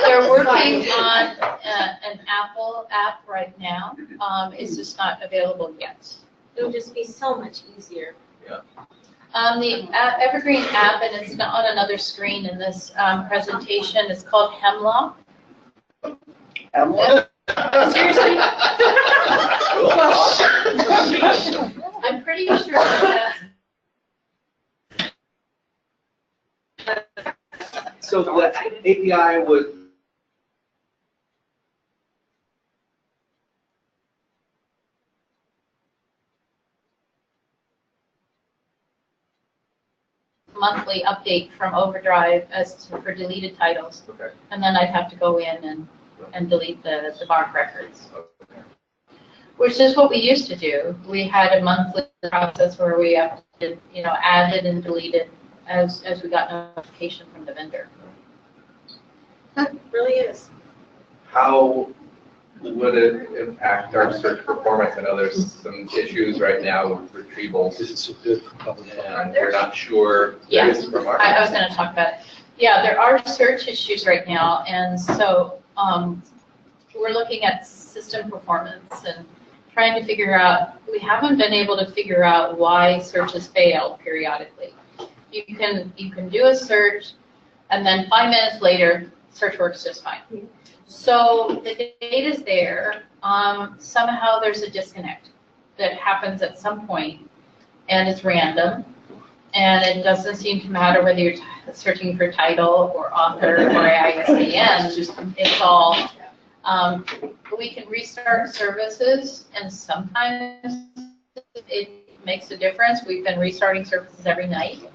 Speaker 1: they're working on an Apple app right now. It's just not available yet.
Speaker 13: It would just be so much easier.
Speaker 1: The Evergreen app, and it's on another screen in this presentation, is called Hemlock. Seriously? I'm pretty sure that
Speaker 2: So the API would
Speaker 1: monthly update from Overdrive for deleted titles.
Speaker 2: Okay.
Speaker 1: And then I'd have to go in and delete the MARC records. Which is what we used to do. We had a monthly process where we updated, added and deleted as we got notification from the vendor.
Speaker 13: It really is.
Speaker 2: How would it impact our search performance? I know there's some issues right now with retrievals.
Speaker 8: Is it so good for public?
Speaker 2: And we're not sure.
Speaker 1: Yeah,
Speaker 2: There is from our-
Speaker 1: I was going to talk about it. Yeah, there are search issues right now, and so we're looking at system performance and trying to figure out, we haven't been able to figure out why searches fail periodically. You can do a search, and then 5 minutes later, search works just fine. So the data's there. Somehow there's a disconnect that happens at some point, and it's random. And it doesn't seem to matter whether you're searching for title or author or ISBN. It's all, we can restart services, and sometimes it makes a difference. We've been restarting services every night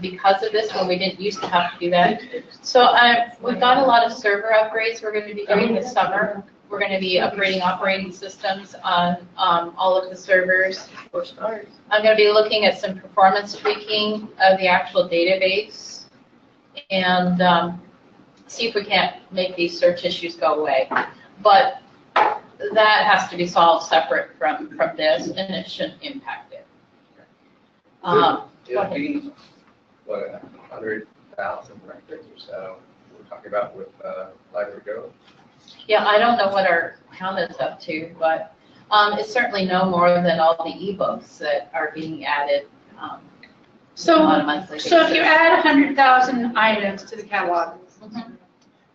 Speaker 1: because of this, when we didn't used to have to do that. So we've got a lot of server upgrades we're going to be doing this summer. We're going to be upgrading operating systems on all of the servers. I'm going to be looking at some performance tweaking of the actual database and see if we can't make these search issues go away. But that has to be solved separate from this, and it shouldn't impact it.
Speaker 2: It'd be, what, 100,000 records or so we're talking about with Library Go?
Speaker 1: Yeah, I don't know what our count is up to, but it's certainly no more than all the ebooks that are being added on a monthly basis.
Speaker 5: So if you add 100,000 items to the catalog,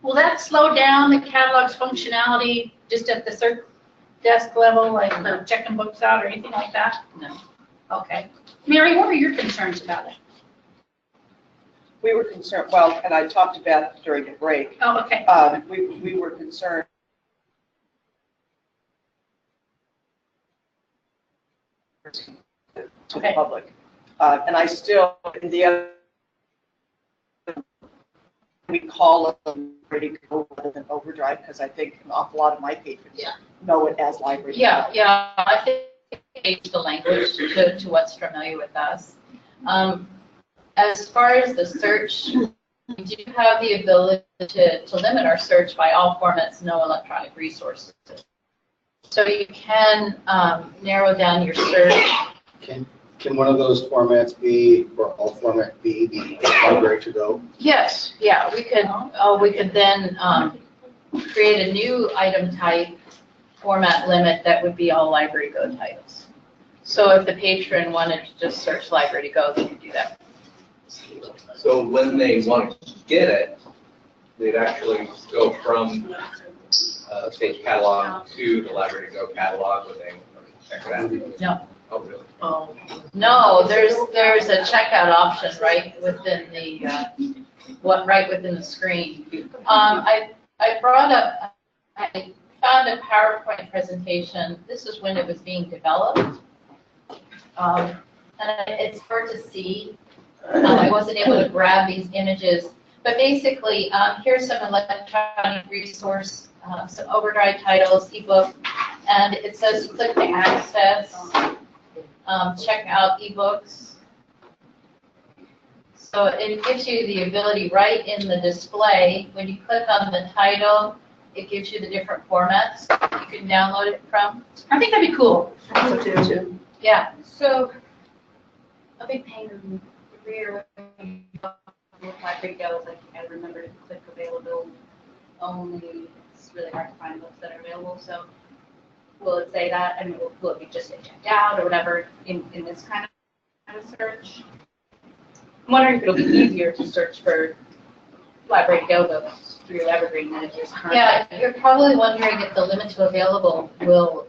Speaker 5: will that slow down the catalog's functionality just at the search desk level, like for checking books out or anything like that?
Speaker 1: No.
Speaker 5: Okay. Mary, what are your concerns about it?
Speaker 6: We were concerned, well, and I talked about it during the break.
Speaker 5: Oh, okay.
Speaker 6: We were concerned to the public. And I still, in the other, we call them Library Go rather than Overdrive, because I think an awful lot of my patrons know it as Library Go.
Speaker 1: Yeah, I think it's the language to what's familiar with us. As far as the search, we do have the ability to limit our search by all formats, no electronic resources. So you can narrow down your search.
Speaker 8: Can one of those formats be, or all format be the Library to Go?
Speaker 1: Yes, yeah, we could then create a new item type format limit that would be all Library Go titles. So if the patron wanted to just search Library to Go, they could do that.
Speaker 2: So when they want to get it, they'd actually go from Sage catalog to the Library to Go catalog when they check it out?
Speaker 1: No.
Speaker 2: Oh, really?
Speaker 1: No, there's a checkout option right within the right within the screen. I
Speaker 11: I found a PowerPoint presentation. This is when it was being developed. And it's hard to see. I wasn't able to grab these images. But basically, here's some electronic resource, some Overdrive titles, ebook, and it says click to access, check out ebooks. So it gives you the ability right in the display. When you click on the title, it gives you the different formats you can download it from.
Speaker 1: I think that'd be cool.
Speaker 3: I think so too.
Speaker 11: Yeah.
Speaker 15: So, a big pain in the rear with Library Go is like, I remember to click available only. It's really hard to find books that are available. So, will it say that? I mean, will it be just say checked out or whatever in this kind of search? I'm wondering if it'll be easier to search for Library Go books through Evergreen than it is currently.
Speaker 11: Yeah, you're probably wondering if the limit to available will,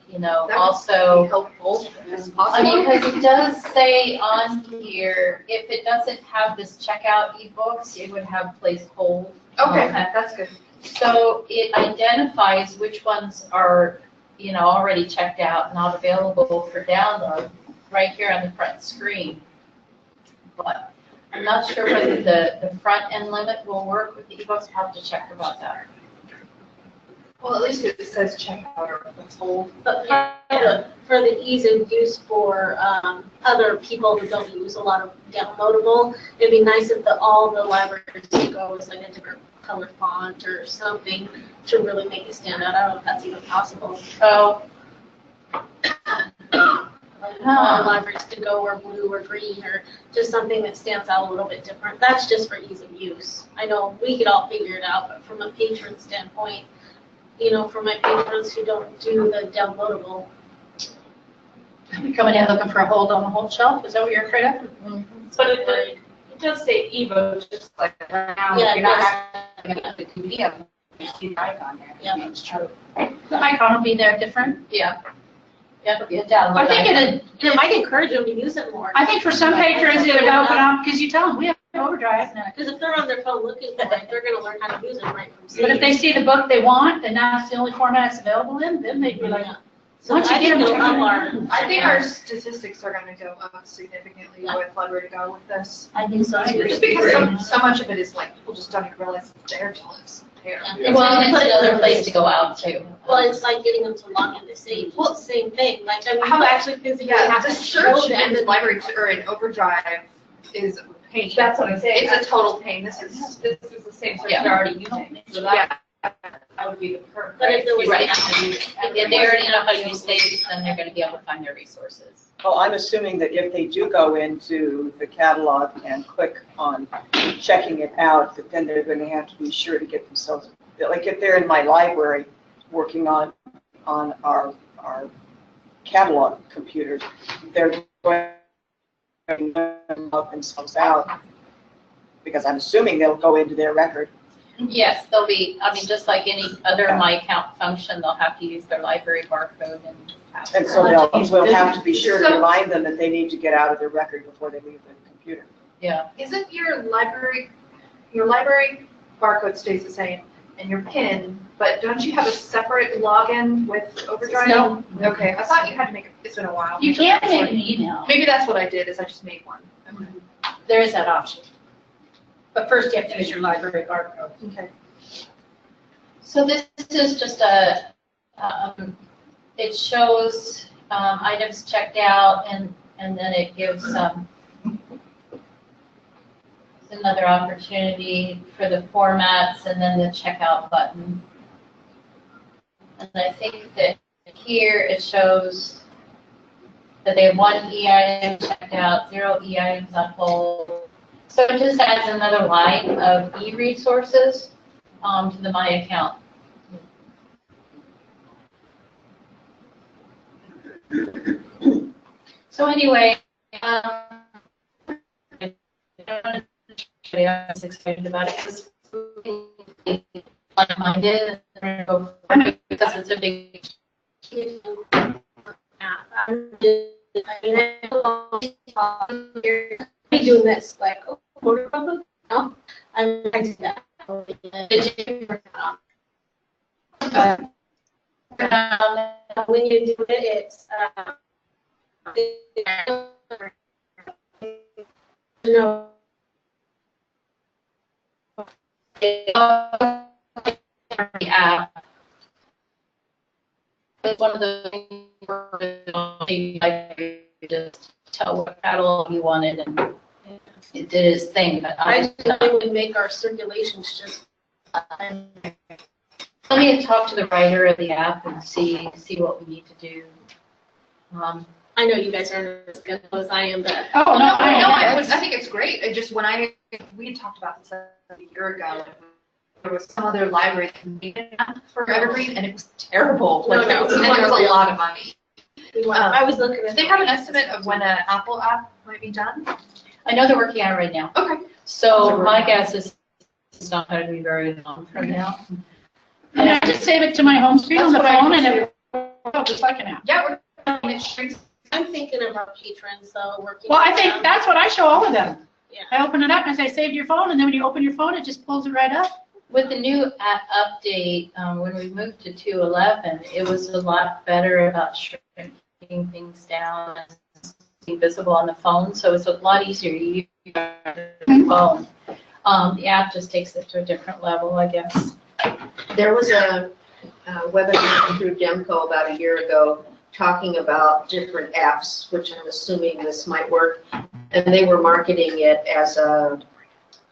Speaker 11: you know,
Speaker 3: That would
Speaker 11: also.
Speaker 3: be helpful as
Speaker 11: I
Speaker 3: possible.
Speaker 11: mean, because it does say on here, if it doesn't have this checkout ebooks, it would have place hold.
Speaker 3: Okay, that's good.
Speaker 11: So it identifies which ones are, you know, already checked out, not available for download, right here on the front screen. But I'm not sure whether the front end limit will work with the ebooks. I'll have to check about that.
Speaker 3: Well, at least it says check out or let's hold.
Speaker 13: But for the ease of use for other people who don't use a lot of downloadable, it'd be nice if all the libraries go with like a different color font or something to really make it stand out. I don't know if that's even possible.
Speaker 11: So,
Speaker 13: All libraries to go or blue or green or just something that stands out a little bit different. That's just for ease of use. I know we could all figure it out, but from a patron standpoint, you know, for my patrons who don't do the downloadable.
Speaker 1: You coming in looking for a hold on the whole shelf? Is that what you're afraid of?
Speaker 15: But it does say ebook, just like now,
Speaker 13: Yeah,
Speaker 15: you're not having the PDF, you see the icon there.
Speaker 13: Yeah.
Speaker 15: It's true.
Speaker 1: The icon will be there different.
Speaker 11: yeah.
Speaker 1: Yeah.
Speaker 11: It'll be a download.
Speaker 1: I think
Speaker 13: It might encourage them to use it more.
Speaker 1: I think for some patrons, it'll open up, because you tell them, we have Overdrive.
Speaker 13: Because if they're on their phone looking for it, they're going to learn how to use it right from
Speaker 1: But if they see the book they want, and that's the only format it's available in, then they'd be like,
Speaker 13: So
Speaker 1: once you
Speaker 13: I
Speaker 1: get
Speaker 13: think
Speaker 1: them
Speaker 13: it'll
Speaker 1: to
Speaker 13: help
Speaker 1: our.
Speaker 3: I think our statistics are going to go up significantly with Library to Go with this.
Speaker 13: I think so too.
Speaker 3: Just because so much of it is like, people just don't even realize it's there till it's there.
Speaker 11: Well, and it's another place to go out too.
Speaker 13: Well, it's like getting them to log in to save. Well, it's the same thing. Like, I mean,
Speaker 3: How
Speaker 13: you actually physically
Speaker 3: Yeah,
Speaker 13: have
Speaker 3: the
Speaker 13: to
Speaker 3: search
Speaker 13: show them.
Speaker 3: in Library or in Overdrive is a pain.
Speaker 15: That's what I'm saying.
Speaker 3: It's a total pain. This is
Speaker 15: the same search
Speaker 11: Yeah.
Speaker 15: they're already using, so that would be the perfect.
Speaker 13: But if there was
Speaker 11: Right.
Speaker 13: an
Speaker 11: If they already know how to use Sage, then they're going to be able to find their resources.
Speaker 6: Well, I'm assuming that if they do go into the catalog and click on checking it out, that then they're going to have to be sure to get themselves, like if they're in my library working on our catalog computers, they're going to log themselves out, because I'm assuming they'll go into their record.
Speaker 11: Yes, they'll be, I mean, just like any other My Account function, they'll have to use their library barcode and.
Speaker 6: And so we'll have to be sure to remind them that they need to get out of their record before they leave the computer.
Speaker 11: Yeah.
Speaker 3: Isn't your library barcode stays the same and your PIN, but don't you have a separate login with Overdrive?
Speaker 1: No.
Speaker 3: Okay, I thought you had to make it, it's been a while.
Speaker 1: You can make an email.
Speaker 3: Maybe that's what I did, is I just made one.
Speaker 1: There is that option. But first you have to use your library barcode.
Speaker 3: Okay.
Speaker 11: So this is just a, it shows items checked out and then it gives another opportunity for the formats and then the checkout button. And I think that here it shows that they have 1 e-item checked out, 0 e-items on hold. So it just adds another line of e-resources to the My Account. So anyway, I'm excited about it because it's a big.
Speaker 13: Be doing this like, oh, no, I'm that. When you do it, it's, no.
Speaker 11: Yeah. It's one of the things where just tell what catalog you wanted and it did its thing, but
Speaker 13: I thought it would make our circulations just.
Speaker 11: Let me talk to the writer of the app and see what we need to do.
Speaker 13: I know you guys aren't as good as I am, but.
Speaker 3: Oh, no, I think it's great. It just, we had talked about this a year ago. There was some other library that made an app for Evergreen, and it was terrible.
Speaker 13: No,
Speaker 3: Like,
Speaker 13: no,
Speaker 3: it was a lot of money.
Speaker 13: I was looking at.
Speaker 3: Do they have an estimate of when an Apple app might be done?
Speaker 11: I know they're working on it right now.
Speaker 3: Okay.
Speaker 11: So my guess is it's not going to be very long from now.
Speaker 1: And I just save it to my home screen on the phone and it works just like an app.
Speaker 3: Yeah, it shrinks.
Speaker 13: I'm thinking about patrons, though, working.
Speaker 1: Well, I think that's what I show all of them.
Speaker 13: Yeah.
Speaker 1: I open it up and I say, save your phone, and then when you open your phone, it just pulls it right up.
Speaker 11: With the new update, when we moved to 2.11, it was a lot better about shrinking things down and being visible on the phone, so it's a lot easier to use the phone. The app just takes it to a different level, I guess.
Speaker 4: There was a webinar through Demco about a year ago talking about different apps, which I'm assuming this might work, and they were marketing it as a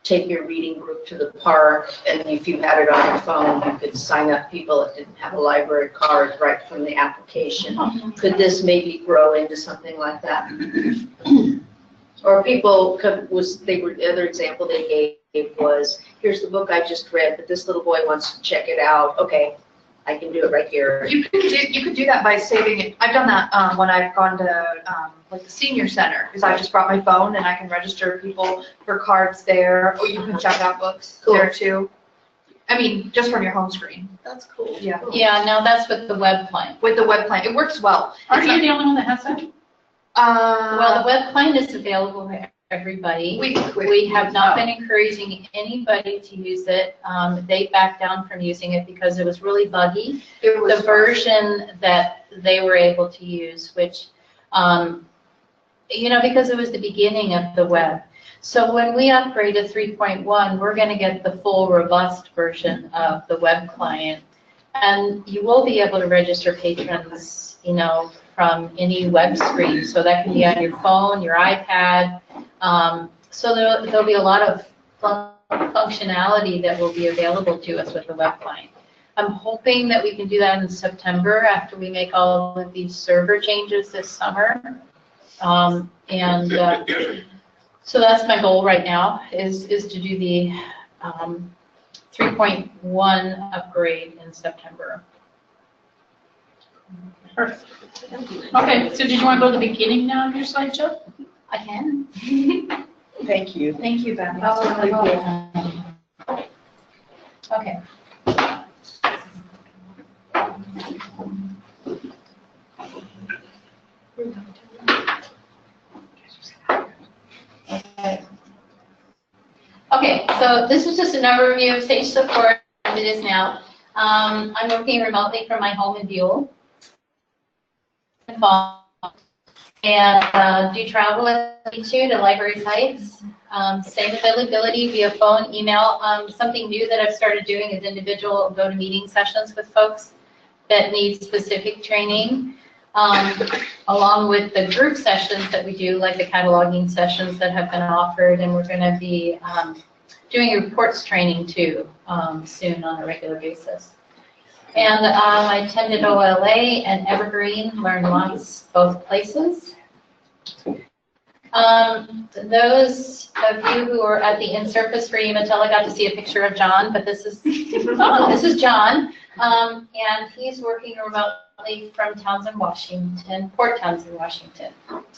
Speaker 4: take your reading group to the park, and if you had it on your phone, you could sign up people that didn't have a library card right from the application. Could this maybe grow into something like that? Or people could, the other example they gave was, here's the book I just read, but this little boy wants to check it out. Okay, I can do it right here.
Speaker 3: You could do that by saving it. I've done that when I've gone to like the senior center, because I just brought my phone and I can register people for cards there, or you can check out books there too. I mean, just from your home screen.
Speaker 13: That's cool.
Speaker 3: Yeah.
Speaker 11: Yeah, now that's with the web client.
Speaker 3: With the web client, it works well.
Speaker 1: Aren't you the only one that has that?
Speaker 11: Well, the web client is available for everybody. We have not been encouraging anybody to use it. They backed down from using it because it was really buggy. The version that they were able to use, which, because it was the beginning of the web. So when we upgrade to 3.1, we're going to get the full robust version of the web client. And you will be able to register patrons, from any web screen. So that can be on your phone, your iPad. So there'll be a lot of functionality that will be available to us with the web client. I'm hoping that we can do that in September after we make all of these server changes this summer. So that's my goal right now, is to do the 3.1 upgrade in September.
Speaker 1: Perfect. Okay, so did you want to go to the beginning now of your slideshow?
Speaker 11: I can.
Speaker 6: Thank you.
Speaker 3: Thank you, Beth.
Speaker 11: Okay. Okay, so this is just an overview of Sage Support as it is now. I'm working remotely from my home in Buell. And do travel as I need to library sites. Same availability via phone, email. Something new that I've started doing is individual go-to-meeting sessions with folks that need specific training, along with the group sessions that we do, like the cataloging sessions that have been offered, and we're going to be doing reports training too soon on a regular basis. And I attended OLA and Evergreen, learned lots both places. Those of you who were at the in-service for Umatilla got to see a picture of John, but this is John, and he's working remotely from Townsend, Washington, Port Townsend, Washington.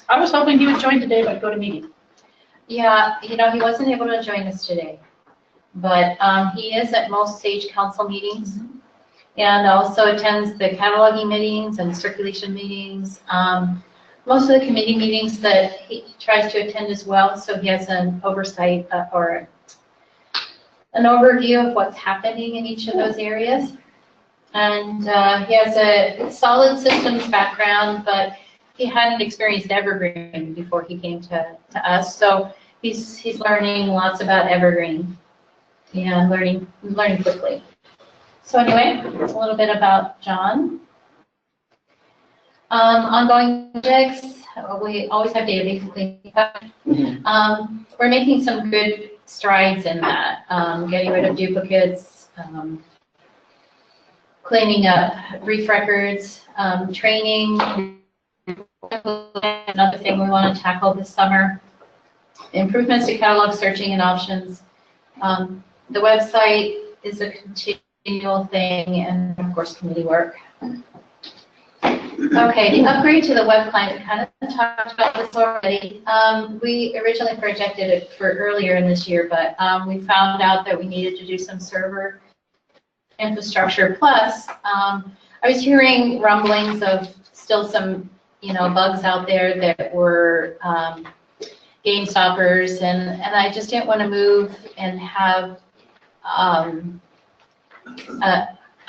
Speaker 1: I was hoping he would join today, but go to meeting.
Speaker 11: Yeah, he wasn't able to join us today, but he is at most Sage Council meetings. And also attends the cataloging meetings and circulation meetings. Most of the committee meetings that he tries to attend as well, so he has an oversight or an overview of what's happening in each of those areas.
Speaker 1: And he has a solid systems background, but he hadn't experienced Evergreen before he came to us. So he's learning lots about Evergreen and learning quickly. So anyway, a little bit about John. Ongoing projects, we always have database cleanup. We're making some good strides in that, getting rid of duplicates, cleaning up brief records, training, another thing we want to tackle this summer, improvements to catalog searching and options. The website is a continual thing, and of course committee work. Okay, the upgrade to the web client, we kind of talked about this already. We originally projected it for earlier in this year, but we found out that we needed to do some server infrastructure. Plus, I was hearing rumblings of still some, bugs out there that were game stoppers, and I just didn't want to move and have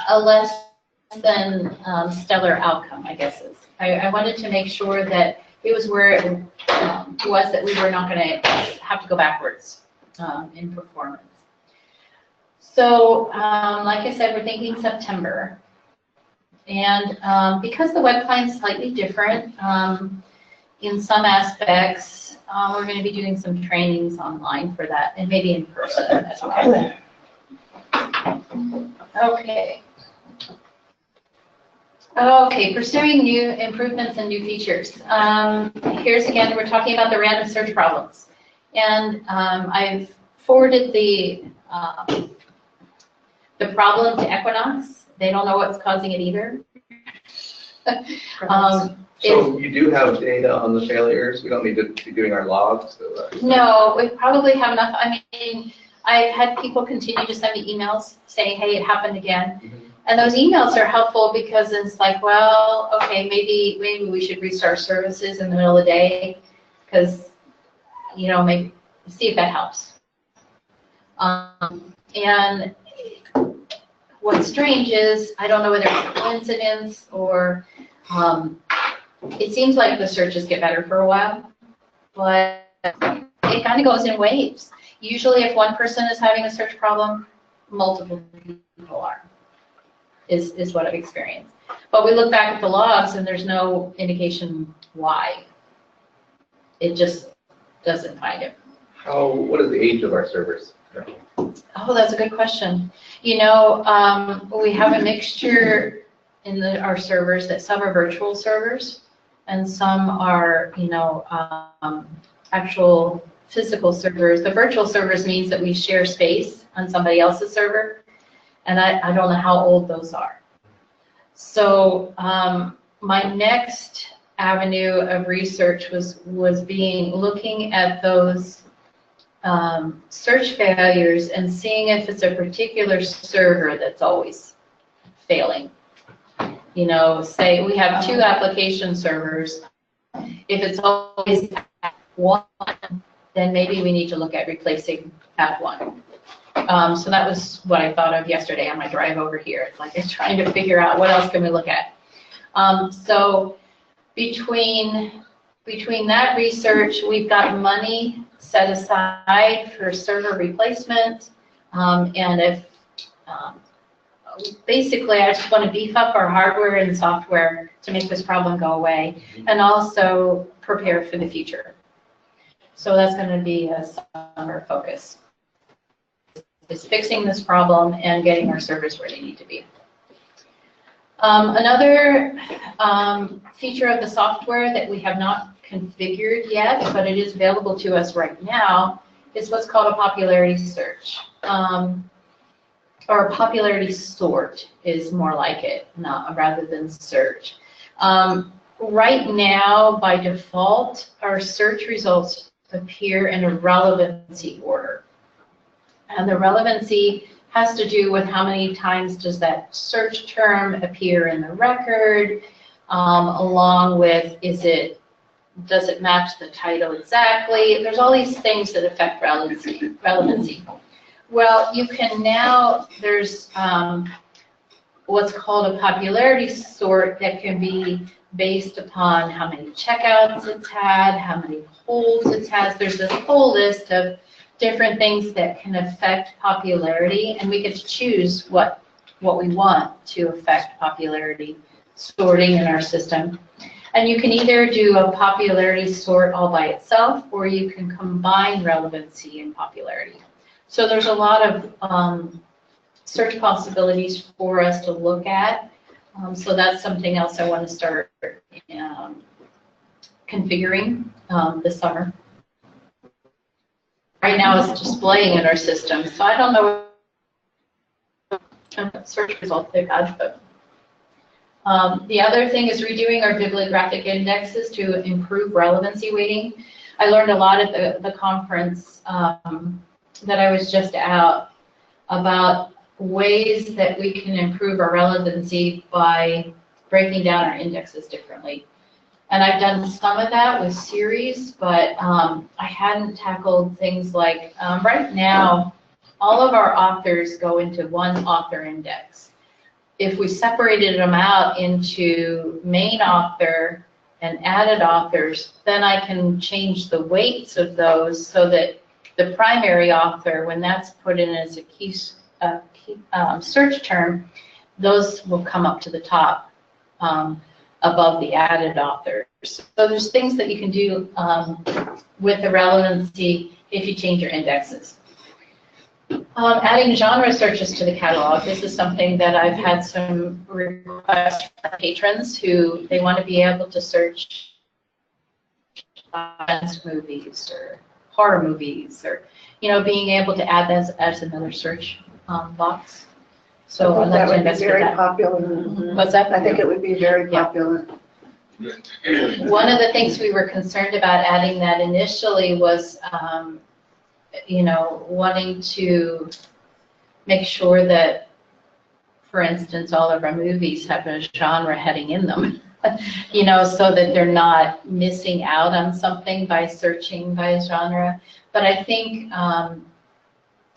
Speaker 1: a less than stellar outcome, I guess is. I wanted to make sure that it was where it was, that we were not going to have to go backwards in performance. So, like I said, we're thinking September. And because the web client is slightly different in some aspects, we're going to be doing some trainings online for that, and maybe in person as well. Okay. Okay, pursuing new improvements and new features. Here's again, we're talking about the random search problems. And I've forwarded the problem to Equinox. They don't know what's causing it either.
Speaker 2: So you do have data on the failures? We don't need to be doing our logs?
Speaker 1: No, we probably have enough. I mean, I've had people continue to send me emails saying, hey, it happened again. Mm-hmm. And those emails are helpful because it's like, well, okay, maybe we should restart services in the middle of the day because, maybe see if that helps. And what's strange is, I don't know whether it's a coincidence or it seems like the searches get better for a while, but it kind of goes in waves. Usually if one person is having a search problem, multiple people are. Is what I've experienced. But we look back at the logs and there's no indication why. It just doesn't find it.
Speaker 2: What is the age of our servers?
Speaker 1: Oh, that's a good question. We have a mixture in our servers that some are virtual servers and some are, actual physical servers. The virtual servers means that we share space on somebody else's server. And I don't know how old those are. So my next avenue of research was looking at those search failures and seeing if it's a particular server that's always failing. Say we have 2 application servers. If it's always one, then maybe we need to look at replacing that one. So that was what I thought of yesterday on my drive over here. It's like I'm trying to figure out what else can we look at. So between that research, we've got money set aside for server replacement, and if basically I just want to beef up our hardware and software to make this problem go away, and also prepare for the future. So that's going to be a summer focus. Is fixing this problem and getting our servers where they need to be. Another feature of the software that we have not configured yet, but it is available to us right now, is what's called a popularity search. Or a popularity sort is more like it, rather than search. Right now, by default, our search results appear in a relevancy order. And the relevancy has to do with how many times does that search term appear in the record, along with does it match the title exactly? There's all these things that affect relevancy. Well, you can now, there's
Speaker 11: what's called a popularity sort that can be based upon how many checkouts it's had, how many holds it has. There's this whole list of different things that can affect popularity, and we get to choose what we want to affect popularity sorting in our system. And you can either do a popularity sort all by itself, or you can combine relevancy and popularity. So there's a lot of search possibilities for us to look at. So that's something else I want to start configuring this summer. Right now it's displaying in our system, so I don't know what search results they've had. But the other thing is redoing our bibliographic indexes to improve relevancy weighting. I learned a lot at the conference that I was just out about ways that we can improve our relevancy by breaking down our indexes differently. And I've done some of that with series, but I hadn't tackled things like, right now, all of our authors go into one author index. If we separated them out into main author and added authors, then I can change the weights of those so that the primary author, when that's put in as a key search term, those will come up to the top above the added authors. So there's things that you can do with the relevancy if you change your indexes. Adding genre searches to the catalog. This is something that I've had some requests from patrons who they want to be able to search science movies or horror movies, or being able to add that as another search box. So I'd like to investigate that.
Speaker 6: Very popular.
Speaker 11: What's that?
Speaker 6: I think it would be very popular.
Speaker 11: One of the things we were concerned about adding that initially was, wanting to make sure that, for instance, all of our movies have a genre heading in them, so that they're not missing out on something by searching by genre. But I think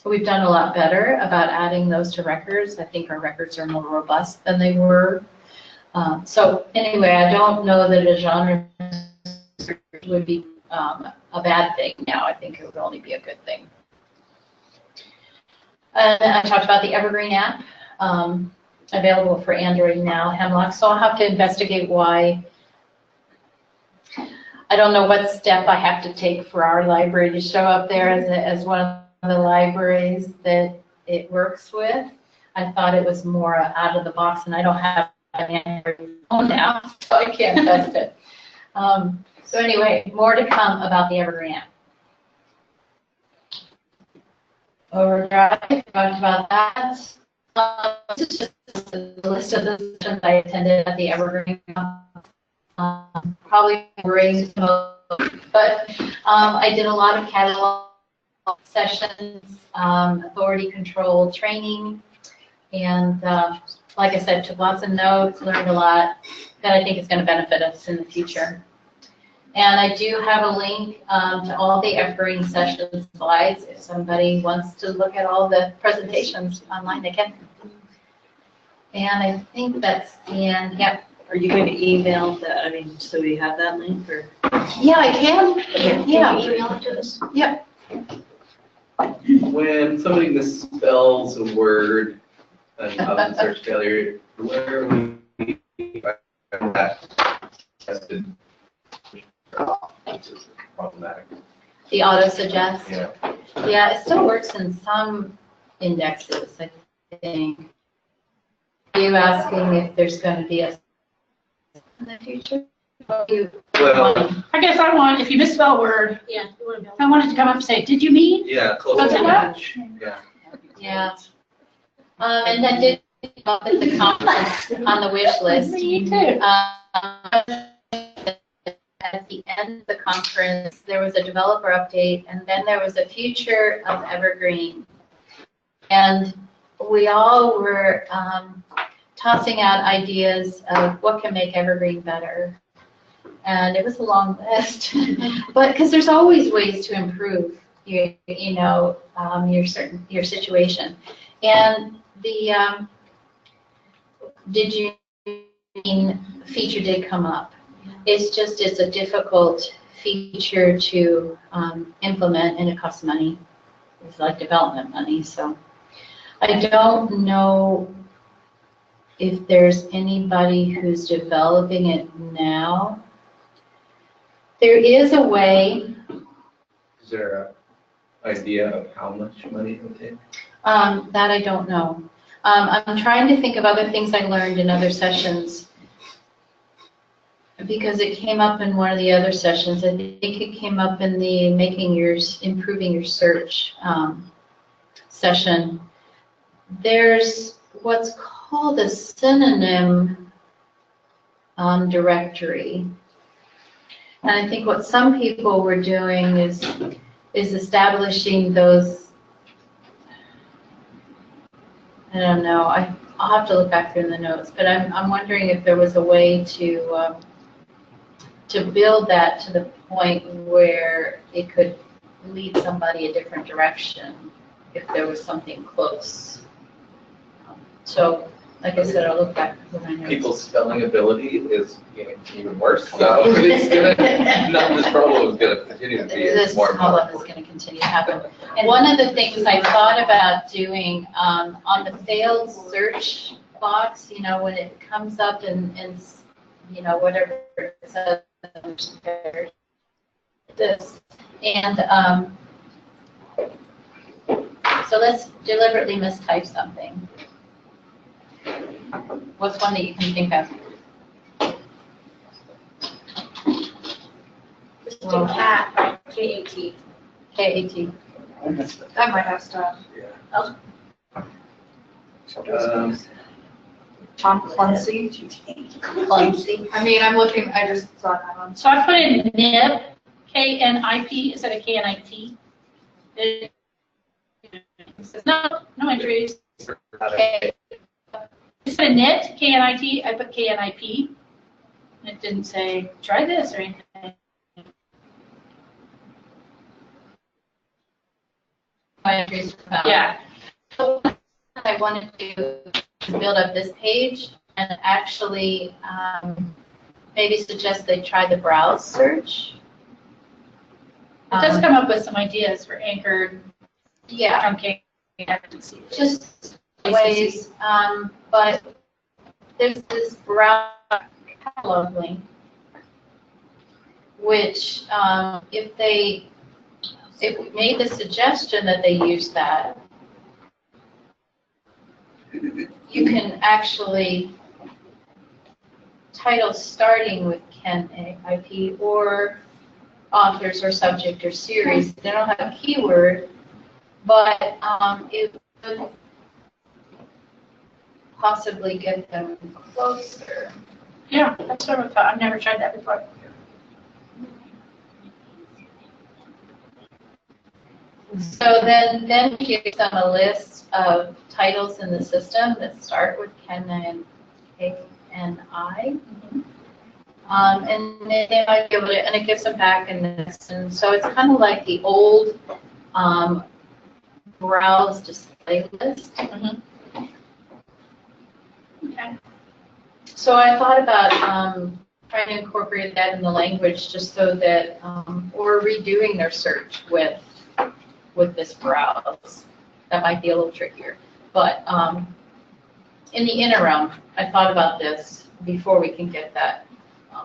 Speaker 11: we've done a lot better about adding those to records. I think our records are more robust than they were. So anyway, I don't know that a genre would be a bad thing now. I think it would only be a good thing. I talked about the Evergreen app, available for Android now, Hemlock. So I'll have to investigate why. I don't know what step I have to take for our library to show up there as one of the libraries that it works with. I thought it was more out of the box, and I don't have an Android phone now, so I can't test it. So anyway, more to come about the Evergreen app. Overdrive, talked about that. This is just a list of the sessions I attended at the Evergreen. Probably boring, but I did a lot of catalog sessions, authority control training, and like I said, took lots of notes, learned a lot that I think is going to benefit us in the future. And I do have a link to all the Evergreen session slides. If somebody wants to look at all the presentations online, they can. And I think that's the end. Yep.
Speaker 7: Are you going to email so we have that link, or?
Speaker 11: Yeah, I can.
Speaker 7: Okay.
Speaker 11: Yeah.
Speaker 7: Can you email it to us?
Speaker 11: Yep.
Speaker 2: When somebody misspells a word and causes search failure, where would we find that tested? Problematic.
Speaker 11: The auto suggest.
Speaker 2: Yeah.
Speaker 11: Yeah, it still works in some indexes, I think. Are you asking if there's going to be a in the future?
Speaker 2: Well,
Speaker 1: I guess I want, if you misspell a word,
Speaker 13: Yeah, you want to
Speaker 1: I want it to come up and say, did you mean?
Speaker 2: yeah, close
Speaker 1: What's
Speaker 2: to
Speaker 1: that?
Speaker 2: match. Yeah.
Speaker 11: Yeah. And I did at the conference on the wish list.
Speaker 1: Me too.
Speaker 11: At the end of the conference, there was a developer update, and then there was a future of Evergreen. And we all were tossing out ideas of what can make Evergreen better. And it was a long list, but because there's always ways to improve your situation. And the did you mean feature did come up? It's just, it's a difficult feature to implement and it costs money. It's like development money, so. I don't know if there's anybody who's developing it now. There is a way.
Speaker 2: Is there an idea of how much money it would take?
Speaker 11: That I don't know. I'm trying to think of other things I learned in other sessions because it came up in one of the other sessions. I think it came up in the improving your search session. There's what's called a synonym directory. And I think what some people were doing is establishing those, I don't know, I'll have to look back through the notes, but I'm wondering if there was a way to build that to the point where it could lead somebody a different direction if there was something close. So, like I said, I'll look back through my notes.
Speaker 2: People's spelling ability is getting even worse, so it's gonna, this problem is gonna continue to be
Speaker 11: This
Speaker 2: more and more.
Speaker 11: problem is going to continue to happen. And one of the things I thought about doing on the failed search box, you know, when it comes up and you know, whatever it says, this, and so let's deliberately mistype something. What's one that you can think of?
Speaker 13: Just do cat, K-A-T.
Speaker 11: K-A-T.
Speaker 3: That might have stuff. Tom Clancy.
Speaker 11: Clancy.
Speaker 3: I mean, I'm looking, I just saw that one.
Speaker 1: So I put in NIP, K-N-I-P, instead of K-N-I-T. It says no entries. Okay. Instead of NIT, K-N-I-T, I put K-N-I-P. It didn't say, try this or anything. Yeah.
Speaker 11: So I wanted to build up this page and actually maybe suggest they try the browse search.
Speaker 1: It does come up with some ideas for anchored,
Speaker 11: Yeah,
Speaker 1: truncating.
Speaker 11: just ways, but there's this browse catalog link, which if we made the suggestion that they use that, you can actually title starting with Ken IP or authors or subject or series. They don't have a keyword, but it would possibly get them closer.
Speaker 1: Yeah, that's what I thought. I've never tried that before.
Speaker 11: So then it gives them a list of titles in the system that start with Ken and K and I. And they might be able to, and it gives them back in this. And so it's kind of like the old browse display list.
Speaker 1: Okay.
Speaker 11: So I thought about trying to incorporate that in the language just so that, or redoing their search with this browse. That might be a little trickier. But in the interim, I thought about this before we can get that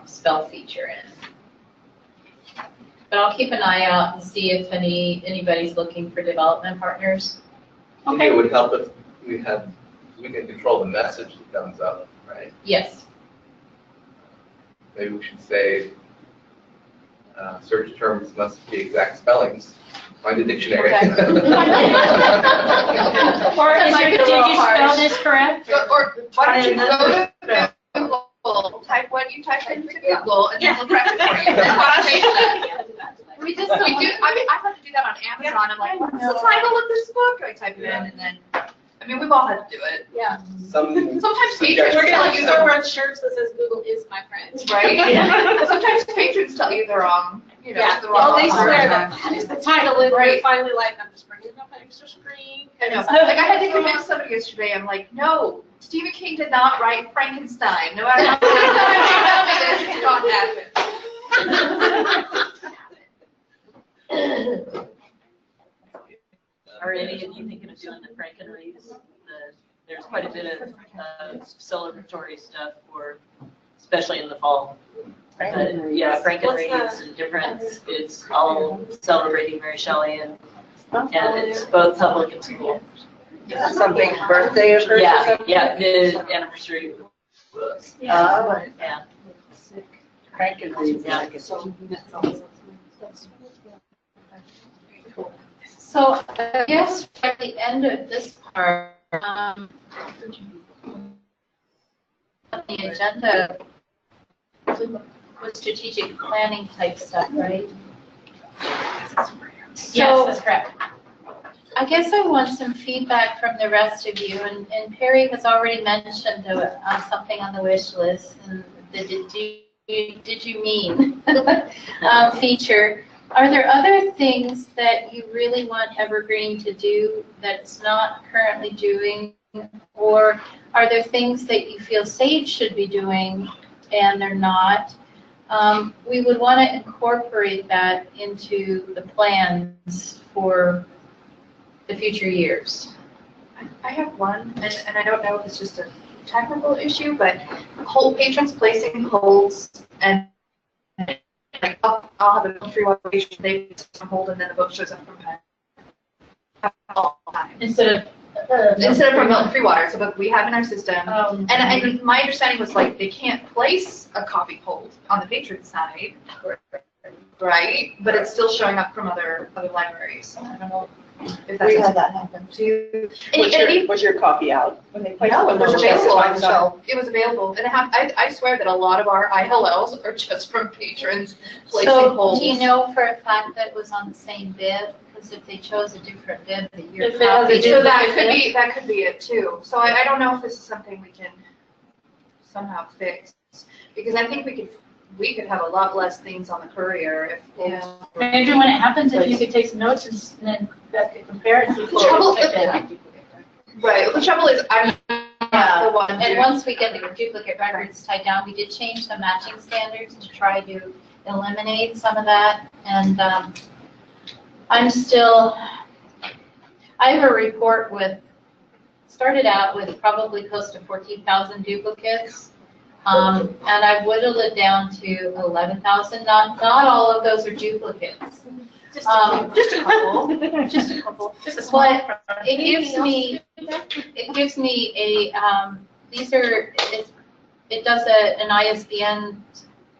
Speaker 11: spell feature in. But I'll keep an eye out and see if anybody's looking for development partners.
Speaker 2: I think it would help if we can control the message that comes up, right?
Speaker 11: Yes.
Speaker 2: Maybe we should say search terms must be exact spellings. Find a dictionary.
Speaker 11: Okay.
Speaker 1: Or did you spell this correct?
Speaker 3: Or why don't you go to Google, type what you type into Google, and then we'll correct it for you. We just, I mean, I've had to do that on Amazon. I'm like, what's the title of this book? I type it in, and then, I mean, we've all had to do it.
Speaker 13: Yeah.
Speaker 3: Sometimes patrons
Speaker 13: We're
Speaker 3: tell
Speaker 13: gonna
Speaker 3: you
Speaker 13: start
Speaker 3: they're
Speaker 13: wearing shirts that says Google is my friend.
Speaker 3: right. Sometimes patrons tell you they're wrong. You know,
Speaker 13: Yeah,
Speaker 3: the wrong
Speaker 13: well, they
Speaker 3: author.
Speaker 13: swear that is the title, and
Speaker 3: Right.
Speaker 13: we're finally like, I'm just bringing up an extra screen.
Speaker 3: I know. Like I had to convince somebody yesterday. I'm like, no, Stephen King did not write Frankenstein. No matter how many times you tell me this, it's not happening.
Speaker 7: Are any of you thinking of doing the Frankenreads? There's quite a bit of celebratory stuff for, especially in the fall. Yeah, Frankenreads and different, it's all celebrating Mary Shelley and it's both public and school.
Speaker 12: Something birthday of hers or
Speaker 7: Yeah,
Speaker 12: something?
Speaker 7: yeah, the anniversary.
Speaker 12: Yeah.
Speaker 7: Yeah.
Speaker 12: Frankenreads,
Speaker 7: Yeah.
Speaker 1: So I guess at the end of this part, the agenda was strategic planning type stuff, right? Yes, that's correct. I guess I want some feedback from the rest of you, and Perry has already mentioned something on the wish list, and the did you mean feature. Are there other things that you really want Evergreen to do that it's not currently doing? Or are there things that you feel Sage should be doing and they're not? We would want to incorporate that into the plans for the future years.
Speaker 3: I have one, and I don't know if it's just a technical issue, but hold patrons placing holds, and I'll have a free water patron, they put some hold, and then the boat shows up from all the time.
Speaker 1: Instead
Speaker 3: from Milton Free Water, so but we have in our system. And my understanding was like they can't place a coffee hold on the patron side, right? But it's still showing up from other libraries. I don't know if that's.
Speaker 6: We had that happen too. Was your copy out when they placed
Speaker 3: No,
Speaker 6: it?
Speaker 3: it was available on the shelf. It was available, and I swear that a lot of our ILLs are just from patrons placing
Speaker 1: So
Speaker 3: holds.
Speaker 1: do you know for a fact that it was on the same bib? Because if they chose a different bib, that your
Speaker 3: If it has
Speaker 1: copy.
Speaker 3: a so that could be it too. So I don't know if this is something we can somehow fix, because I think we could have a lot less things on the courier if.
Speaker 1: Andrew, when it happens, if you could take some notes and then compare it.
Speaker 3: The trouble is, I'm not the one.
Speaker 1: And once we get the duplicate records tied down, we did change the matching standards to try to eliminate some of that. And I have a report started out with probably close to 14,000 duplicates. And I whittled it down to 11,000. Not all of those are duplicates. Just a couple. Just a couple. But it gives me a it does an ISBN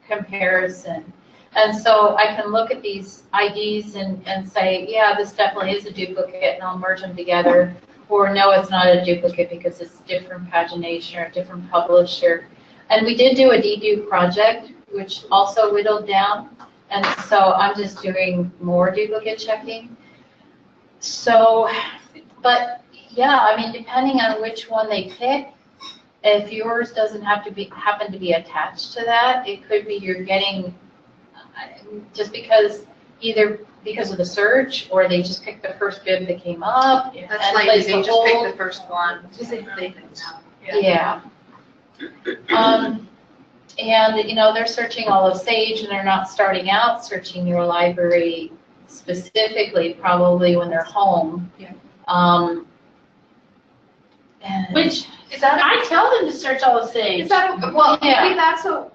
Speaker 1: comparison. And so I can look at these IDs and say, yeah, this definitely is a duplicate, and I'll merge them together. Or no, it's not a duplicate because it's different pagination or a different publisher. And we did do a dedupe project, which also whittled down. And so I'm just doing more duplicate checking. So, but yeah, I mean, depending on which one they pick, if yours doesn't happen to be attached to that, it could be you're getting just either because of the search, or they just picked the first bib that came up.
Speaker 3: That's like they just picked the first one.
Speaker 1: Yeah. And they're searching all of Sage, and they're not starting out searching your library specifically, probably when they're home.
Speaker 3: Yeah.
Speaker 1: Which is that? I tell them to search all of Sage.
Speaker 3: Is that well?
Speaker 1: Yeah.
Speaker 3: Maybe that's I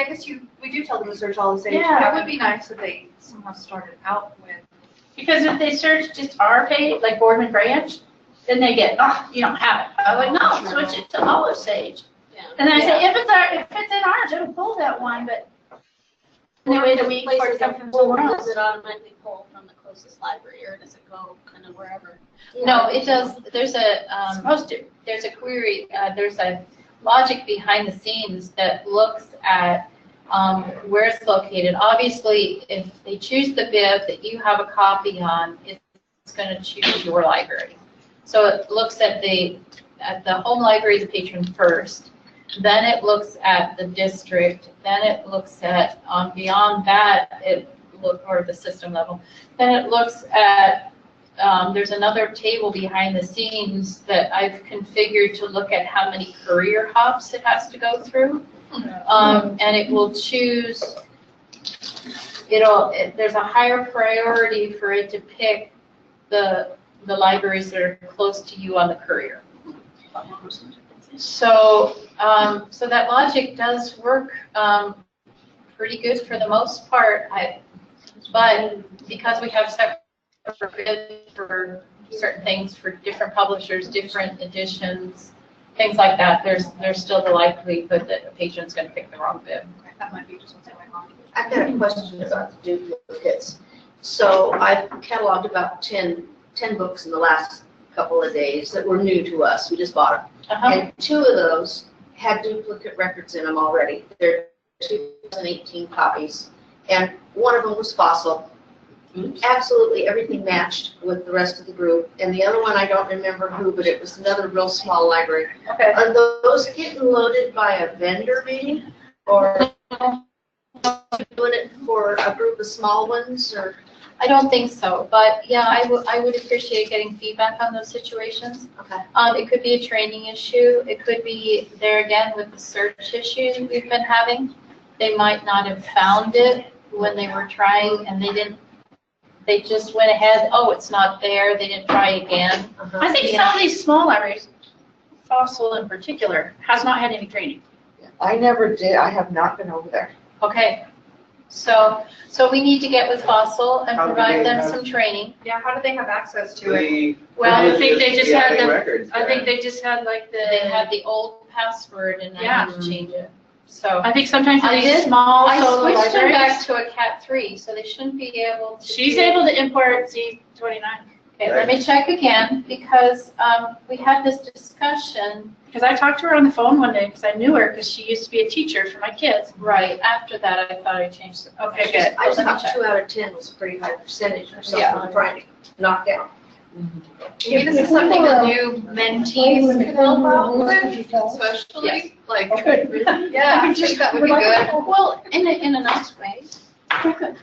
Speaker 3: guess we do tell them to search all of Sage.
Speaker 1: Yeah.
Speaker 3: That would be nice if they somehow started out with.
Speaker 1: Because if they search just our page, like Boardman Branch, then they get, you don't have it. I'm like, no, switch it to Olive Sage.
Speaker 13: Yeah.
Speaker 1: And then I say, if it's in ours, it'll pull that one, but anyway, the week for something somewhere else.
Speaker 13: Does it automatically pull from the closest library, or does it go kind of wherever?
Speaker 1: No, it does. There's a query, there's a logic behind the scenes that looks at where it's located. Obviously, if they choose the bib that you have a copy on, it's going to choose your library. So it looks at the home library, the patron first. Then it looks at the district. Then it looks at beyond that, or the system level. Then it looks at there's another table behind the scenes that I've configured to look at how many courier hops it has to go through. And it will choose, there's a higher priority for it to pick the libraries that are close to you on the courier. So, so that logic does work pretty good for the most part. But because we have separate bids for certain things for different publishers, different editions, things like that, there's still the likelihood that a patron's going to pick the wrong bib.
Speaker 3: That might be just what's going on.
Speaker 4: I've got a question about the duplicates. So I've cataloged about 10 books in the last couple of days that were new to us. We just bought them. And 2 of those had duplicate records in them already. They're 2018 copies. And one of them was Fossil. Absolutely everything matched with the rest of the group. And the other one, I don't remember who, but it was another real small library.
Speaker 1: Okay.
Speaker 4: Are those getting loaded by a vendor maybe? Or doing it for a group of small ones? Or
Speaker 1: I don't think so, but yeah, I would appreciate getting feedback on those situations.
Speaker 4: Okay.
Speaker 1: It could be a training issue. It could be there again with the search issue we've been having. They might not have found it when they were trying, and they just went ahead, oh, it's not there, they didn't try again. I think some of these small libraries, Fossil in particular, has not had any training.
Speaker 12: I never did, I have not been over there.
Speaker 1: Okay, so we need to get with Fossil and
Speaker 12: How do
Speaker 1: provide
Speaker 12: they
Speaker 1: them
Speaker 12: have-
Speaker 1: some training.
Speaker 3: Yeah, how do they have access to it?
Speaker 1: Well, I think they just had
Speaker 2: the
Speaker 1: the, I think they just had like they had the old password and I had to change it. So
Speaker 5: I think sometimes
Speaker 1: I
Speaker 5: these
Speaker 1: did.
Speaker 5: small
Speaker 1: I
Speaker 5: solo
Speaker 1: switched them
Speaker 5: libraries,
Speaker 1: back to a Cat 3, so they shouldn't be able to.
Speaker 5: she's
Speaker 1: do-
Speaker 5: able to import Z29.
Speaker 1: Okay, let me check again because we had this discussion.
Speaker 5: Because I talked to her on the phone one day because I knew her because she used to be a teacher for my kids.
Speaker 1: Right, after that, I thought I changed it. Okay, good.
Speaker 4: I just
Speaker 1: Let me
Speaker 4: thought
Speaker 1: check.
Speaker 4: 2 out of 10 was a pretty high percentage or something
Speaker 1: Yeah.
Speaker 4: on Friday. Knocked out.
Speaker 3: Maybe this is something the new mentees can help out with, especially, like, yeah, I think that would be good.
Speaker 1: Well, in a nice way.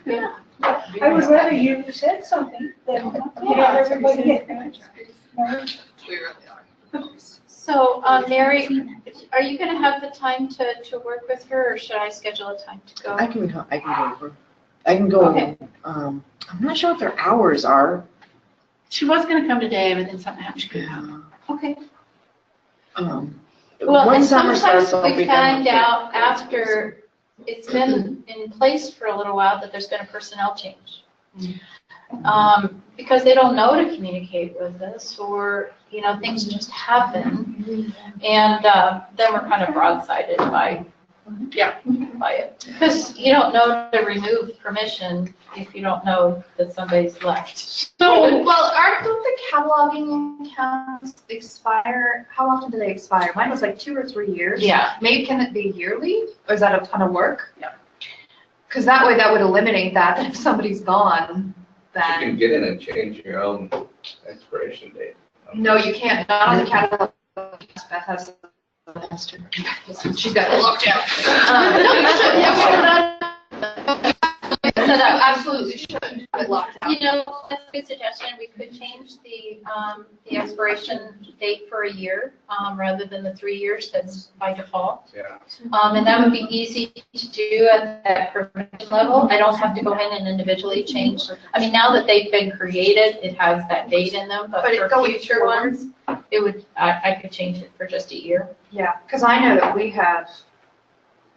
Speaker 5: Yeah.
Speaker 9: I would rather you said something than have everybody get it.
Speaker 3: We really are.
Speaker 1: So, Mary, are you going to have the time to work with her, or should I schedule a time to go?
Speaker 12: I can go over. I can go,
Speaker 1: Okay.
Speaker 12: I'm not sure what their hours are.
Speaker 5: She was going to come today, but then something happened. She couldn't come.
Speaker 1: Okay.
Speaker 12: Well,
Speaker 1: Well, and
Speaker 12: summer
Speaker 1: sometimes
Speaker 12: starts, I'll
Speaker 1: we
Speaker 12: be done.
Speaker 1: find out after it's been in place for a little while that there's been a personnel change. Because they don't know to communicate with us, or, things just happen. And then we're kind of broadsided by it. Because you don't know to remove permission if you don't know that somebody's left.
Speaker 3: So, well, don't the cataloging accounts expire, how often do they expire? Mine was like 2 or 3 years.
Speaker 1: Yeah.
Speaker 3: Maybe can it be yearly, or is that a ton of work?
Speaker 1: Yeah.
Speaker 3: Because that way, that would eliminate that if somebody's gone,
Speaker 2: You
Speaker 3: then,
Speaker 2: can get in and change your own expiration date.
Speaker 3: no, you can't, not on the catalog. Beth has, she's got it locked down. That absolutely should have it locked out.
Speaker 1: That's a good suggestion. We could change the expiration date for a year, rather than the 3 years that's by default.
Speaker 2: Yeah.
Speaker 1: And that would be easy to do at that permission level. I don't have to go in and individually change. I mean, now that they've been created, it has that date in them, but
Speaker 3: But it
Speaker 1: for
Speaker 3: goes
Speaker 1: future
Speaker 3: forward.
Speaker 1: ones, I could change it for just a year.
Speaker 3: Yeah, because I know that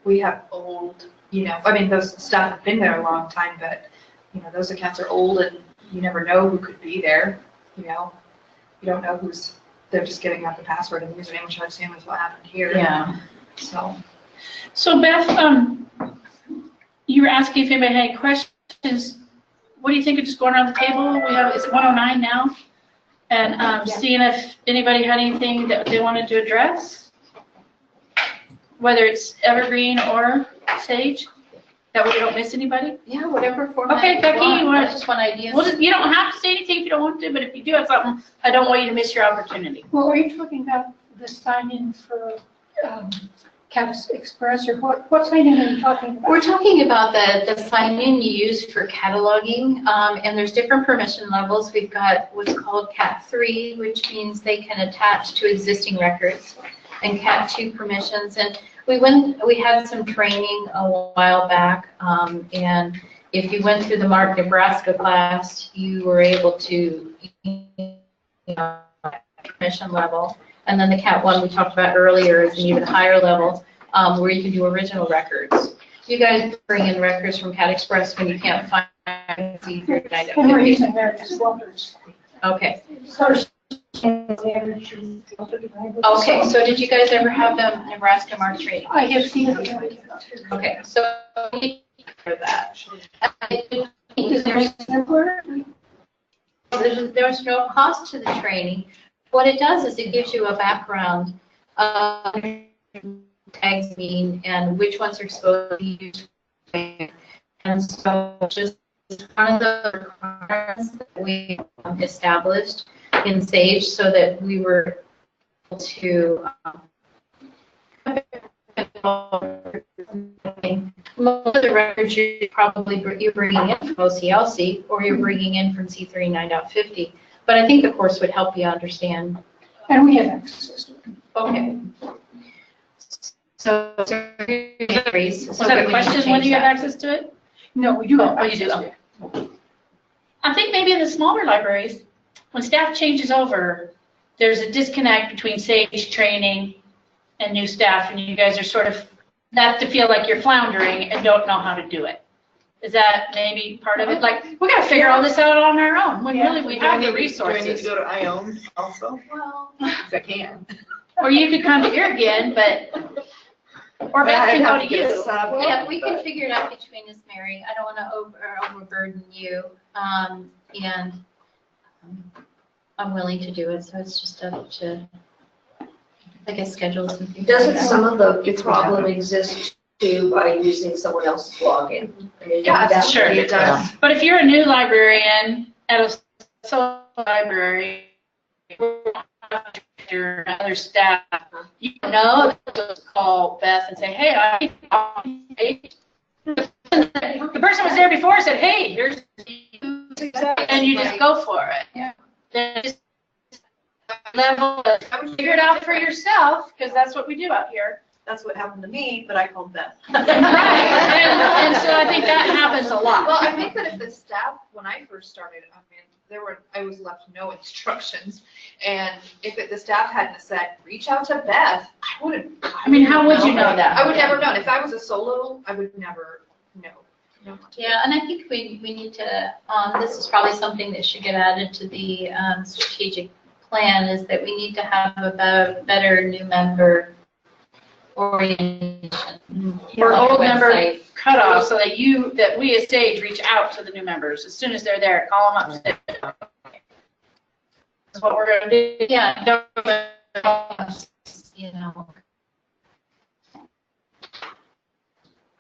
Speaker 3: we have old, I mean, those stuff have been there a long time, but, those accounts are old and you never know who could be there, You don't know they're just giving out the password and username, which I assume is what happened here.
Speaker 1: Yeah.
Speaker 5: So Beth, you were asking if anybody had any questions. What do you think of just going around the table? It's 1:09 now. And seeing if anybody had anything that they wanted to address, whether it's Evergreen or Sage, that way we don't miss anybody.
Speaker 1: Yeah, whatever format.
Speaker 5: Okay, Becky, you want
Speaker 1: I just want ideas.
Speaker 5: Well, you don't have to say anything if you don't want to, but if you do have something, I don't want you to miss your opportunity.
Speaker 9: Well, are you talking about the sign-in for Cat Express, or what sign-in are you talking about?
Speaker 11: We're talking about the sign-in you use for cataloging, and there's different permission levels. We've got what's called Cat 3, which means they can attach to existing records, and Cat 2 permissions. And we had some training a while back, and if you went through the Mark Nebraska class, you were able to, permission level. And then the Cat 1 we talked about earlier is an even higher level, where you can do original records. You guys bring in records from Cat Express when you can't find
Speaker 9: And we're using various filters.
Speaker 11: Okay.
Speaker 9: Okay,
Speaker 11: so did you guys ever have the Nebraska Mark training?
Speaker 9: I have seen it.
Speaker 11: Okay, so for that. There's no cost to the training. What it does is it gives you a background of tags mean and which ones are supposed to be used. And so just one of the requirements that we established in Sage so that we were able to most of the records you're bringing in from OCLC or you're bringing in from C39.50. But I think the course would help you understand.
Speaker 9: And we have access to it.
Speaker 11: Okay. So,
Speaker 1: Was that a question? When do you have access to it?
Speaker 9: No, we do have
Speaker 1: you do. Okay. I think maybe in the smaller libraries, when staff changes over, there's a disconnect between Sage training and new staff, and you guys are sort of not to feel like you're floundering and don't know how to do it. Is that maybe part of it? Like, we got to figure all this out on our own, when really we have the resources.
Speaker 12: Do I need to go to IOM also?
Speaker 1: Well,
Speaker 12: Because I can.
Speaker 1: or you could come here again, but, or Beth can go to you.
Speaker 11: Yeah, we can figure it out between us, Mary. I don't want to overburden you, and I'm willing to do it, so it's just up to, I guess, schedules and things.
Speaker 4: Doesn't some of the problem exist too by using someone else's login? I mean,
Speaker 1: Yeah,
Speaker 4: that's
Speaker 1: sure, it does. But if you're a new librarian at a solo library, your other staff, you know, just call Beth and say, hey, the person was there before and said, hey, here's, and you just go for it.
Speaker 9: Yeah.
Speaker 1: Then just level, figure it out for yourself, because that's what we do out here.
Speaker 5: That's what happened to me, but I called Beth.
Speaker 1: Right, and so I think that happens a lot.
Speaker 3: Well, I think that if the staff, when I first started, I mean, I was left no instructions, and if the staff hadn't said, reach out to Beth, I wouldn't.
Speaker 1: I mean, how would you know that?
Speaker 3: I would never know. If I was a solo, I would never know. No.
Speaker 11: Yeah, and I think we need to, this is probably something that should get added to the strategic plan, is that we need to have a better new member orientation.
Speaker 1: Or old member cutoff, so that we as Sage reach out to the new members as soon as they're there, call them up. Say, that's what we're going to do.
Speaker 11: Yeah. You know.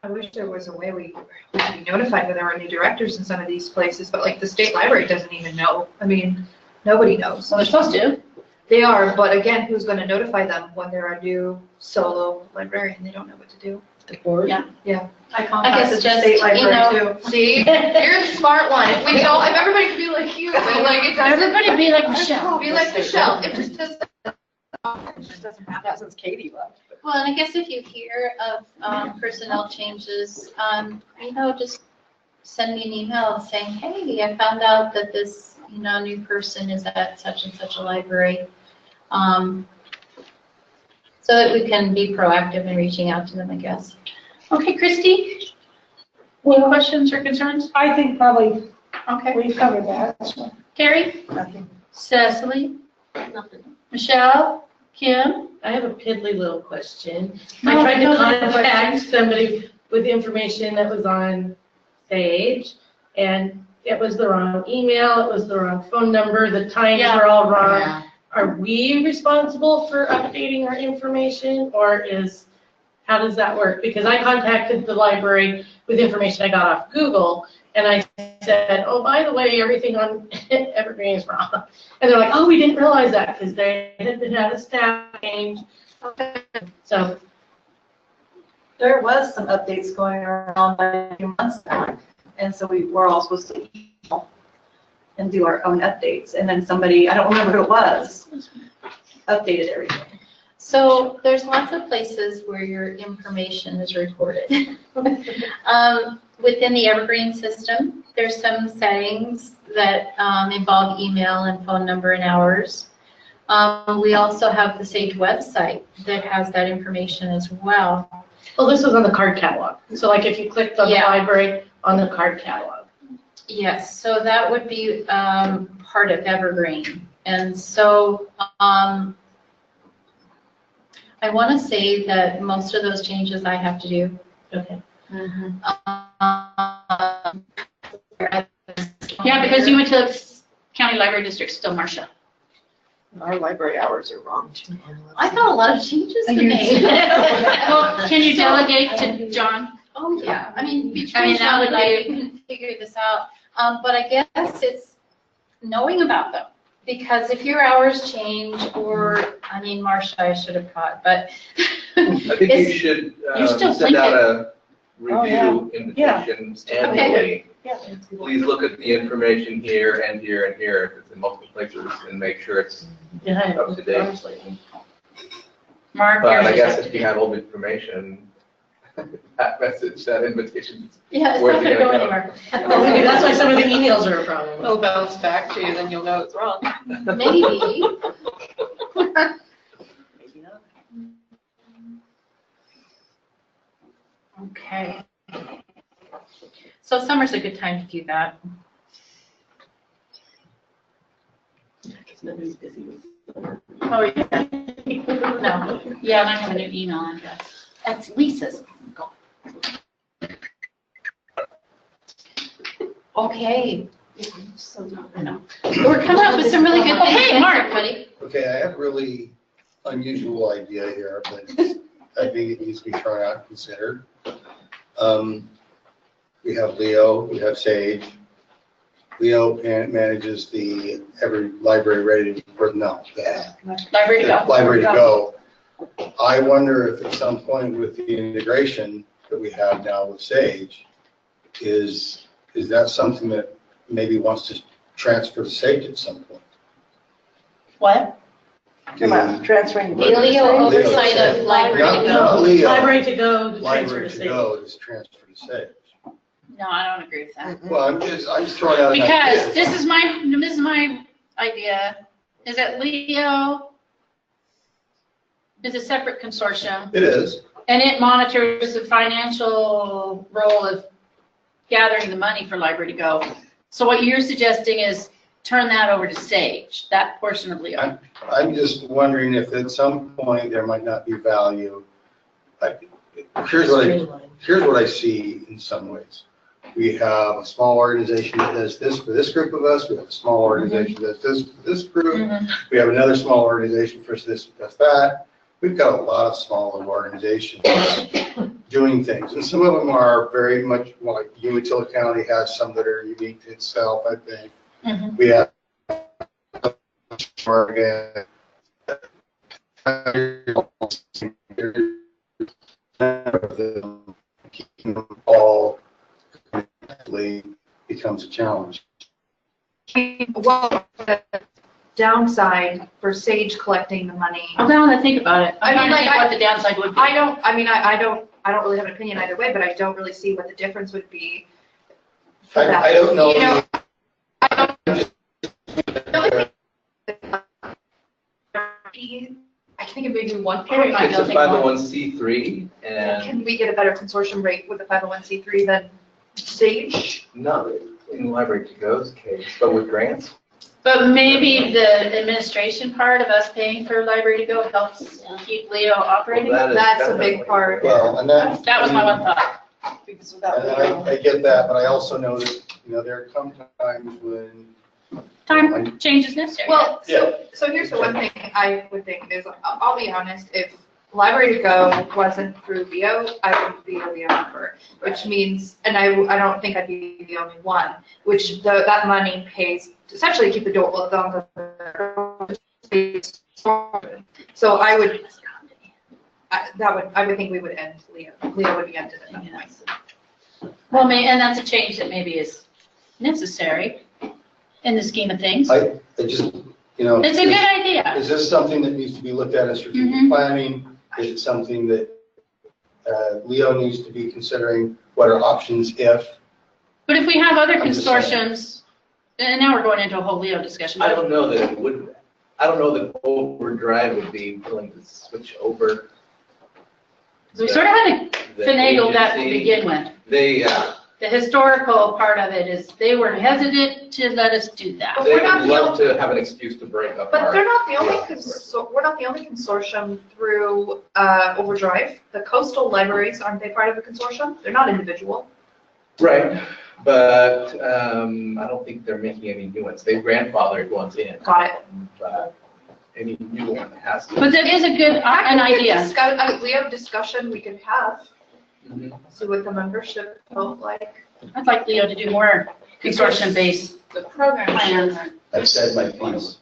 Speaker 3: I wish there was a way we could be notified when there are new directors in some of these places, but like the state library doesn't even know. I mean, nobody knows.
Speaker 1: So they're supposed to.
Speaker 3: They are, but again, who's going to notify them when they're a new solo librarian? They don't know what to do.
Speaker 16: The board?
Speaker 1: Yeah.
Speaker 3: Yeah.
Speaker 1: I
Speaker 3: guess it's just, state library too. See, you're the smart one. If we don't, if everybody could be like you, but like it doesn't.
Speaker 1: Everybody be like Michelle.
Speaker 3: Be like Michelle. It just doesn't.
Speaker 12: It just doesn't happen since Katie left.
Speaker 11: Well, and I guess if you hear of personnel changes, just send me an email saying, hey, I found out that this, new person is at such and such a library. So that we can be proactive in reaching out to them, I guess.
Speaker 1: Okay, Christy? Any questions or concerns?
Speaker 9: I think probably
Speaker 1: Okay.
Speaker 9: we've covered that. So.
Speaker 1: Carrie?
Speaker 12: Nothing.
Speaker 1: Cecily?
Speaker 13: Nothing.
Speaker 1: Michelle? Kim?
Speaker 16: I have a piddly little question.
Speaker 1: No,
Speaker 16: I tried to
Speaker 1: no, no
Speaker 16: contact somebody with information that was on Sage, and it was the wrong email, it was the wrong phone number, the times were all wrong.
Speaker 11: Yeah.
Speaker 16: Are we responsible for updating our information, or how does that work? Because I contacted the library with information I got off Google, and I said, oh, by the way, everything on Evergreen is wrong. And they're like, oh, we didn't realize that because they had a staff change. So
Speaker 5: There was some updates going around a few months back, and so we were all supposed to email and do our own updates, and then somebody, I don't remember who it was, updated everything.
Speaker 1: So there's lots of places where your information is recorded. Within the Evergreen system, there's some settings that involve email and phone number and hours. We also have the Sage website that has that information as well.
Speaker 16: Well, this was on the card catalog. So like if you clicked on the
Speaker 1: Yeah.
Speaker 16: library on the card catalog.
Speaker 1: Yes, so that would be part of Evergreen. And so I want to say that most of those changes I have to do.
Speaker 16: Okay.
Speaker 1: Yeah, because you went to County Library District, still Marcia.
Speaker 12: Our library hours are wrong too.
Speaker 1: I thought a lot of changes to make. Well, can you delegate to John? Oh, yeah, I mean, between John and I, we can figure this out. But I guess it's knowing about them. Because if your hours change, or, I mean, Marcia, I should have caught, but.
Speaker 2: I think you should send out a review invitation annually.
Speaker 5: Yeah.
Speaker 2: Please look at the information here and here and here, if it's in multiple places, and make sure it's up to date.
Speaker 1: Mark,
Speaker 2: But I guess if you have old information, that message, that invitation.
Speaker 1: Yeah, it's
Speaker 2: where's
Speaker 1: not
Speaker 2: it
Speaker 1: gonna go
Speaker 2: gonna
Speaker 1: anywhere.
Speaker 16: Well, maybe that's why some of the emails are a problem.
Speaker 12: It'll bounce back to you, then you'll know it's wrong.
Speaker 1: Maybe.
Speaker 12: Maybe not.
Speaker 1: Okay. So summer's a good time to do that.
Speaker 12: Because nobody's busy with.
Speaker 1: Oh, yeah. No, yeah, and I have a new email address. That's Lisa's. Okay. I know. We're coming up with some really good, hey, Mark, buddy.
Speaker 8: Okay, I have a really unusual idea here, but I think it needs to be tried out and considered. We have Leo, we have Sage. Leo manages the every library ready for, no,
Speaker 1: Library to go.
Speaker 8: Library to go. I wonder if at some point with the integration that we have now with Sage, is that something that maybe wants to transfer to Sage at some point?
Speaker 1: What?
Speaker 5: Come on, transferring.
Speaker 1: Leo oversight of library to
Speaker 8: Not
Speaker 1: go.
Speaker 8: Leo.
Speaker 16: Library to go, to transfer
Speaker 8: Library
Speaker 16: to
Speaker 8: to
Speaker 16: Sage.
Speaker 8: go is transfer to Sage.
Speaker 1: No, I don't agree with that.
Speaker 8: Well, I'm just throwing out an
Speaker 1: Because
Speaker 8: idea.
Speaker 1: this is my idea, is that Leo is a separate consortium,
Speaker 8: It is.
Speaker 1: and it monitors the financial role of gathering the money for Library to Go. So what you're suggesting is turn that over to Sage, that portion of Leo.
Speaker 8: I'm just wondering if at some point there might not be value. Here's what I see in some ways. We have a small organization that does this for this group of us. We have a small organization that does this for this group. We have another small organization for this, does that. We've got a lot of smaller organizations doing things. And some of them are very much like Umatilla County has some that are unique to itself, I think. We have Oregon. Keeping them all becomes a challenge.
Speaker 3: Well, the downside for Sage collecting the money.
Speaker 1: I'm gonna think about it. I'm
Speaker 3: I mean,
Speaker 1: gonna
Speaker 3: like,
Speaker 1: think what the downside would be.
Speaker 3: I don't really have an opinion either way, but I don't really see what the difference would be for that.
Speaker 8: I don't know.
Speaker 3: You know, I think it may be one part.
Speaker 2: It's a 501c3, and
Speaker 3: Can we get a better consortium rate with the 501c3 than Sage?
Speaker 2: no, in Library to Go's case, but with grants.
Speaker 1: But maybe the administration part of us paying for Library to Go helps keep Leo operating?
Speaker 2: Well,
Speaker 3: That's a big part.
Speaker 8: Well, and
Speaker 1: That was my one thought.
Speaker 5: Because without
Speaker 8: and
Speaker 5: Leo.
Speaker 8: I get that, but I also know that, there come times when.
Speaker 1: Time change is necessary.
Speaker 3: Well, so here's the one thing I would think is, I'll be honest, if Library to Go wasn't through Leo, I wouldn't be a Leo member, which means, and I don't think I'd be the only one, which that money pays to essentially keep the door closed on the. So I would think we would end Leo. Leo would be ended at that point.
Speaker 1: Well, and that's a change that maybe is necessary in the scheme of things.
Speaker 8: I just, you know.
Speaker 1: It's a good idea.
Speaker 8: Is this something that needs to be looked at as strategic
Speaker 1: Mhm.
Speaker 8: planning? Is it something that Leo needs to be considering? What are options if?
Speaker 1: But if we have other
Speaker 8: I'm just saying.
Speaker 1: consortiums, and now we're going into a whole Leo discussion.
Speaker 2: I don't know that it would, I don't know that Overdrive would be willing to switch over.
Speaker 1: So we sort of had to
Speaker 2: the
Speaker 1: finagle that to
Speaker 2: agency.
Speaker 1: begin with.
Speaker 2: They,
Speaker 1: The historical part of it is they were hesitant to let us do that.
Speaker 3: But
Speaker 2: they
Speaker 3: we're not
Speaker 2: would
Speaker 3: the
Speaker 2: love to have an excuse to break up
Speaker 3: But
Speaker 2: our.
Speaker 3: they're not the only,
Speaker 2: Yeah.
Speaker 3: we're not the only consortium through Overdrive. The coastal libraries, aren't they part of the consortium? They're not individual.
Speaker 2: Right, but I don't think they're making any new ones. They've grandfathered ones in.
Speaker 3: Got it.
Speaker 2: But any new one has to.
Speaker 1: But that is a good, an idea.
Speaker 3: Leo discussion we could have,
Speaker 2: Mhm.
Speaker 3: see what the membership felt like.
Speaker 1: I'd like Leo to do more consortium-based
Speaker 3: The program
Speaker 1: plans.
Speaker 8: I've said my piece.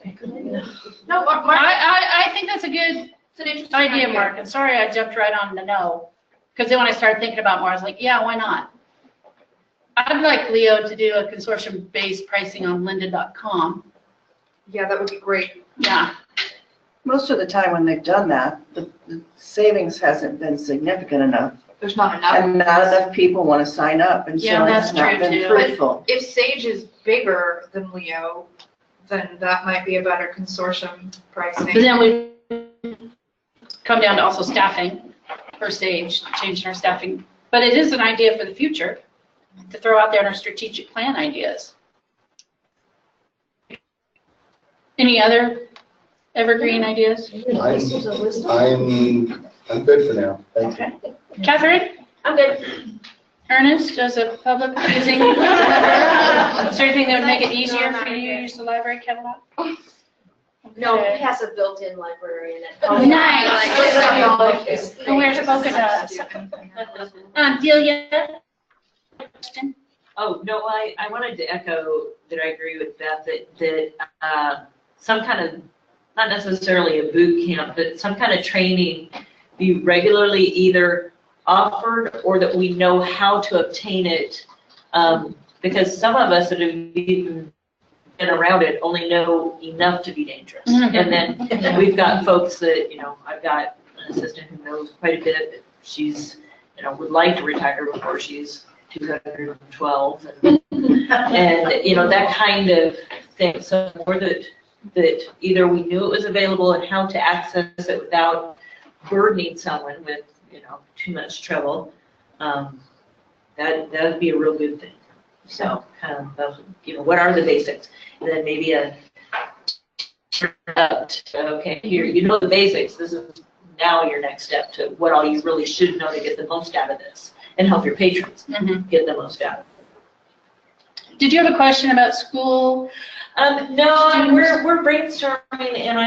Speaker 3: No, Mark,
Speaker 1: I think that's a good
Speaker 3: it's an interesting
Speaker 1: idea, Mark. I'm sorry I jumped right on the no. Because then when I started thinking about more, I was like, yeah, why not? I'd like Leo to do a consortium-based pricing on lynda.com.
Speaker 3: Yeah, that would be great.
Speaker 1: Yeah.
Speaker 6: Most of the time when they've done that, the savings hasn't been significant enough.
Speaker 3: There's not enough.
Speaker 6: And not enough people want to sign up, and
Speaker 1: Yeah,
Speaker 6: so
Speaker 1: that's
Speaker 6: it's not
Speaker 1: true,
Speaker 6: been
Speaker 1: too.
Speaker 6: fruitful.
Speaker 3: If Sage is bigger than Leo, then that might be a better consortium pricing.
Speaker 1: But then we come down to also staffing for Sage, changing our staffing. But it is an idea for the future to throw out there in our strategic plan ideas. Any other evergreen ideas?
Speaker 8: I'm good for now. Thank you.
Speaker 1: Okay. Catherine?
Speaker 4: I'm good.
Speaker 1: Ernest, as a public using library, is there anything that would make it easier for you to use the library catalog?
Speaker 4: No,
Speaker 1: Okay.
Speaker 4: it has a built-in library in it.
Speaker 1: Oh, nice. And where's polka dots? Delia?
Speaker 7: Oh, no, I wanted to echo that I agree with Beth, that some kind of, not necessarily a boot camp, but some kind of training be regularly either offered or that we know how to obtain it. Because some of us that have even been around it only know enough to be dangerous. And then we've got folks that, I've got an assistant who knows quite a bit, but she's, would like to retire before she's 212. And that kind of thing. So more that either we knew it was available and how to access it without burdening someone with, too much trouble, that would be a real good thing. So, what are the basics? And then maybe okay, here, the basics. This is now your next step to what all you really should know to get the most out of this and help your patrons get the most out of it.
Speaker 1: Did you have a question about school?
Speaker 7: No, we're brainstorming, and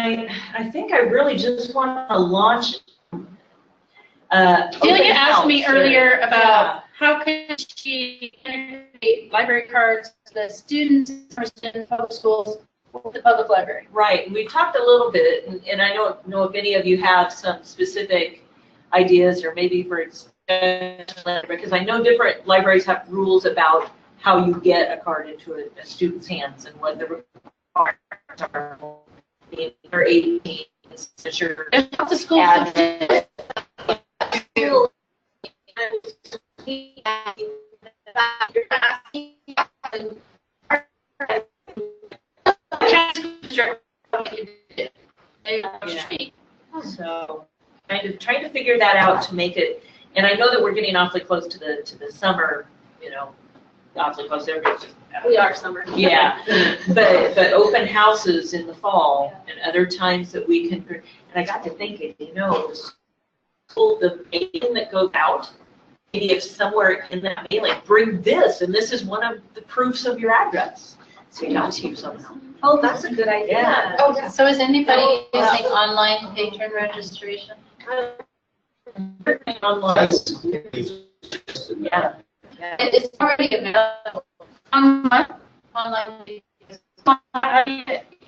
Speaker 7: I think I really just want to launch.
Speaker 1: Delia asked me earlier about how can she integrate library cards, the students in public schools, with the public library.
Speaker 7: Right, we talked a little bit, and I don't know if any of you have some specific ideas, or maybe for because I know different libraries have rules about how you get a card into a student's hands and what the requirements are. They're 18, sure.
Speaker 1: There's lots of schools.
Speaker 7: So, trying to figure that out to make it, and I know that we're getting awfully close to the summer, awfully close.
Speaker 13: We are summer.
Speaker 7: Yeah, but open houses in the fall and other times that we can, and I got to thinking, the school, the mailing that goes out, maybe if somewhere in that mailing, bring this, and this is one of the proofs of your address. So you don't see somehow.
Speaker 4: Oh, that's a good idea.
Speaker 7: Yeah.
Speaker 1: Oh, yeah.
Speaker 11: So is anybody using online patron registration?
Speaker 7: Online. Yeah.
Speaker 11: It's already available.
Speaker 1: Online.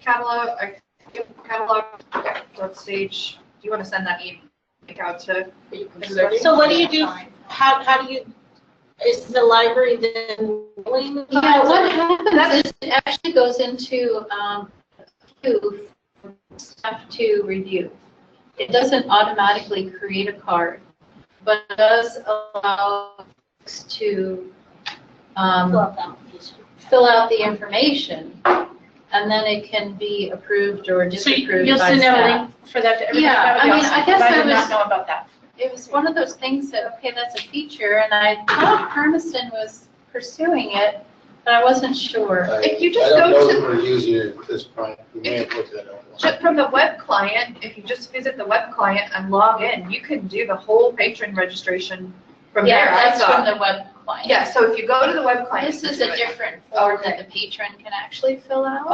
Speaker 3: Catalog, okay, let's Sage, do you want to send that email? Like out to.
Speaker 13: So what do you do, how do you, is the library then willing?
Speaker 11: Yeah, what happens is it actually goes into queue for stuff to review. It doesn't automatically create a card, but it does allow us to fill out the information, and then it can be approved or
Speaker 1: So
Speaker 11: disapproved
Speaker 1: you'll
Speaker 11: by
Speaker 1: send out a
Speaker 11: staff.
Speaker 1: link for that to everybody?
Speaker 11: Yeah,
Speaker 1: That would be
Speaker 11: I mean,
Speaker 1: awesome,
Speaker 11: I guess
Speaker 1: because
Speaker 11: I
Speaker 1: did not
Speaker 11: was-
Speaker 1: know about that.
Speaker 11: It was one of those things that, okay, that's a feature, and I thought Hermiston was pursuing it, but I wasn't sure.
Speaker 3: If you
Speaker 8: I
Speaker 3: just
Speaker 8: don't
Speaker 3: go
Speaker 8: know
Speaker 3: to-
Speaker 8: that we're using it at this point. We may have looked at it.
Speaker 3: Just from the web client, if you just visit the web client and log in, you can do the whole patron registration from there.
Speaker 11: Yeah,
Speaker 3: I
Speaker 11: that's
Speaker 3: saw.
Speaker 11: from the web client.
Speaker 3: Yeah, so if you go to the web client.
Speaker 11: This
Speaker 3: you
Speaker 11: is
Speaker 3: can
Speaker 11: a
Speaker 3: do it.
Speaker 11: different form that the patron can actually fill out.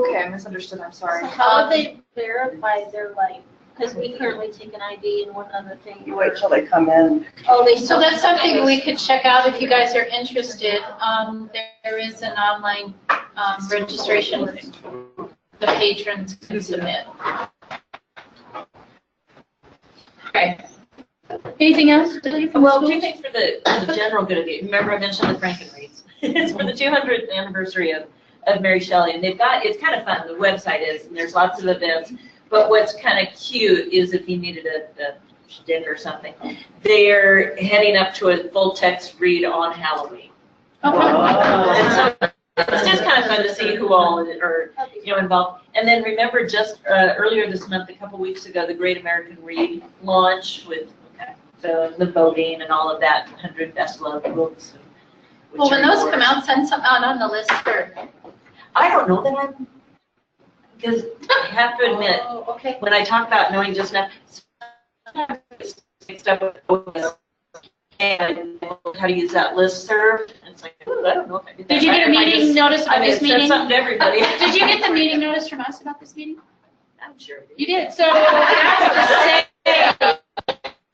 Speaker 3: Okay, I misunderstood, I'm sorry.
Speaker 13: So how do they verify their like, because we currently take an ID and one other thing.
Speaker 6: You wait till they come in.
Speaker 13: Oh, they.
Speaker 11: So that's something we could check out if you guys are interested. There is an online registration the patrons can submit.
Speaker 1: Okay. Anything else?
Speaker 7: Well, two things for the general good of you. Remember I mentioned the Frankenreads? It's for the 200th anniversary of Mary Shelley, and they've got, it's kind of fun, the website is, and there's lots of events, but what's kind of cute is if you needed a stick or something, they're heading up to a full text read on Halloween. And so it's just kind of fun to see who all are, involved. And then remember just earlier this month, a couple weeks ago, the Great American Read launch with the voting and all of that, 100 best loved books.
Speaker 11: Well, when those come out, send some out on the list for.
Speaker 7: I don't know that I'm, because I have to admit,
Speaker 11: Okay.
Speaker 7: when I talk about knowing just enough, sometimes it's mixed up with and how to use that listserv. And it's like, ooh, I don't know if I did that.
Speaker 1: Did you get a
Speaker 7: right.
Speaker 1: meeting notice about this meeting?
Speaker 7: Something to everybody.
Speaker 1: Did you get the meeting notice from us about this meeting?
Speaker 7: I'm sure.
Speaker 1: You did, so that's the same.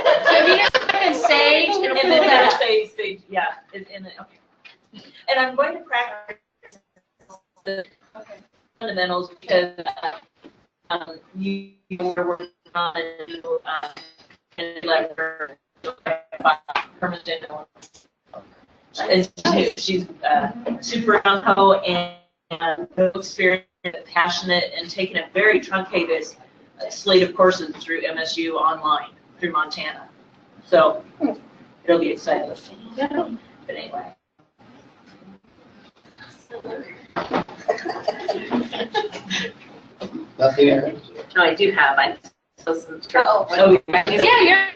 Speaker 1: So if you just click on Sage, it'll
Speaker 7: And
Speaker 1: pull
Speaker 7: then
Speaker 1: that
Speaker 7: it'll
Speaker 1: up.
Speaker 7: say, yeah, okay. And I'm going to practice the fundamentals because you were working on a new letter Hermiston. And she's super gung-ho and experienced, passionate, and taking a very truncated slate of courses through MSU online, through Montana. So it'll be exciting. But anyway.
Speaker 8: Nothing else?
Speaker 12: No, I do have, I listened.
Speaker 7: Oh,
Speaker 1: Yeah,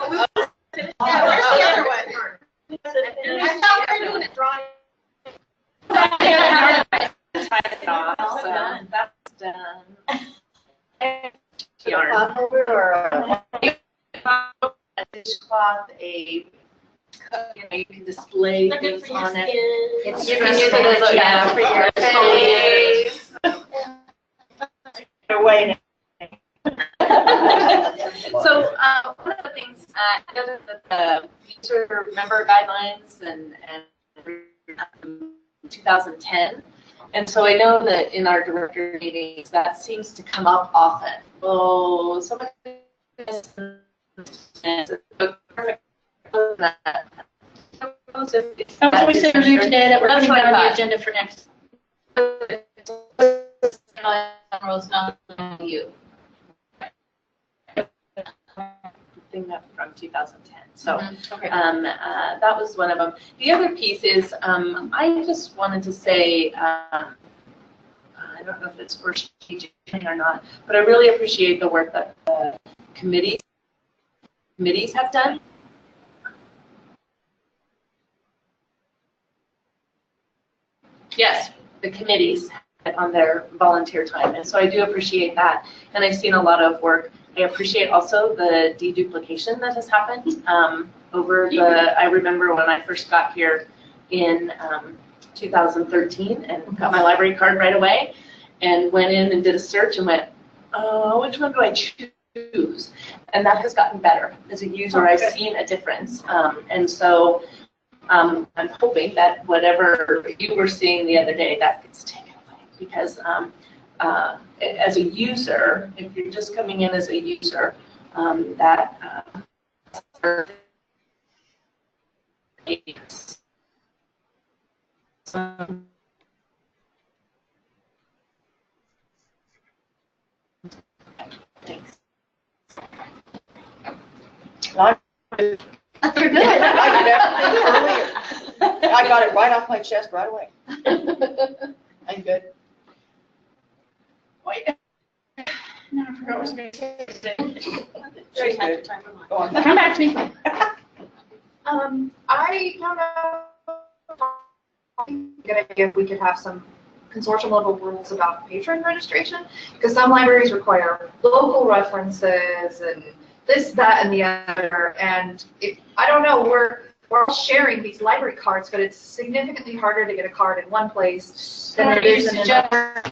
Speaker 13: Where's the other one? I thought we were doing it drawing.
Speaker 12: So that's done. Yarn. A dishcloth, you can display
Speaker 13: Like it
Speaker 12: things
Speaker 13: for your
Speaker 12: on
Speaker 13: skin.
Speaker 12: it.
Speaker 13: It's
Speaker 12: You
Speaker 13: for
Speaker 12: can use
Speaker 13: your
Speaker 12: it as, yeah,
Speaker 13: skin.
Speaker 12: for your face.
Speaker 6: Wait.
Speaker 12: So, one of the things, I know that the future member guidelines and 2010. And so I know that in our director meetings, that seems to come up often. Oh, somebody.
Speaker 1: That's what we said earlier today, that we're
Speaker 12: That's
Speaker 1: putting
Speaker 12: what
Speaker 1: that
Speaker 12: I
Speaker 1: on the
Speaker 12: thought.
Speaker 1: agenda for next.
Speaker 11: General's not on you.
Speaker 12: Thing up from 2010. So
Speaker 11: Okay.
Speaker 12: that was one of them. The other piece is I just wanted to say, I don't know if it's for strategic or not, but I really appreciate the work that the committees have done. Yes, the committees on their volunteer time. And so I do appreciate that. And I've seen a lot of work. I appreciate also the deduplication that has happened over the, I remember when I first got here in 2013 and got my library card right away and went in and did a search and went, oh, which one do I choose? And that has gotten better. As a user, I've seen a difference. And so I'm hoping that whatever you were seeing the other day, that gets taken away because as a user, if you're just coming in as a user, that thanks.
Speaker 6: You're good. I did everything earlier. I got it right off my chest right away. I'm good.
Speaker 1: Wait. No, I forgot what I was going to say.
Speaker 6: She's good. Go on.
Speaker 1: Come back to me.
Speaker 3: I don't know. Good idea if we could have some consortium level rules about patron registration, because some libraries require local references and this, that, and the other. And I don't know, we're all sharing these library cards, but it's significantly harder to get a card in one place than it is in another.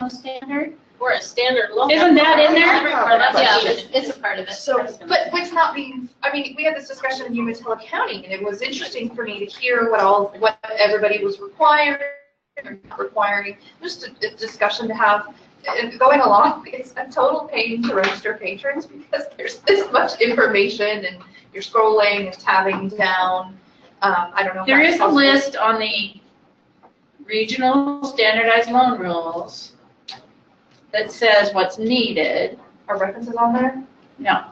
Speaker 1: Standard?
Speaker 13: Or a standard local.
Speaker 1: Isn't that in there?
Speaker 11: Yeah, it's a part of it.
Speaker 3: So, but it's not being, I mean, we had this discussion in Umatilla County, and it was interesting for me to hear what everybody was requiring, just a discussion to have. And going along, it's a total pain to register patrons because there's this much information and you're scrolling and tabbing down. I don't know.
Speaker 1: There is a list on the regional standardized loan rules that says what's needed.
Speaker 3: Are references on there?
Speaker 1: No.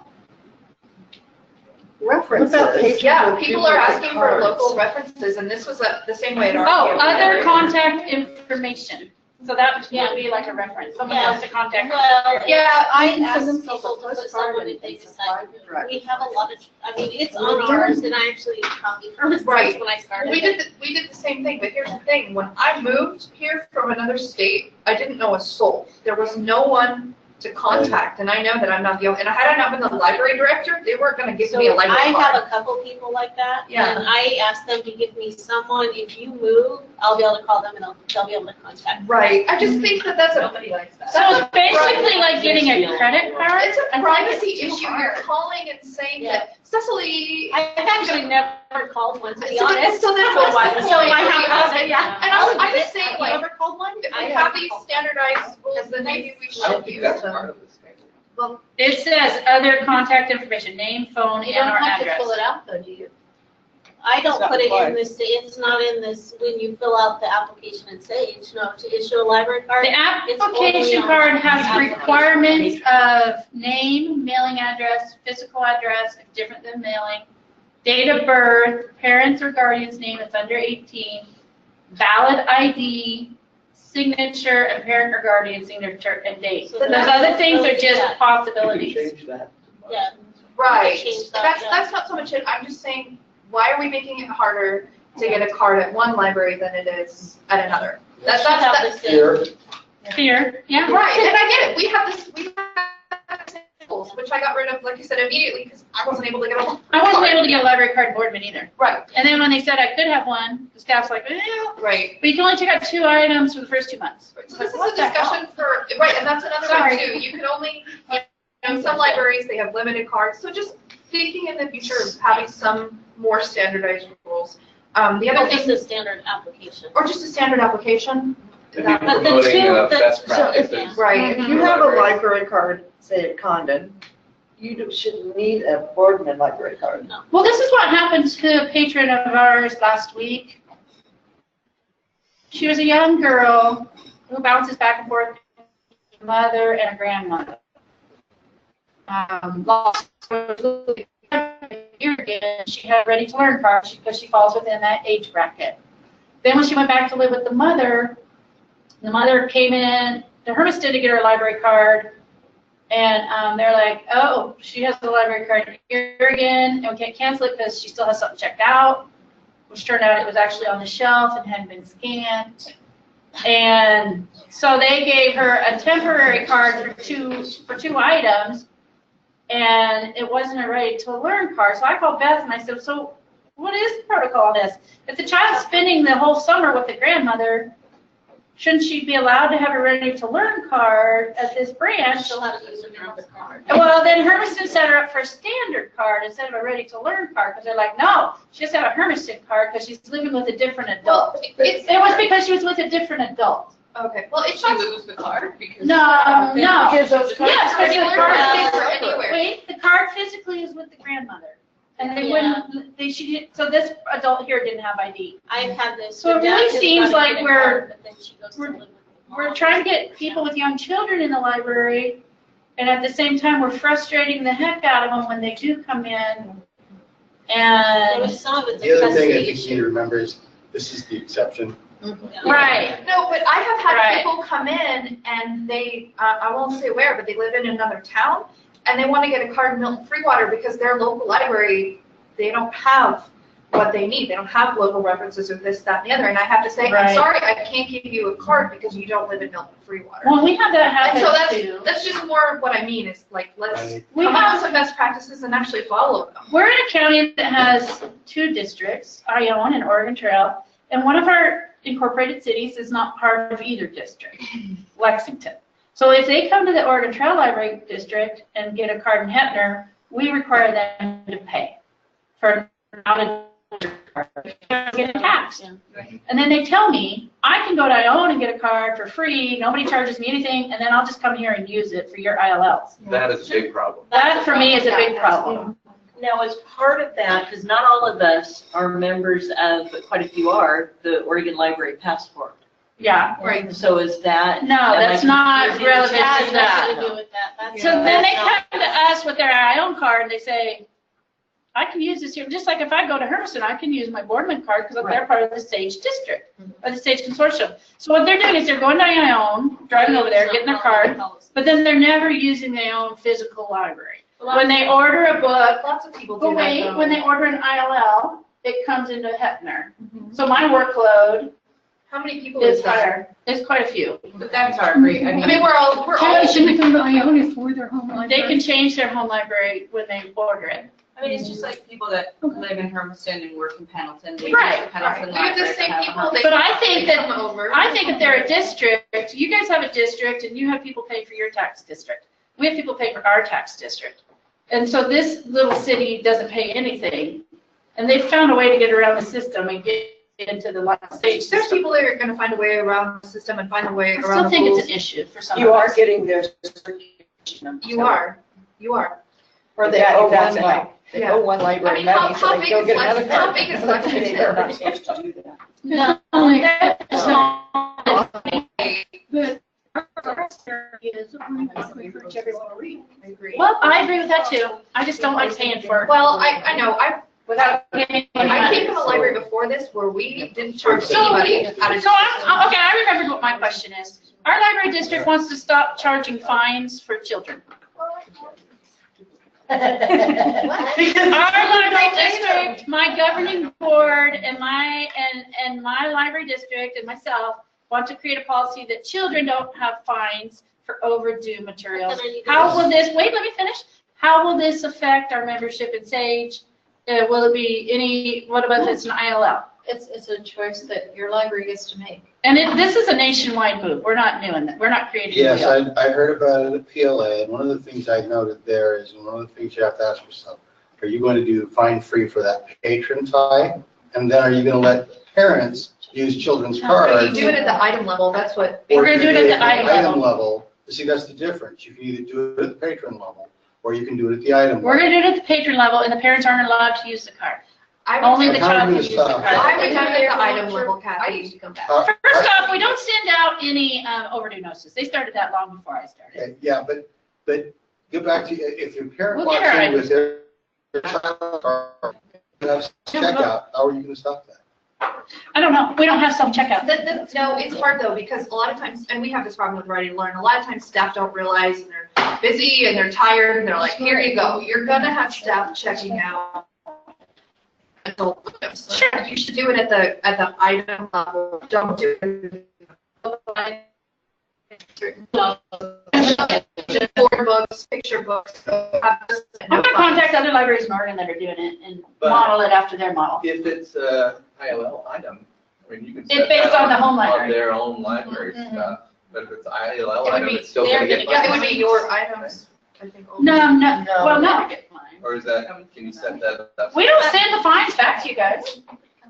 Speaker 3: References. Yeah, people are asking for local references, and this was the same way at our.
Speaker 1: Oh, other contact information. So that would be like a reference. Someone else to contact.
Speaker 13: Well,
Speaker 3: yeah,
Speaker 13: I asked people to put someone if they decide. We have a lot of, I mean, it's on ours, and I actually copied from this
Speaker 3: Right.
Speaker 13: when I started.
Speaker 3: We did the same thing, but here's the thing. When I moved here from another state, I didn't know a soul. There was no one to contact, and I know that I'm not the only, and had I not been the library director, they weren't gonna give me a library
Speaker 13: I
Speaker 3: card.
Speaker 13: have a couple people like that,
Speaker 3: Yeah.
Speaker 13: and I asked them to give me someone, if you move, I'll be able to call them and they'll be able to contact.
Speaker 3: Right, I just think that that's
Speaker 13: Nobody likes that.
Speaker 1: So it's basically like getting a credit card.
Speaker 3: It's a privacy issue. You're calling and saying that, Cecily.
Speaker 13: I've actually never called one, to be
Speaker 3: So
Speaker 13: honest.
Speaker 3: so then what's the
Speaker 13: So
Speaker 3: point?
Speaker 13: I have, yeah.
Speaker 3: And I'm just saying,
Speaker 13: Have you
Speaker 3: like,
Speaker 13: ever called one?
Speaker 3: if we have these standardized rules, then maybe we
Speaker 2: I don't
Speaker 3: should
Speaker 2: think
Speaker 3: use
Speaker 2: that's
Speaker 3: them.
Speaker 2: part of this.
Speaker 3: Well,
Speaker 1: It says other contact information, name, phone,
Speaker 11: You
Speaker 1: and
Speaker 11: don't
Speaker 1: or
Speaker 11: have to
Speaker 1: address.
Speaker 11: fill it out though, do you?
Speaker 13: I don't
Speaker 6: It's not
Speaker 13: put it
Speaker 6: required.
Speaker 13: in this, it's not in this, when you fill out the application in Sage, no, to issue a library card.
Speaker 1: The
Speaker 13: It's only
Speaker 1: application
Speaker 13: on
Speaker 1: card
Speaker 13: the
Speaker 1: has
Speaker 13: application.
Speaker 1: requirements of name, mailing address, physical address, if different than mailing, date of birth, parents or guardian's name if under 18, valid ID, signature, and parent or guardian signature and date.
Speaker 13: So
Speaker 1: Those
Speaker 13: that's-
Speaker 1: other things are just
Speaker 13: yeah.
Speaker 1: possibilities.
Speaker 2: Change that.
Speaker 13: Yeah.
Speaker 3: right,
Speaker 13: Change that,
Speaker 3: that's not so much it, I'm just saying, why are we making it harder to get a card at one library than it is at another? That's,
Speaker 13: We should have
Speaker 3: that's,
Speaker 13: the
Speaker 8: Here,
Speaker 1: Here, yeah.
Speaker 3: right, and I get it, we have rules, which I got rid of, like you said, immediately, because I wasn't able to get a.
Speaker 1: I wasn't able to get a library card in Boardman either.
Speaker 3: Right,
Speaker 1: And then when they said I could have one, the staff's like,
Speaker 3: right.
Speaker 1: but you can only check out 2 items for the first 2 months.
Speaker 3: So this is a discussion for, right, and that's another
Speaker 1: Sorry.
Speaker 3: one too, you can only, in some libraries, they have limited cards, so just thinking in the future of having some more standardized rules. The other
Speaker 13: Or just
Speaker 3: thing,
Speaker 13: a standard application.
Speaker 3: or just a standard application.
Speaker 2: If
Speaker 3: That-
Speaker 2: you're
Speaker 13: But the
Speaker 2: promoting
Speaker 13: two-
Speaker 2: best
Speaker 13: so if-
Speaker 2: practices.
Speaker 3: Right.
Speaker 17: If you have a library card, say at Condon, you shouldn't need a Boardman library card.
Speaker 1: Well, this is what happened to a patron of ours last week. She was a young girl who bounces back and forth with a mother and a grandmother. Lost she had a ready-to-learn card because she falls within that age bracket. Then when she went back to live with the mother came in to Hermiston to get her library card, and they're like, oh, she has the library card here again, and we can't cancel it because she still has something checked out, which turned out it was actually on the shelf and hadn't been scanned. And so they gave her a temporary card for two items, and it wasn't a ready-to-learn card. So I called Beth and I said, so what is the protocol on this? If the child's spending the whole summer with the grandmother, shouldn't she be allowed to have a ready-to-learn card at this branch?
Speaker 13: She'll have to use a different card.
Speaker 1: Well, then Hermiston set her up for a standard card instead of a ready-to-learn card, because they're like, no, she has to have a Hermiston card because she's living with a different adult.
Speaker 3: Well, it's.
Speaker 1: It was because she was with a different adult.
Speaker 3: Okay, well, it's
Speaker 14: She
Speaker 3: not,
Speaker 14: moves the card because.
Speaker 1: No, no.
Speaker 9: Because those cards-
Speaker 1: Yes, because the
Speaker 3: Regular
Speaker 1: card,
Speaker 3: cards are anywhere.
Speaker 1: wait, the card physically is with the grandmother. And they wouldn't, so this adult here didn't have ID.
Speaker 13: I've had this.
Speaker 1: So it really
Speaker 13: Dad just
Speaker 1: seems
Speaker 13: got a
Speaker 1: like
Speaker 13: credit
Speaker 1: we're-
Speaker 13: card, but then she goes to live with the
Speaker 1: We're
Speaker 13: mom.
Speaker 1: trying to get people with young children in the library, and at the same time, we're frustrating the heck out of them when they do come in.
Speaker 13: There
Speaker 1: And,
Speaker 13: was some of it's
Speaker 8: The
Speaker 13: a
Speaker 8: other thing I
Speaker 13: custody
Speaker 8: think you need
Speaker 13: issue.
Speaker 8: to remember is, this is the exception.
Speaker 1: right,
Speaker 3: no, but I have had
Speaker 1: Right.
Speaker 3: people come in and they, I won't say where, but they live in another town and they want to get a card in Milton Freewater because their local library, they don't have what they need. They don't have local references or this, that, and the other. And I have to say, I'm
Speaker 1: Right.
Speaker 3: sorry, I can't give you a card because you don't live in Milton Freewater.
Speaker 1: well, we have that
Speaker 3: And so
Speaker 1: happen too.
Speaker 3: that's just more of what I mean is like, let's
Speaker 8: Right.
Speaker 1: We
Speaker 3: come up
Speaker 1: have-
Speaker 3: with some best practices and actually follow them.
Speaker 1: We're in a county that has 2 districts, Ione and Oregon Trail, and one of our incorporated cities is not part of either district, Lexington. So if they come to the Oregon Trail Library District and get a card in Heppner, we require them to pay for not a get taxed. And then they tell me, I can go to Ione and get a card for free, nobody charges me anything, and then I'll just come here and use it for your ILLs.
Speaker 2: That is a big problem.
Speaker 1: That for me is a big problem.
Speaker 7: Now, as part of that, because not all of us are members of, but quite a few are, the Oregon Library Passport.
Speaker 1: Yeah.
Speaker 3: Right.
Speaker 7: So is that?
Speaker 1: No,
Speaker 7: am I
Speaker 1: that's not
Speaker 7: confusing
Speaker 1: relevant
Speaker 7: it?
Speaker 1: to
Speaker 13: Has
Speaker 1: that.
Speaker 13: nothing to do with that. That's-
Speaker 1: So then they
Speaker 13: that's
Speaker 1: come
Speaker 13: not-
Speaker 1: to us with their Ione card and they say, I can use this here, just like if I go to Hermiston, I can use my Boardman card because they're part of the Sage District, or the Sage Consortium. So what they're doing is they're going to Ione, driving over there, getting their card, but then they're never using their own physical library. When they order a book,
Speaker 3: Lots of people do
Speaker 1: but
Speaker 3: that.
Speaker 1: wait,
Speaker 3: though.
Speaker 1: when they order an ILL, it comes into Heppner. So my workload
Speaker 3: How many people
Speaker 1: is
Speaker 3: is that?
Speaker 1: higher. There's quite a few.
Speaker 15: But that's our free, I
Speaker 3: I
Speaker 15: mean.
Speaker 3: mean, we're all.
Speaker 9: Shouldn't come to Ione for their home library?
Speaker 1: They can change their home library when they order it.
Speaker 15: I mean, it's just like people that live in Hermiston and work in Pendleton. They
Speaker 1: Right,
Speaker 15: use the Pendleton
Speaker 3: We have the
Speaker 15: Library to
Speaker 3: same
Speaker 15: have a
Speaker 3: people,
Speaker 15: home.
Speaker 3: they
Speaker 1: But I think that-
Speaker 3: come over.
Speaker 1: I think if they're a district, you guys have a district and you have people pay for your tax district. We have people pay for our tax district. And so this little city doesn't pay anything. And they've found a way to get around the system and get into the stage
Speaker 3: There's
Speaker 1: system.
Speaker 3: people that are gonna find a way around the system and find a way
Speaker 1: I
Speaker 3: around
Speaker 1: still
Speaker 3: the
Speaker 1: think
Speaker 3: rules.
Speaker 1: it's an issue for some
Speaker 6: You
Speaker 1: of
Speaker 6: are
Speaker 1: us.
Speaker 6: getting their certification.
Speaker 3: You are.
Speaker 6: Or the
Speaker 3: Yeah,
Speaker 6: O1
Speaker 3: that's it.
Speaker 6: library. The
Speaker 3: Yeah.
Speaker 6: O1
Speaker 3: I
Speaker 6: library,
Speaker 3: mean,
Speaker 6: that
Speaker 3: how-
Speaker 6: means
Speaker 3: how
Speaker 6: they
Speaker 3: big
Speaker 6: go
Speaker 3: is
Speaker 6: get another
Speaker 3: Lexington? How
Speaker 6: card.
Speaker 3: big is Lexington?
Speaker 6: They're not supposed to do that.
Speaker 1: No, that's not.
Speaker 9: But is only for everyone to read.
Speaker 3: I agree.
Speaker 1: Well, I agree with that too. I just don't like paying for it.
Speaker 3: Well, I know,
Speaker 1: Without getting.
Speaker 3: I came from a library before this where we didn't charge
Speaker 1: So-
Speaker 3: anybody out of.
Speaker 1: So okay, I remembered what my question is. Our library district wants to stop charging fines for children. Our library district, my governing board and my library district and myself want to create a policy that children don't have fines for overdue materials. How will this, wait, let me finish. How will this affect our membership in Sage? Will it be any, what about if it's an ILL?
Speaker 11: It's a choice that your library gets to make.
Speaker 1: And this is a nationwide move. We're not doing that. We're not creating. a
Speaker 8: Yes,
Speaker 1: deal.
Speaker 8: I heard about it at PLA, and one of the things I noted there is, and one of the things you have to ask yourself, are you going to do fine free for that patron tie? And then are you going to let parents use children's
Speaker 3: But
Speaker 8: cards?
Speaker 3: you do it at the item level, that's what.
Speaker 1: We're
Speaker 8: Or
Speaker 1: gonna do it at the item level.
Speaker 8: See, that's the difference. You can either do it at the patron level, or you can do it at the item
Speaker 1: We're
Speaker 8: level.
Speaker 1: going to do it at the patron level, and the parents aren't allowed to use the card.
Speaker 3: I
Speaker 1: Only
Speaker 3: would,
Speaker 1: the
Speaker 8: How are
Speaker 1: child
Speaker 8: you
Speaker 1: can
Speaker 8: gonna
Speaker 1: use the
Speaker 8: stop
Speaker 1: card.
Speaker 8: that?
Speaker 3: I would do it at the item level, Kathy.
Speaker 1: First off, we don't send out any overdue notices. They started that long before I started.
Speaker 8: Okay, yeah, but get back to, if your parent
Speaker 1: We'll
Speaker 8: walks
Speaker 1: get our
Speaker 8: in with their child card, you have checkout, how are you going to stop that?
Speaker 1: I don't know. We don't have self-checkout.
Speaker 3: No, it's hard though, because a lot of times, and we have this problem with Ready to Learn, a lot of times staff don't realize and they're busy and they're tired and they're like, here you go. You're gonna have staff checking out adult items. Sure. You should do it at the item level. Don't do it. Board books, picture books.
Speaker 1: I'm going to contact other libraries in Oregon that are doing it and
Speaker 2: But-
Speaker 1: model it after their model.
Speaker 2: If it's a ILL item, I mean, you can.
Speaker 1: It's
Speaker 2: set
Speaker 1: based
Speaker 2: that
Speaker 1: on the
Speaker 2: up
Speaker 1: home library.
Speaker 2: On their own library
Speaker 1: Mhm.
Speaker 2: stuff, but if it's ILL
Speaker 3: It would
Speaker 2: item,
Speaker 3: be-
Speaker 2: it's still
Speaker 1: they're
Speaker 2: gonna get.
Speaker 1: gonna
Speaker 3: Yeah, it would
Speaker 2: fined?
Speaker 3: be your items, I think.
Speaker 1: No, well, no.
Speaker 2: Or is that, can you set that up?
Speaker 1: We don't send the fines back to you guys.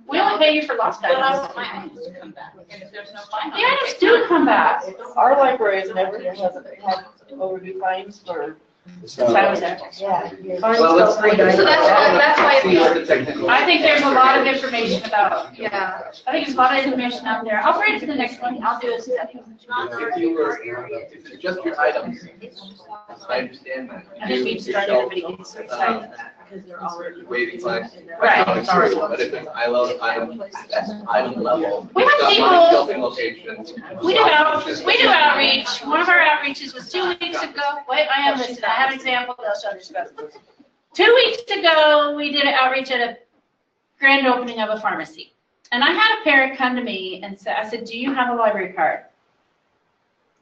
Speaker 1: We only pay you for lost
Speaker 11: But I
Speaker 1: items.
Speaker 11: want my items to come back, and if there's no fine.
Speaker 1: The items do come back.
Speaker 17: Our library has never had overdue fines for.
Speaker 1: Since I was there.
Speaker 17: Yeah.
Speaker 2: Well, let's-
Speaker 3: So that's why
Speaker 2: See what the technical.
Speaker 1: I think there's a lot of information about,
Speaker 3: Yeah.
Speaker 1: I think there's a lot of information out there. I'll bring it to the next one. I'll do a study.
Speaker 2: If you were, if it's just your items, I understand that.
Speaker 16: I think we've started, everybody getting so excited because they're already.
Speaker 2: Waiting line.
Speaker 1: Right.
Speaker 2: But if it's item, that's item level.
Speaker 1: We have
Speaker 2: stuff like
Speaker 1: people-
Speaker 2: Shelving locations.
Speaker 1: We do outreach. One of our outreaches was 2 weeks ago. Wait, I have listed. I have an example. They'll show this. 2 weeks ago, we did an outreach at a grand opening of a pharmacy. And I had a parent come to me and say, I said, do you have a library card?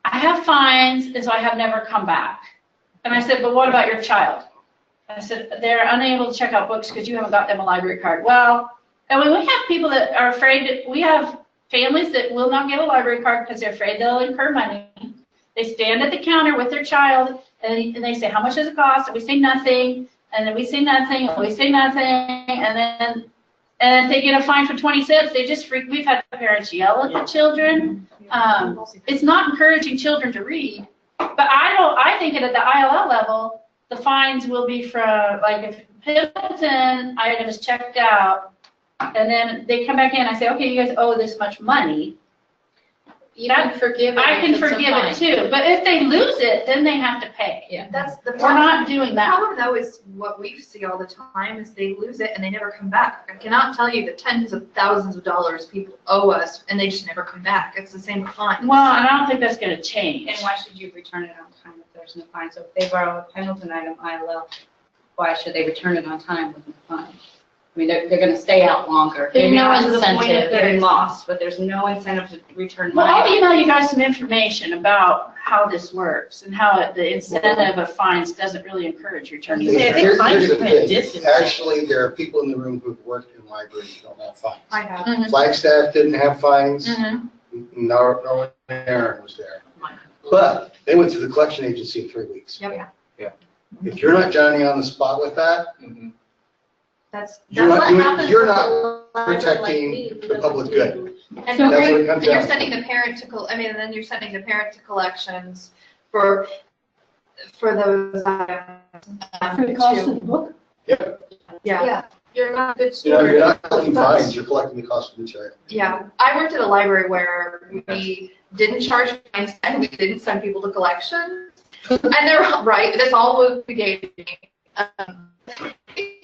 Speaker 1: I have fines, and so I have never come back. And I said, but what about your child? I said, they're unable to check out books because you haven't got them a library card. Well, and we have people that are afraid, that we have families that will not get a library card because they're afraid they'll incur money. They stand at the counter with their child, and they say, how much does it cost? And we say nothing, and then we say nothing, and we say nothing, and if they get a fine for 20 cents, they just freak. We've had parents yell at the children. It's not encouraging children to read, but I think at the ILL level, the fines will be from, like, if Pendleton item is checked out, and then they come back in, I say, okay, you guys owe this much money.
Speaker 11: You can forgive it.
Speaker 1: I can
Speaker 11: if it's a
Speaker 1: forgive it
Speaker 11: fine.
Speaker 1: too, but if they lose it, then they have to pay.
Speaker 11: Yeah.
Speaker 3: That's the
Speaker 1: We're
Speaker 3: problem.
Speaker 1: not doing
Speaker 3: The
Speaker 1: that.
Speaker 3: problem though is what we see all the time is they lose it and they never come back. I cannot tell you the tens of thousands of dollars people owe us and they just never come back. It's the same with fines.
Speaker 1: Well, and I don't think that's gonna change.
Speaker 15: And why should you return it on time if there's no fine? So if they borrow a Pendleton item, ILL, why should they return it on time with no fine? I mean, they're gonna stay out longer.
Speaker 11: There's
Speaker 15: Maybe
Speaker 11: no
Speaker 15: not to the point
Speaker 11: incentive.
Speaker 15: of getting lost, but there's no incentive to return
Speaker 1: Well, I'll
Speaker 15: money.
Speaker 1: email you guys some information about how this works and how the incentive of fines doesn't really encourage returning.
Speaker 16: Yeah, I think
Speaker 8: Here's
Speaker 16: fines
Speaker 8: the
Speaker 16: are kind of
Speaker 8: thing.
Speaker 16: distant.
Speaker 8: Actually, there are people in the room who've worked in libraries who don't have fines.
Speaker 3: I have.
Speaker 1: Mhm.
Speaker 8: Flagstaff didn't have fines.
Speaker 1: Mhm.
Speaker 8: No, Aaron was there. But they went to the collection agency in 3 weeks.
Speaker 3: Yep.
Speaker 8: If you're not Johnny on the spot with that,
Speaker 2: Mhm.
Speaker 3: That's
Speaker 8: you're not
Speaker 13: what
Speaker 8: doing,
Speaker 13: happens
Speaker 8: you're
Speaker 13: to
Speaker 8: not
Speaker 13: a library like
Speaker 8: protecting
Speaker 13: me,
Speaker 8: the public good.
Speaker 3: And
Speaker 8: That's what it
Speaker 3: you're
Speaker 8: comes down to.
Speaker 3: sending the parent to, then you're sending the parent to collections for those items.
Speaker 16: For the cost of the book?
Speaker 3: Yeah,
Speaker 13: You're not a good
Speaker 8: You know,
Speaker 13: steward.
Speaker 8: you're not collecting fines, you're collecting the cost of material.
Speaker 3: yeah. I worked at a library where we didn't charge fines and we didn't send people to collections. And they're right, that's all we gave.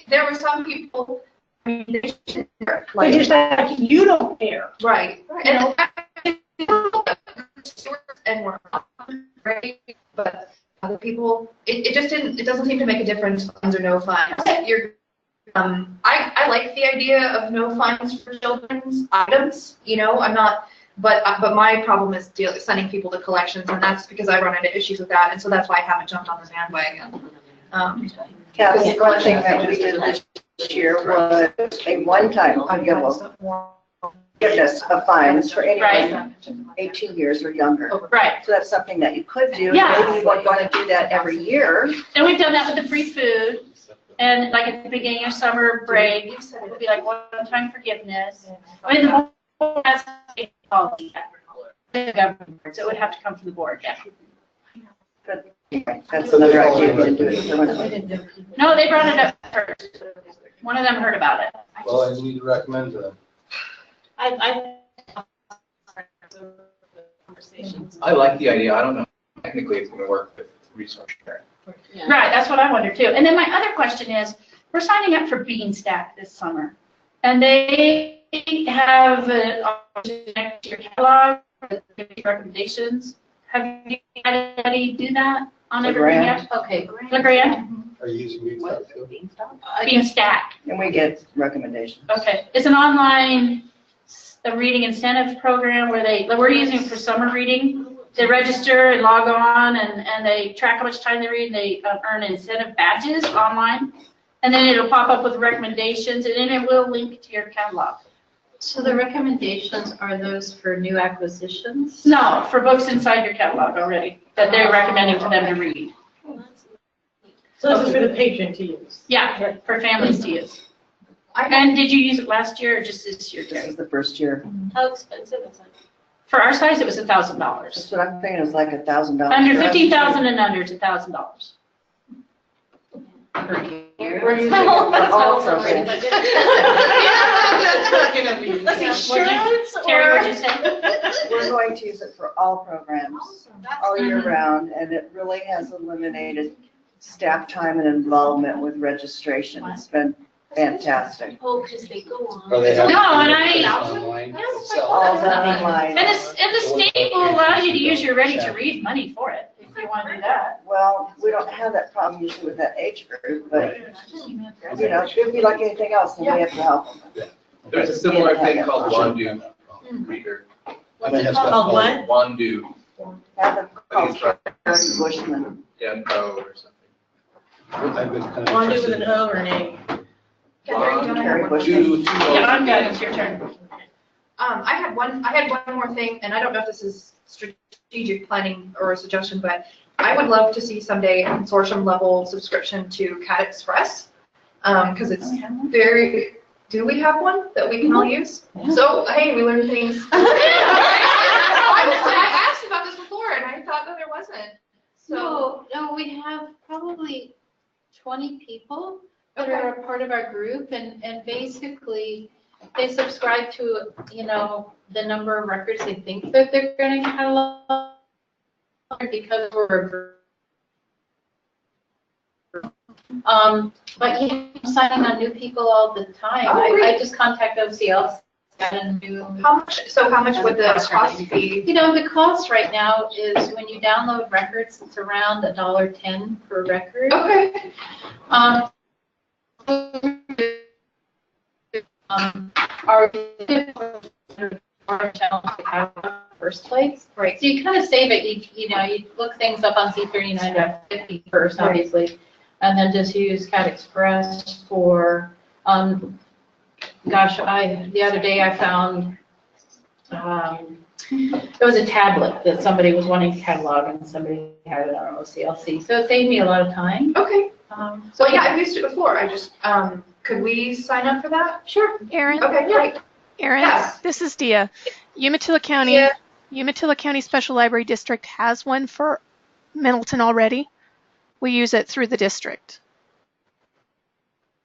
Speaker 3: There were some people, I mean, they shouldn't care,
Speaker 9: But just like, you don't care.
Speaker 3: right, and and we're right, but other people, it just didn't, it doesn't seem to make a difference, fines or no fines. I like the idea of no fines for children's items, I'm not, but my problem is sending people to collections, and that's because I run into issues with that, and so that's why I haven't jumped on the bandwagon.
Speaker 17: Kathy, one thing that we did this year was a one-time forgiveness of fines for anyone 18 years or younger.
Speaker 1: Right.
Speaker 17: So that's something that you could do.
Speaker 1: Yeah.
Speaker 17: Maybe you weren't going to do that every year.
Speaker 1: And we've done that with the free food. And like at the beginning of summer break, it would be like one-time forgiveness. I mean, the board has a policy. The government, so it would have to come from the board, yeah.
Speaker 17: That's another idea we didn't do it. We're not-
Speaker 1: No, they brought it up first. One of them heard about it.
Speaker 8: Well, I need to recommend to them.
Speaker 13: Conversations.
Speaker 2: I like the idea. I don't know. Technically, it's going to work with resource sharing.
Speaker 13: Yeah.
Speaker 1: Right, that's what I wonder too. And then my other question is, we're signing up for Bean Stack this summer. And they have an opportunity to your catalog, recommendations. Have you had anybody do that on
Speaker 17: The
Speaker 1: everything
Speaker 17: grant.
Speaker 1: yet? Okay, the grant,
Speaker 8: Are you using Bean Stack too?
Speaker 1: Bean Stack.
Speaker 17: And we get recommendations.
Speaker 1: Okay, it's an online reading incentive program where we're using it for summer reading. They register and log on and they track how much time they read and they earn incentive badges online. And then it'll pop up with recommendations and then it will link to your catalog.
Speaker 11: So the recommendations, are those for new acquisitions?
Speaker 1: No, for books inside your catalog already that they're recommending for them to read.
Speaker 16: So this is for the patron to use?
Speaker 1: Yeah, for families to use. And did you use it last year or just this year?
Speaker 6: This is the first year.
Speaker 13: How expensive is it?
Speaker 1: For our size, it was $1,000.
Speaker 17: That's what I'm thinking, it's like $1,000.
Speaker 1: Under 15,000 and under, it's $1,000.
Speaker 17: We're using it for all programs.
Speaker 1: Insurance Terry, what'd you say?
Speaker 17: We're going to use it for all programs, all year round, and it really has eliminated staff time and involvement with registration. It's been fantastic.
Speaker 13: Oh, because they go on.
Speaker 8: Or they have.
Speaker 1: No, and I-
Speaker 8: Online.
Speaker 17: All done online.
Speaker 1: And the state will allow you to use your ready-to-read money for it, if you want to do that.
Speaker 17: Well, we don't have that problem usually with that age group, but, you know, it could be like anything else, and we have to help them.
Speaker 2: There's a similar thing called Wandu reader.
Speaker 8: I mean, that's
Speaker 16: Called what?
Speaker 2: Wandu,
Speaker 17: Have them call Karen Bushman.
Speaker 2: Info or something.
Speaker 8: I've been kind of
Speaker 16: Want to do with
Speaker 8: interested
Speaker 16: an O or an A?
Speaker 17: Carrie Bushman.
Speaker 1: Yeah, I'm done, it's your turn.
Speaker 3: I had one more thing, and I don't know if this is strategic planning or a suggestion, but I would love to see someday a consortium level subscription to Cat Express. Because it's very, do we have one that we can all use? So, hey, we learned things. I asked about this before, and I thought that there wasn't. So,
Speaker 11: No, we have probably 20 people that are a part of our group, and basically, they subscribe to, you know, the number of records they think that they're going to catalog, because we're but yeah, I'm signing on new people all the time. I just contact OCL and do.
Speaker 3: how much would the cost be?
Speaker 11: You know, the cost right now is when you download records, it's around $1.10 per record.
Speaker 3: Okay.
Speaker 11: Our channel to have in the first place.
Speaker 3: Right.
Speaker 11: So you kind of save it, you know, you look things up on Z39.50 first, obviously, and then just use Cat Express for, gosh, the other day I found, it was a tablet that somebody was wanting to catalog and somebody had it on OCLC. So it saved me a lot of time.
Speaker 3: Okay.
Speaker 11: So
Speaker 3: Well, yeah, I've used it before. I just, could we sign up for that?
Speaker 11: Sure.
Speaker 10: Erin,
Speaker 3: Okay, great.
Speaker 10: Erin,
Speaker 3: Yes.
Speaker 10: this is Dia. Umatilla County,
Speaker 3: Yeah.
Speaker 10: Umatilla County Special Library District has one for Middleton already. We use it through the district.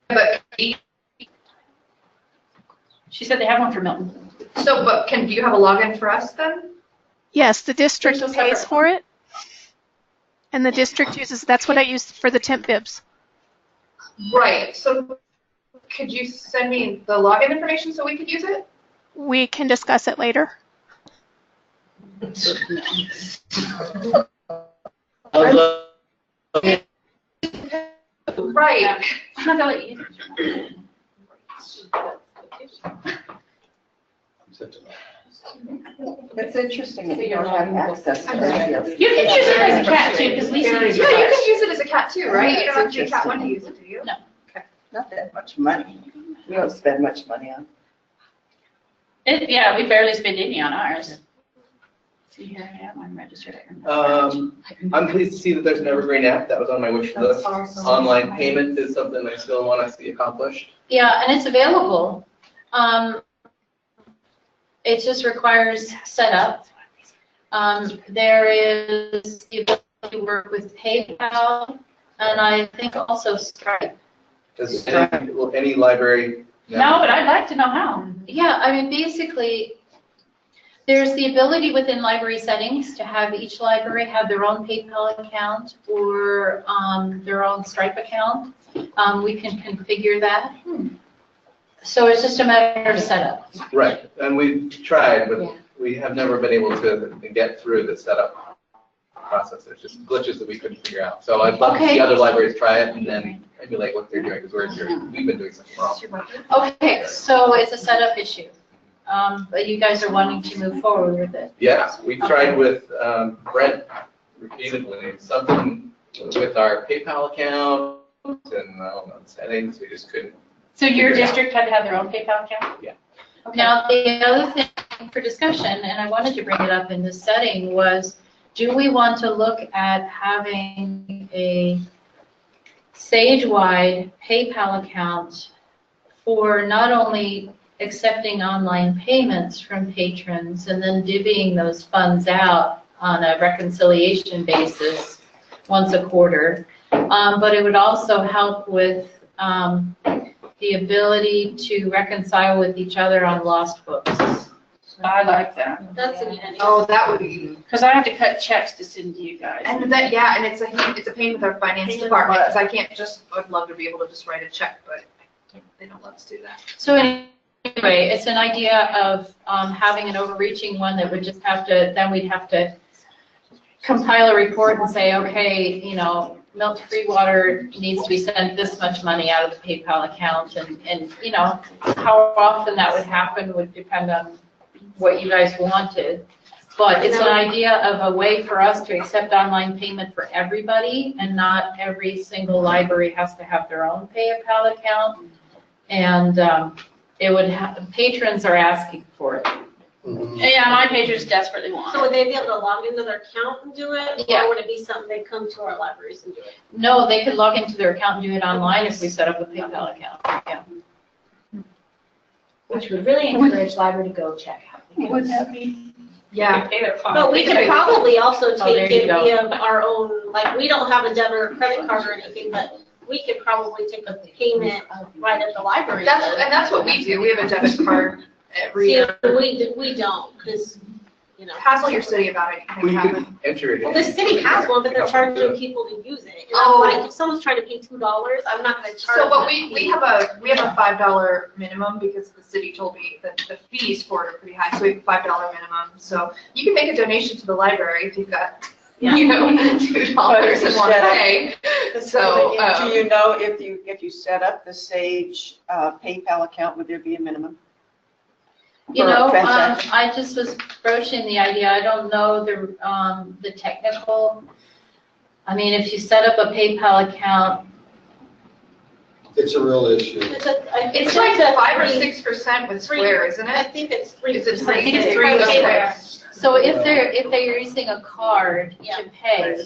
Speaker 3: But,
Speaker 1: She said they have one for Milton.
Speaker 3: so, but do you have a login for us then?
Speaker 10: Yes, the district
Speaker 3: There's a
Speaker 10: pays
Speaker 3: separate-
Speaker 10: for it. And the district uses, that's what I use for the temp bibs.
Speaker 3: Right, so could you send me the login information so we could use it?
Speaker 10: We can discuss it later.
Speaker 3: Right.
Speaker 1: I'm not gonna let you use it.
Speaker 17: It's interesting that you don't have access to it.
Speaker 1: You can use it as a cat too, because Lisa
Speaker 3: Yeah,
Speaker 1: uses
Speaker 3: you
Speaker 1: it.
Speaker 3: can use it as a cat too, right? You don't have to be
Speaker 17: It's
Speaker 3: cat one to use it, do you?
Speaker 1: No.
Speaker 17: Not that much money. We don't spend much money on
Speaker 1: Yeah, we barely spend any on ours. See, here I am, I'm registered.
Speaker 2: I'm pleased to see that there's an Evergreen app. That was on my wish list.
Speaker 3: awesome.
Speaker 2: Online payment is something I still want to see accomplished.
Speaker 11: Yeah, and it's available. It just requires setup. There is the ability to work with PayPal, and I think also Stripe.
Speaker 2: Does any library?
Speaker 1: No, but I'd like to know how.
Speaker 11: Yeah, I mean, basically, there's the ability within library settings to have each library have their own PayPal account or their own Stripe account. We can configure that. So it's just a matter of setup.
Speaker 2: Right, and we've tried, but we have never been able to get through the setup process. There's just glitches that we couldn't figure out. So I'd love to see other libraries try it and then emulate what they're doing, because we've been doing something wrong.
Speaker 11: Okay, so it's a setup issue. But you guys are wanting to move forward with it.
Speaker 2: Yeah, we tried with Brent repeatedly, something with our PayPal account and settings, we just couldn't.
Speaker 1: So your
Speaker 2: figure it out.
Speaker 1: district had to have their own PayPal account?
Speaker 2: Yeah.
Speaker 11: Now, the other thing for discussion, and I wanted to bring it up in this setting, was do we want to look at having a Sage-wide PayPal account for not only accepting online payments from patrons and then divvying those funds out on a reconciliation basis once a quarter, but it would also help with the ability to reconcile with each other on lost books.
Speaker 1: I like that.
Speaker 13: That's a good idea.
Speaker 3: Oh, that would be,
Speaker 1: Because I have to cut checks to send to you guys.
Speaker 3: and that, yeah, and it's a pain with our finance department, because I can't just, I'd love to be able to just write a check, but they don't let us do that.
Speaker 11: So anyway, it's an idea of having an overreaching one that would just have to, then we'd have to compile a report and say, okay, you know, Milton-Free Water needs to be sent this much money out of the PayPal account, and you know, how often that would happen would depend on what you guys wanted. But it's an idea of a way for us to accept online payment for everybody, and not every single library has to have their own PayPal account. And it would have, patrons are asking for it.
Speaker 1: Yeah, my patrons desperately want
Speaker 13: So would they be able to log into their account and do it?
Speaker 11: Yeah.
Speaker 13: Or would it be something they come to our libraries and do it?
Speaker 11: No, they could log into their account and do it online if we set up a PayPal account, yeah.
Speaker 15: Which would really encourage library to go check out.
Speaker 9: Would that be?
Speaker 3: Yeah.
Speaker 13: But we could probably also
Speaker 11: Oh, there
Speaker 13: take
Speaker 11: you
Speaker 13: it
Speaker 11: go.
Speaker 13: via our own, like, we don't have a debit or credit card or anything, but we could probably take a payment right at the library.
Speaker 3: That's what we do, we have a debit card every
Speaker 13: See,
Speaker 3: year.
Speaker 13: we don't, because, you know.
Speaker 3: Hassle your city about it.
Speaker 2: Well, you can enter it in.
Speaker 13: Well, the city has one, but they're charging people to use it. And
Speaker 3: Oh.
Speaker 13: I'm like, if someone's trying to pay $2, I'm not gonna charge
Speaker 3: So, but
Speaker 13: them.
Speaker 3: we have a $5 minimum, because the city told me that the fees for it are pretty high, so we have a $5 minimum. So you can make a donation to the library if you've got, you know, $2 and want to pay. So,
Speaker 6: Do you know if you set up the Sage PayPal account, would there be a minimum?
Speaker 11: You
Speaker 6: for a
Speaker 11: know,
Speaker 6: transaction?
Speaker 11: I just was broaching the idea, I don't know the technical, I mean, if you set up a PayPal account,
Speaker 8: It's a real issue.
Speaker 3: it's like 5 or 6% with Square, isn't
Speaker 13: I
Speaker 3: it?
Speaker 13: think it's 3%.
Speaker 3: Is it
Speaker 11: I think it's 3
Speaker 3: Okay.
Speaker 11: okay. So if they're using a card to pay,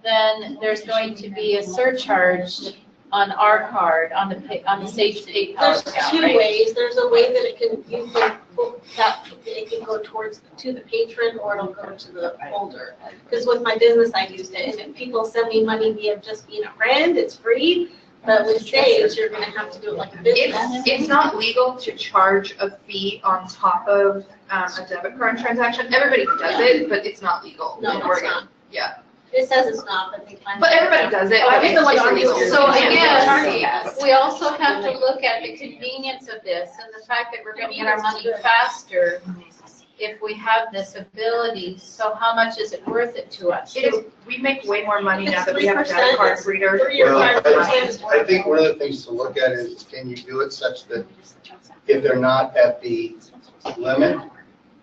Speaker 11: then there's going to be a surcharge on our card, on the Sage PayPal
Speaker 13: There's
Speaker 11: account,
Speaker 13: two
Speaker 11: right?
Speaker 13: ways. There's a way that it can go towards to the patron, or it'll go to the holder. Because with my business, I used it, and if people send me money via just being a friend, it's free. But with Sage, you're gonna have to do it like a business.
Speaker 3: It's not legal to charge a fee on top of a debit card transaction. Everybody does it, but it's not legal
Speaker 13: No,
Speaker 3: in
Speaker 13: it's
Speaker 3: Oregon.
Speaker 13: not.
Speaker 3: Yeah.
Speaker 13: It says it's not, but they kind of.
Speaker 3: But everybody does it,
Speaker 13: Oh, I
Speaker 3: but
Speaker 13: feel like
Speaker 3: it's
Speaker 13: ours
Speaker 3: illegal.
Speaker 13: is-
Speaker 11: So I
Speaker 13: Yeah.
Speaker 11: guess we also have to look at the convenience of this and the fact that we're going to get our money faster if we have this ability. So how much is it worth it to us?
Speaker 3: It is, we make way more money now
Speaker 13: It's
Speaker 3: that we have a
Speaker 13: 3%.
Speaker 3: debit card reader.
Speaker 8: Well, I think one of the things to look at is, can you do it such that if they're not at the limit,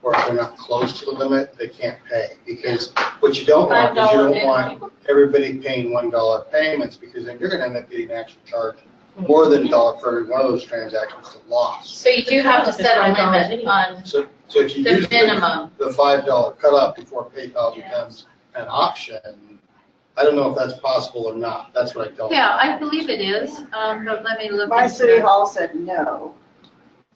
Speaker 8: or if they're not close to the limit, they can't pay? Because what you don't want is you don't want everybody paying $1 payments, because then you're gonna end up getting an actual charge more than $1 for every one of those transactions to loss.
Speaker 11: So you do have to set a limit on
Speaker 8: So if you
Speaker 11: the
Speaker 8: use
Speaker 11: minimum.
Speaker 8: the $5 cutoff before PayPal becomes an option, I don't know if that's possible or not. That's what I don't.
Speaker 11: Yeah, I believe it is, but let me look.
Speaker 17: My
Speaker 11: into
Speaker 17: city
Speaker 11: it.
Speaker 17: hall said no.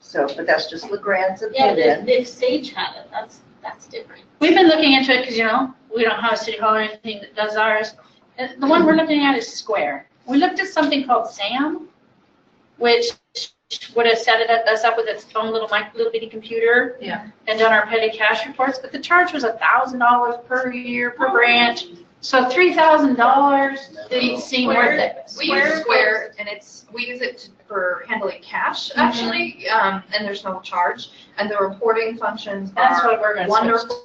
Speaker 17: So, but that's just LeGrand's
Speaker 13: Yeah,
Speaker 17: opinion.
Speaker 13: if Sage had it, that's different.
Speaker 1: We've been looking into it because, you know, we don't have a city hall or anything that does ours. And the one we're looking at is Square. We looked at something called SAM, which would have set us up with its own little bitty computer.
Speaker 11: Yeah.
Speaker 1: And done our petty cash reports, but the charge was $1,000 per year per branch. So $3,000 didn't seem worth it.
Speaker 3: We use Square, and we use it for handling cash, actually, and there's no charge. And the reporting functions
Speaker 1: That's
Speaker 3: are
Speaker 1: what we're gonna
Speaker 3: wonderful.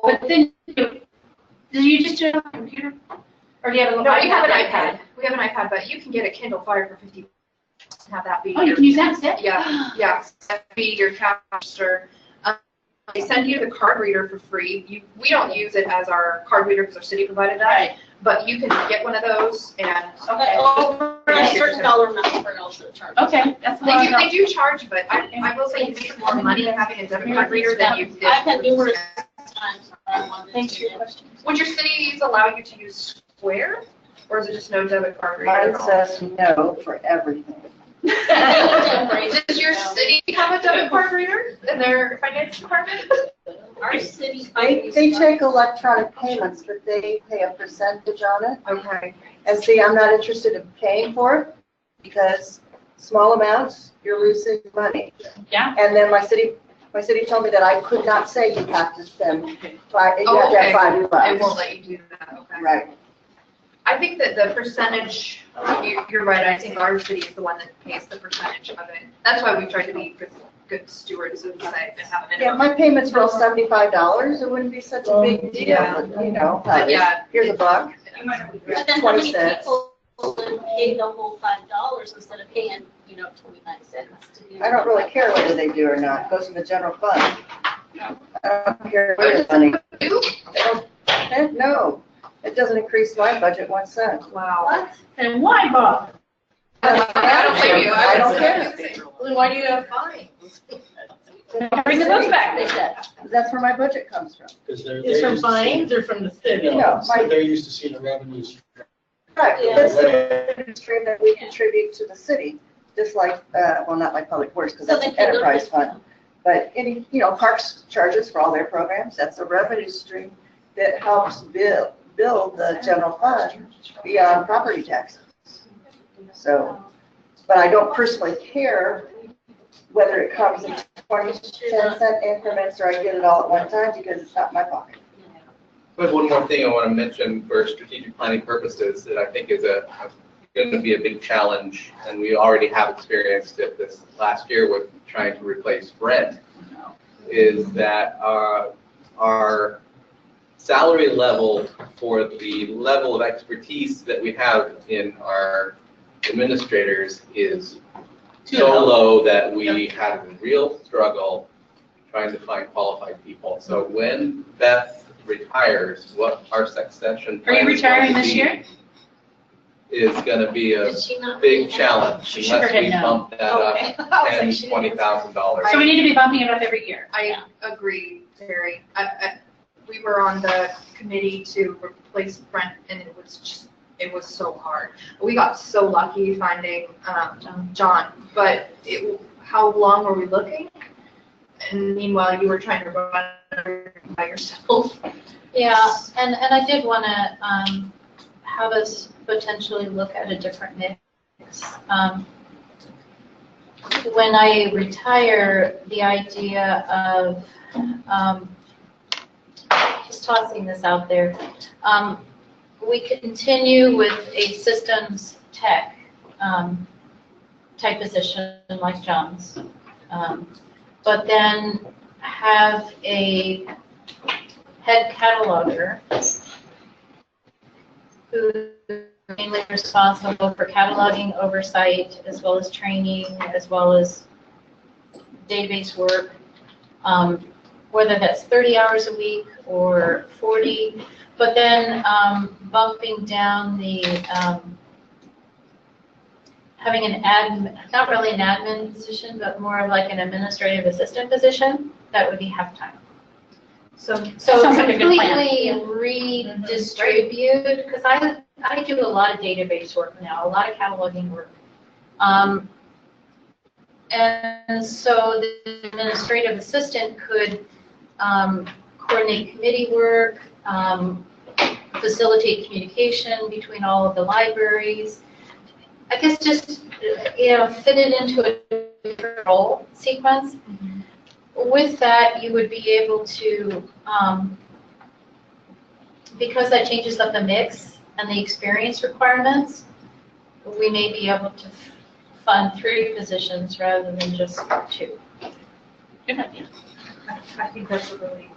Speaker 1: But then, do you just do it on a computer? Or do you have a
Speaker 3: No,
Speaker 1: little
Speaker 3: we have an
Speaker 1: iPad?
Speaker 3: iPad. We have an iPad, but you can get a Kindle Fire for $50 and have that be.
Speaker 1: Oh, you can use that instead?
Speaker 3: Yeah, yeah, that be your cash register. They send you the card reader for free. We don't use it as our card reader because our city provided that.
Speaker 1: Right.
Speaker 3: But you can get one of those and.
Speaker 1: Okay.
Speaker 13: Over a certain dollar amount for also charge.
Speaker 1: Okay, that's what I
Speaker 3: They do charge, but I will say you make more money having a debit card reader than you did.
Speaker 13: I've had numerous times where I wanted
Speaker 1: Thanks for your
Speaker 13: to.
Speaker 1: question.
Speaker 3: Would your cities allow you to use Square, or is it just no debit card reader?
Speaker 17: Mine says no for everything.
Speaker 3: Does your city have a debit card reader in their finance department?
Speaker 13: Our city.
Speaker 17: They take electronic payments, but they pay a percentage on it.
Speaker 3: Okay.
Speaker 17: And see, I'm not interested in paying for it because small amounts, you're losing money.
Speaker 1: Yeah.
Speaker 17: And then my city told me that I could not say you have to spend five, you
Speaker 3: Oh,
Speaker 17: have to
Speaker 3: okay.
Speaker 17: have $5.
Speaker 3: I won't let you do that, okay.
Speaker 17: Right.
Speaker 3: I think that the percentage, you're right, I think our city is the one that pays the percentage of it. That's why we try to be good stewards of the site and have a
Speaker 17: Yeah,
Speaker 3: minimum.
Speaker 17: my payments were all $75. It wouldn't be such a big deal,
Speaker 3: Yeah.
Speaker 17: you know, like,
Speaker 3: Yeah.
Speaker 17: here's a buck.
Speaker 13: But then how
Speaker 17: 20
Speaker 13: many
Speaker 17: cents.
Speaker 13: people would pay the whole $5 instead of paying, 29 cents to do?
Speaker 17: I don't really care whether they do or not. It goes in the general fund. I don't care where the money. They don't- No, it doesn't increase my budget 1 cent.
Speaker 3: Wow.
Speaker 13: What?
Speaker 16: And why, Bob?
Speaker 3: I don't blame you.
Speaker 17: I don't care.
Speaker 16: Then why do you have fines?
Speaker 1: Bring the books back, they said.
Speaker 17: That's where my budget comes from.
Speaker 16: Is from fines or from the city?
Speaker 17: No, my,
Speaker 18: They're used to seeing the revenues.
Speaker 17: right,
Speaker 13: Yeah.
Speaker 17: that's the revenue stream that we contribute to the city, just like, well, not like Public Works, because
Speaker 13: So
Speaker 17: that's an
Speaker 13: they can look
Speaker 17: enterprise
Speaker 13: at-
Speaker 17: fund. But any, Parks charges for all their programs, that's a revenue stream that helps build the general fund beyond property taxes. So, but I don't personally care whether it comes in 10-cent increments or I get it all at one time because it's not my pocket.
Speaker 2: I have one more thing I want to mention for strategic planning purposes that I think is going to be a big challenge, and we already have experienced it this last year with trying to replace Brent, is that our salary level for the level of expertise that we have in our administrators is so low that we have a real struggle trying to find qualified people. So when Beth retires, what our succession
Speaker 1: Are you
Speaker 2: plan is going
Speaker 1: retiring
Speaker 2: to
Speaker 1: this
Speaker 2: be
Speaker 1: year?
Speaker 2: Is going to be a
Speaker 13: Did she not?
Speaker 2: big challenge
Speaker 1: She shook her
Speaker 2: unless
Speaker 1: head
Speaker 2: we
Speaker 1: no.
Speaker 2: bump that up
Speaker 13: Okay. I was like,
Speaker 2: $10,000,
Speaker 13: she didn't-
Speaker 2: $20,000.
Speaker 1: So we need to be bumping it up every year.
Speaker 3: I agree, Terry. We were on the committee to replace Brent and it was so hard. We got so lucky finding John, but how long were we looking? And meanwhile, you were trying to run by yourself.
Speaker 1: Yeah, and I did want to have us potentially look at a different mix. When I retire, the idea of, just tossing this out there, we continue with a systems tech type position like John's, but then have a head cataloger who is mainly responsible for cataloging oversight as well as training, as well as database work, whether that's 30 hours a week or 40, but then bumping down the, having an admin, not really an admin position, but more of like an administrative assistant position, that would be half-time. So Sounds like a good plan.
Speaker 11: Completely redistribute, because I do a lot of database work now, a lot of cataloging work. And so the administrative assistant could coordinate committee work, facilitate communication between all of the libraries. I guess just, fit it into a different role sequence. With that, you would be able to, because that changes up the mix and the experience requirements, we may be able to fund 3 positions rather than just 2.
Speaker 1: Good idea.
Speaker 3: I think that's a really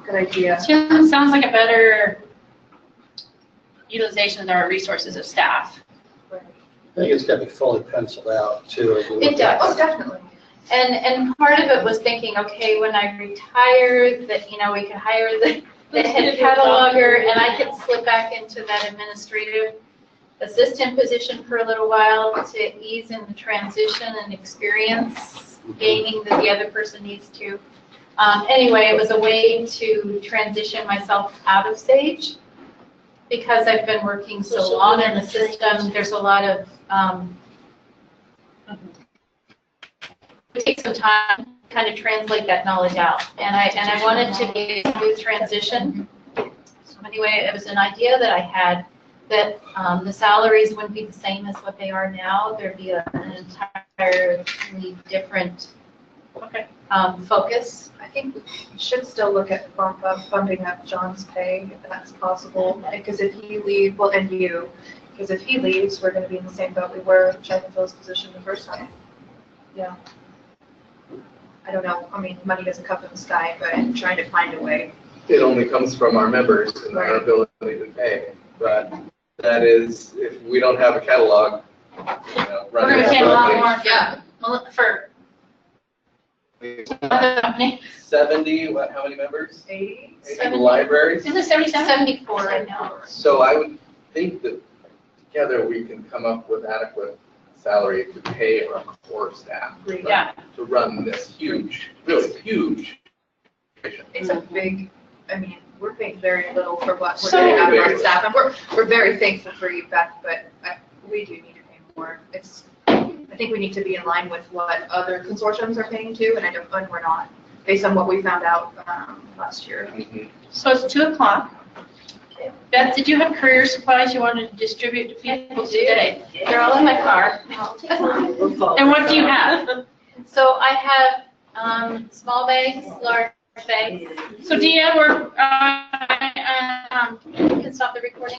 Speaker 3: good idea.
Speaker 1: Sounds like a better utilization of our resources of staff.
Speaker 18: I think it's got to be fully penciled out too. as we look
Speaker 1: It
Speaker 18: at
Speaker 1: does.
Speaker 3: Oh, definitely.
Speaker 11: And part of it was thinking, okay, when I retire, that, we could hire the head cataloger and I could slip back into that administrative assistant position for a little while to ease in the transition and experience gaining that the other person needs to. Anyway, it was a way to transition myself out of Sage because I've been working so long in the system. There's a lot of
Speaker 1: take some time, to kind of translate that knowledge out. And I wanted to be a smooth transition. So anyway, it was an idea that I had that the salaries wouldn't be the same as what they are now. There'd be an entirely different focus.
Speaker 3: I think we should still look at bumping up John's pay if that's possible, because if he leaves, well, and you, because if he leaves, we're gonna be in the same boat we were checking Phil's position the first time. Yeah. I don't know, I mean, money doesn't come from the sky, but I'm trying to find a way.
Speaker 2: It only comes from our members and our ability to pay. But that is, if we don't have a catalog,
Speaker 1: We're
Speaker 2: running
Speaker 1: going to pay a lot
Speaker 2: smoothly.
Speaker 1: more for other company.
Speaker 2: 70, how many members?
Speaker 3: 80?
Speaker 2: 80 libraries?
Speaker 1: Isn't it 74 right now?
Speaker 2: So I would think that together we can come up with adequate salary to pay our core staff
Speaker 1: Yeah.
Speaker 2: to run this huge, really huge.
Speaker 3: It's a big, I mean, we're paying very little for what we're
Speaker 1: So-
Speaker 3: getting out of our staff, and we're very thankful for you, Beth, but we do need to pay more. I think we need to be in line with what other consortiums are paying too, and we're not, based on what we found out last year.
Speaker 1: So it's 2:00. Beth, did you have career supplies you wanted to distribute to people today? They're all in my car. And what do you have?
Speaker 11: So I have small bags, large bags.
Speaker 1: So Deanne, we're,
Speaker 11: You can stop the recording.